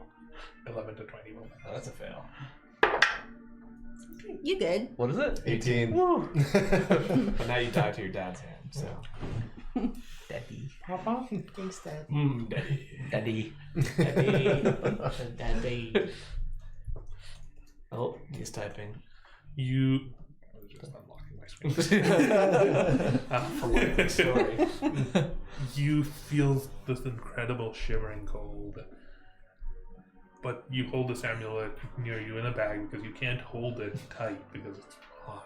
11 to 20 will pass. oh, that's a fail. You good? What is it? 18. Woo. But now you die to your dad's hand, so. Daddy. Papa? Thanks, Dad. Daddy. Daddy. Daddy. Daddy. Oh, he's typing. You. I was just unlocking my screen. Story. You feel this incredible shivering cold. But you hold this amulet near you in a bag because you can't hold it tight because it's hot.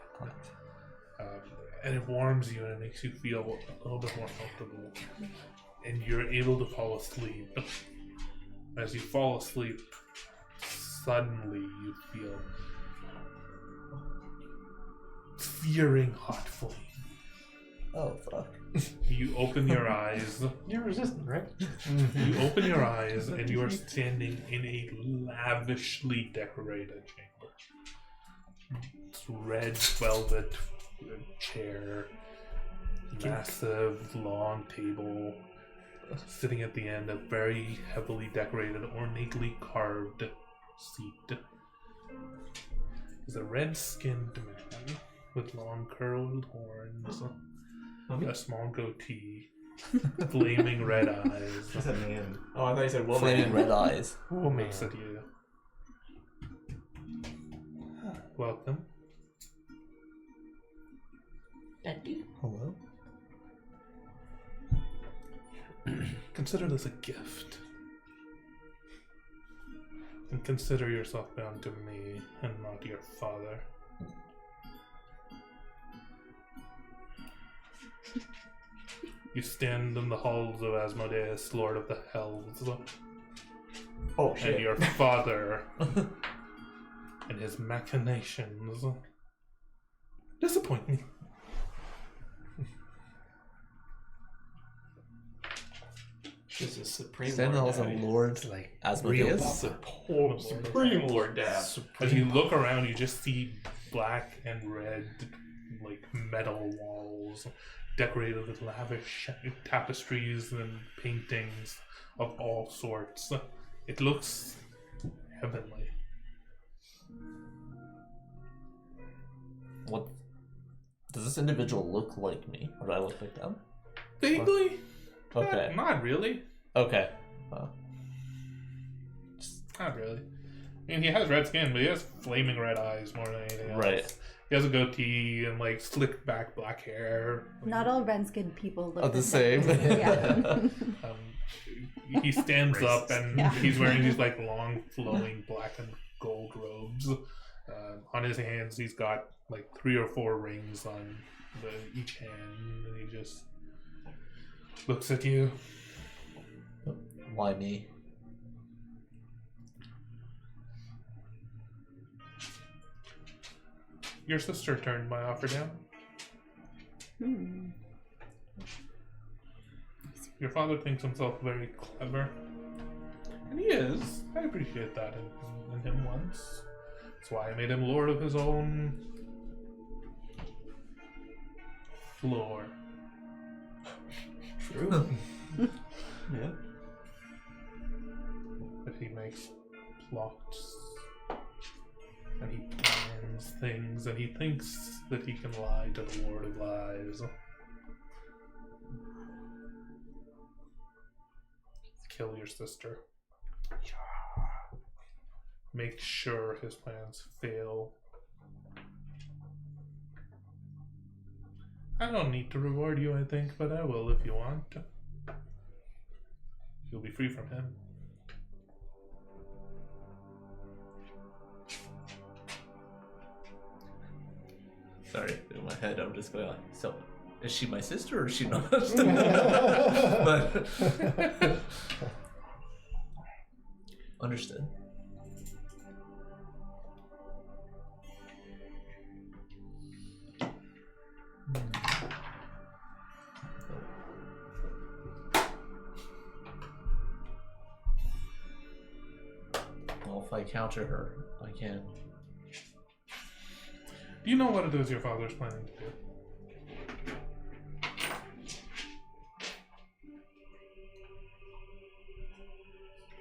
And it warms you and it makes you feel a little bit more comfortable. And you're able to fall asleep. As you fall asleep, suddenly you feel searing hot flame. Oh fuck. You open your eyes. You're resistant, right? You open your eyes and you are standing in a lavishly decorated chamber. red velvet chair, massive long table, sitting at the end, a very heavily decorated, ornately carved seat. Is a red-skinned man with long curled horns, a small goatee, flaming red eyes. Just a man. Oh, I thought you said woman. Flaming red eyes. Who makes it you? Welcome. Hello. Consider this a gift. And consider yourself bound to me and not your father. You stand in the halls of Asmodeus, Lord of the Hells, Oh shit. and your father and his machinations disappoint me. This is Supreme Stand in the Lord halls of Daddy. Lord Like Asmodeus. Supreme Lord Dad. as you look around, you just see black and red, like metal walls, decorated with lavish tapestries and paintings of all sorts. It looks heavenly. What does this individual look like me, or do I look like them? Vaguely, Okay. not really. Okay. Not really. I mean, he has red skin, but he has flaming red eyes more than anything else. Right. He has a goatee and like slicked back black hair. Not all red-skinned people look Oh, the same. Yeah. He stands up and Yeah. he's wearing these like long flowing black and gold robes. On his hands, he's got like 3 or 4 rings on each hand, and he just looks at you. Why me? Your sister turned my offer down. Hmm. Your father thinks himself very clever. And he is. I appreciate that in him once. That's why I made him lord of his own floor. True. Yeah. But he makes plots and he plans things and he thinks that he can lie to the Lord of Lies. Kill your sister. Make sure his plans fail. I don't need to reward you, I think, but I will if you want. You'll be free from him. Sorry, in my head I'm just going on. So, is she my sister or is she not? But understood. Well, if I counter her, I can. Do you know what it is your father's planning to do?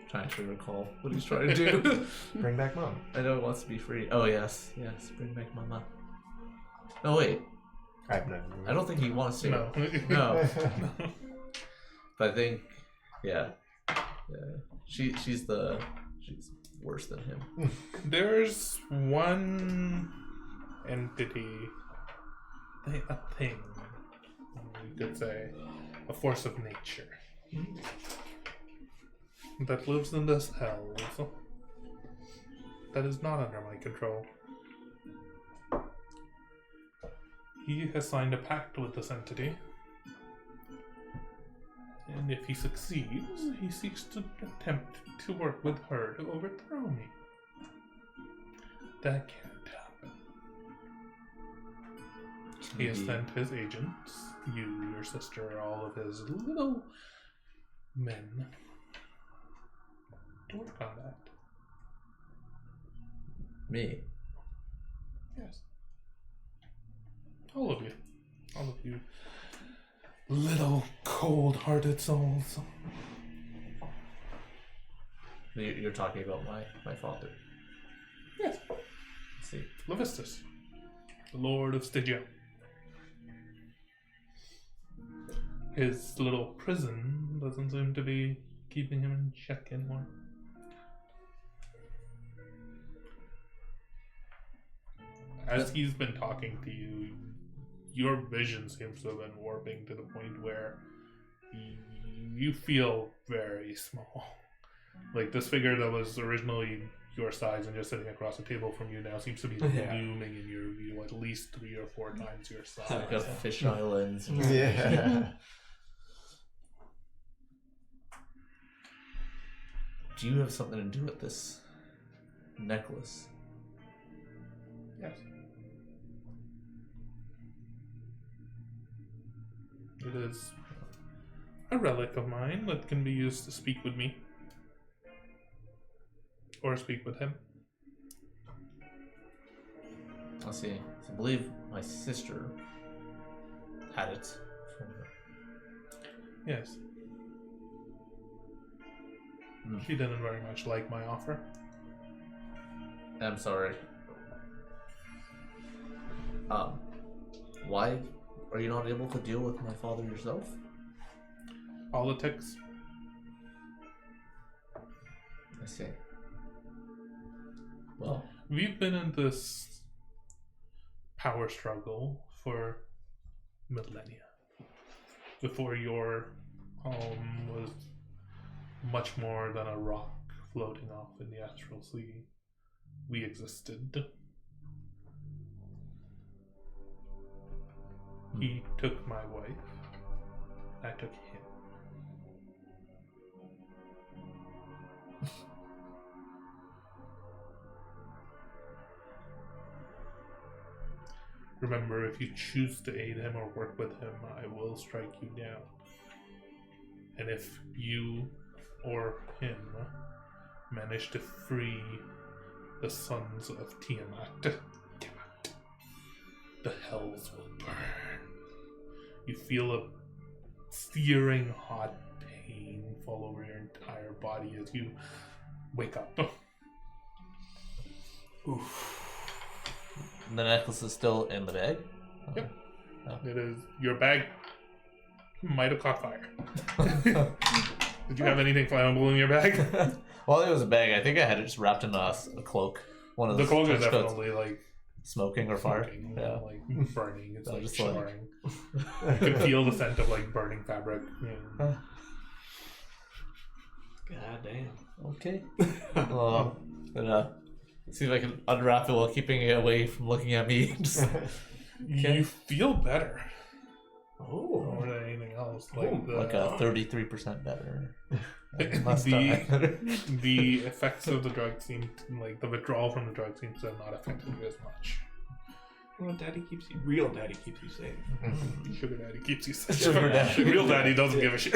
Trying to recall what he's trying to do. Bring back mom. I know he wants to be free. Oh yes, bring back mama. No wait, I've never. I don't think he wants to. No. No. But I think, yeah. She's worse than him. There's one entity, a thing, you could say, a force of nature, that lives in this hell, that is not under my control. He has signed a pact with this entity, and if he succeeds, he seeks to attempt to work with her to overthrow me. That can't happen. He has sent his agents, you, your sister, all of his little men, to work on that. Me. All of you, little cold-hearted souls. You're talking about my father. Yes. Let's see. Levistus, the Lord of Stygia. His little prison doesn't seem to be keeping him in check anymore. As he's been talking to you, your vision seems to have been warping to the point where you feel very small. Like this figure that was originally your size and just sitting across the table from you now seems to be looming in your view at least 3 or 4 times your size. Like a fish islands. Yeah. Do you have something to do with this necklace? Yes. It is a relic of mine that can be used to speak with me. Or speak with him. I see. I believe my sister had it from her. Yes. She didn't very much like my offer. I'm sorry. Why are you not able to deal with my father yourself? Politics. I see. Well, We've been in this power struggle for millennia. Before your home was much more than a rock floating off in the astral sea. We existed. He took my wife. I took him. Remember, if you choose to aid him or work with him, I will strike you down. And if you or him manage to free the sons of Tiamat, the hells will burn. You feel a searing hot pain fall over your entire body as you wake up. oof. The necklace is still in the bag? Yep. Oh. It is. Your bag might have caught fire. Did you have anything flammable in your bag? Well, it was a bag. I think I had it just wrapped in a cloak. One of The those clothes are trench coats. definitely like Smoking or fire. smoking, Yeah. like burning. It's No, like just like- charring. You can feel the scent of like burning fabric. Yeah. God damn. Okay. Well, gonna see if I can unwrap it while keeping it away from looking at me. Just, You feel better Oh. more than anything else. Like the, like a 33% better. the, the effects of the drug seem like the withdrawal from the drug seems to have not affected you as much. Well, real daddy keeps you safe. Sugar daddy keeps you safe. Sugar daddy. Real daddy doesn't give a shit.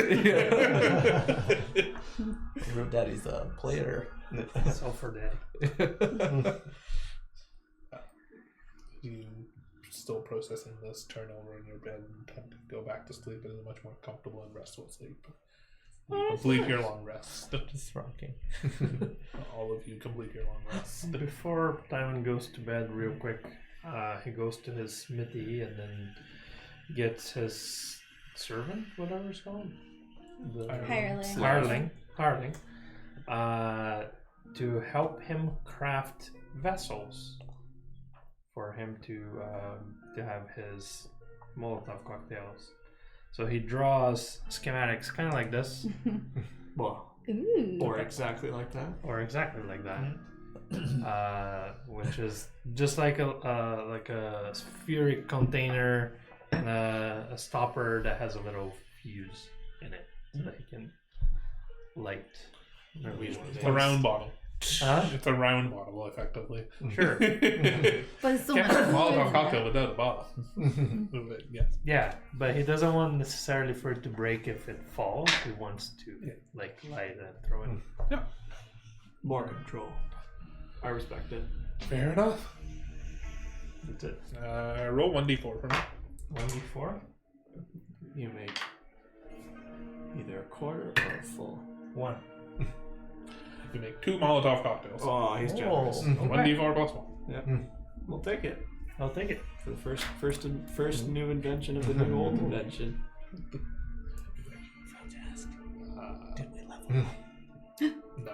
Real daddy's a player. Sulfur daddy. You still processing this turnover in your bed and attempt to go back to sleep in a much more comfortable and restful sleep. You complete your long rest. Just rocking. All of you complete your long rest. Before Diamond goes to bed real quick, he goes to his smithy and then gets his servant, whatever it's called. The Hireling. To help him craft vessels for him to have his Molotov cocktails. So he draws schematics kind of like this, Well, Ooh. or exactly like that. or exactly like that, which is just like a spheric container and a stopper that has a little fuse in it, so that he can light. It's a round bottle. Huh? It's a round bottle, effectively. Sure. But it's still Can't much have a more Molotov than cocktail that. without a bottle. But yes. Yeah, but he doesn't want necessarily for it to break if it falls. He wants to like light and throw it. More control. I respect it. Fair enough. That's it. Roll 1d4 for me. 1d4. You make either a quarter or a full. 1. You make 2 Molotov cocktails. Oh, he's generous. 1d4 plus 1. Yeah. We'll take it. I'll take it. For the first new invention of the new old invention. No.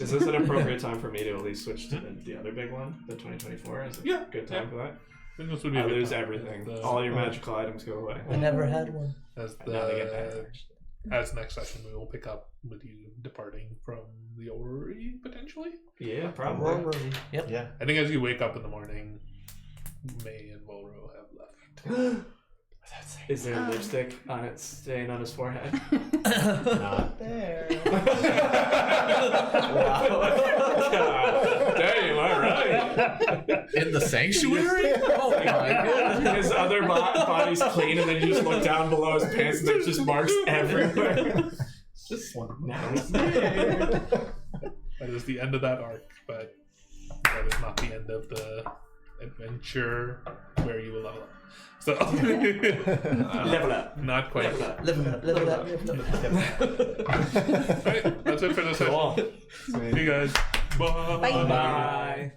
Is this an appropriate time for me to at least switch to the other big one, the 2024? Is it Yeah, a good time for that? I think this would be I a good lose time. everything. The- All your magical items go away. I never had one. As Now they get damaged. as next session, we will pick up with you departing from the orrery, potentially. Yeah, probably. Yep. Yeah. I think as you wake up in the morning, May and Volro have left. Is there lipstick on it staying on his forehead? Not there. Damn, alright. In the sanctuary? Oh my god. His other body's clean, and then you just look down below his pants, and there's just marks everywhere. Just one. Nice. That is the end of that arc, but that is not the end of the adventure where you will level up. So Level up. not quite. Level up. Live it up, live it up, live it up. Alright, that's it for this session. Cool. See you guys. Bye. Bye. Bye.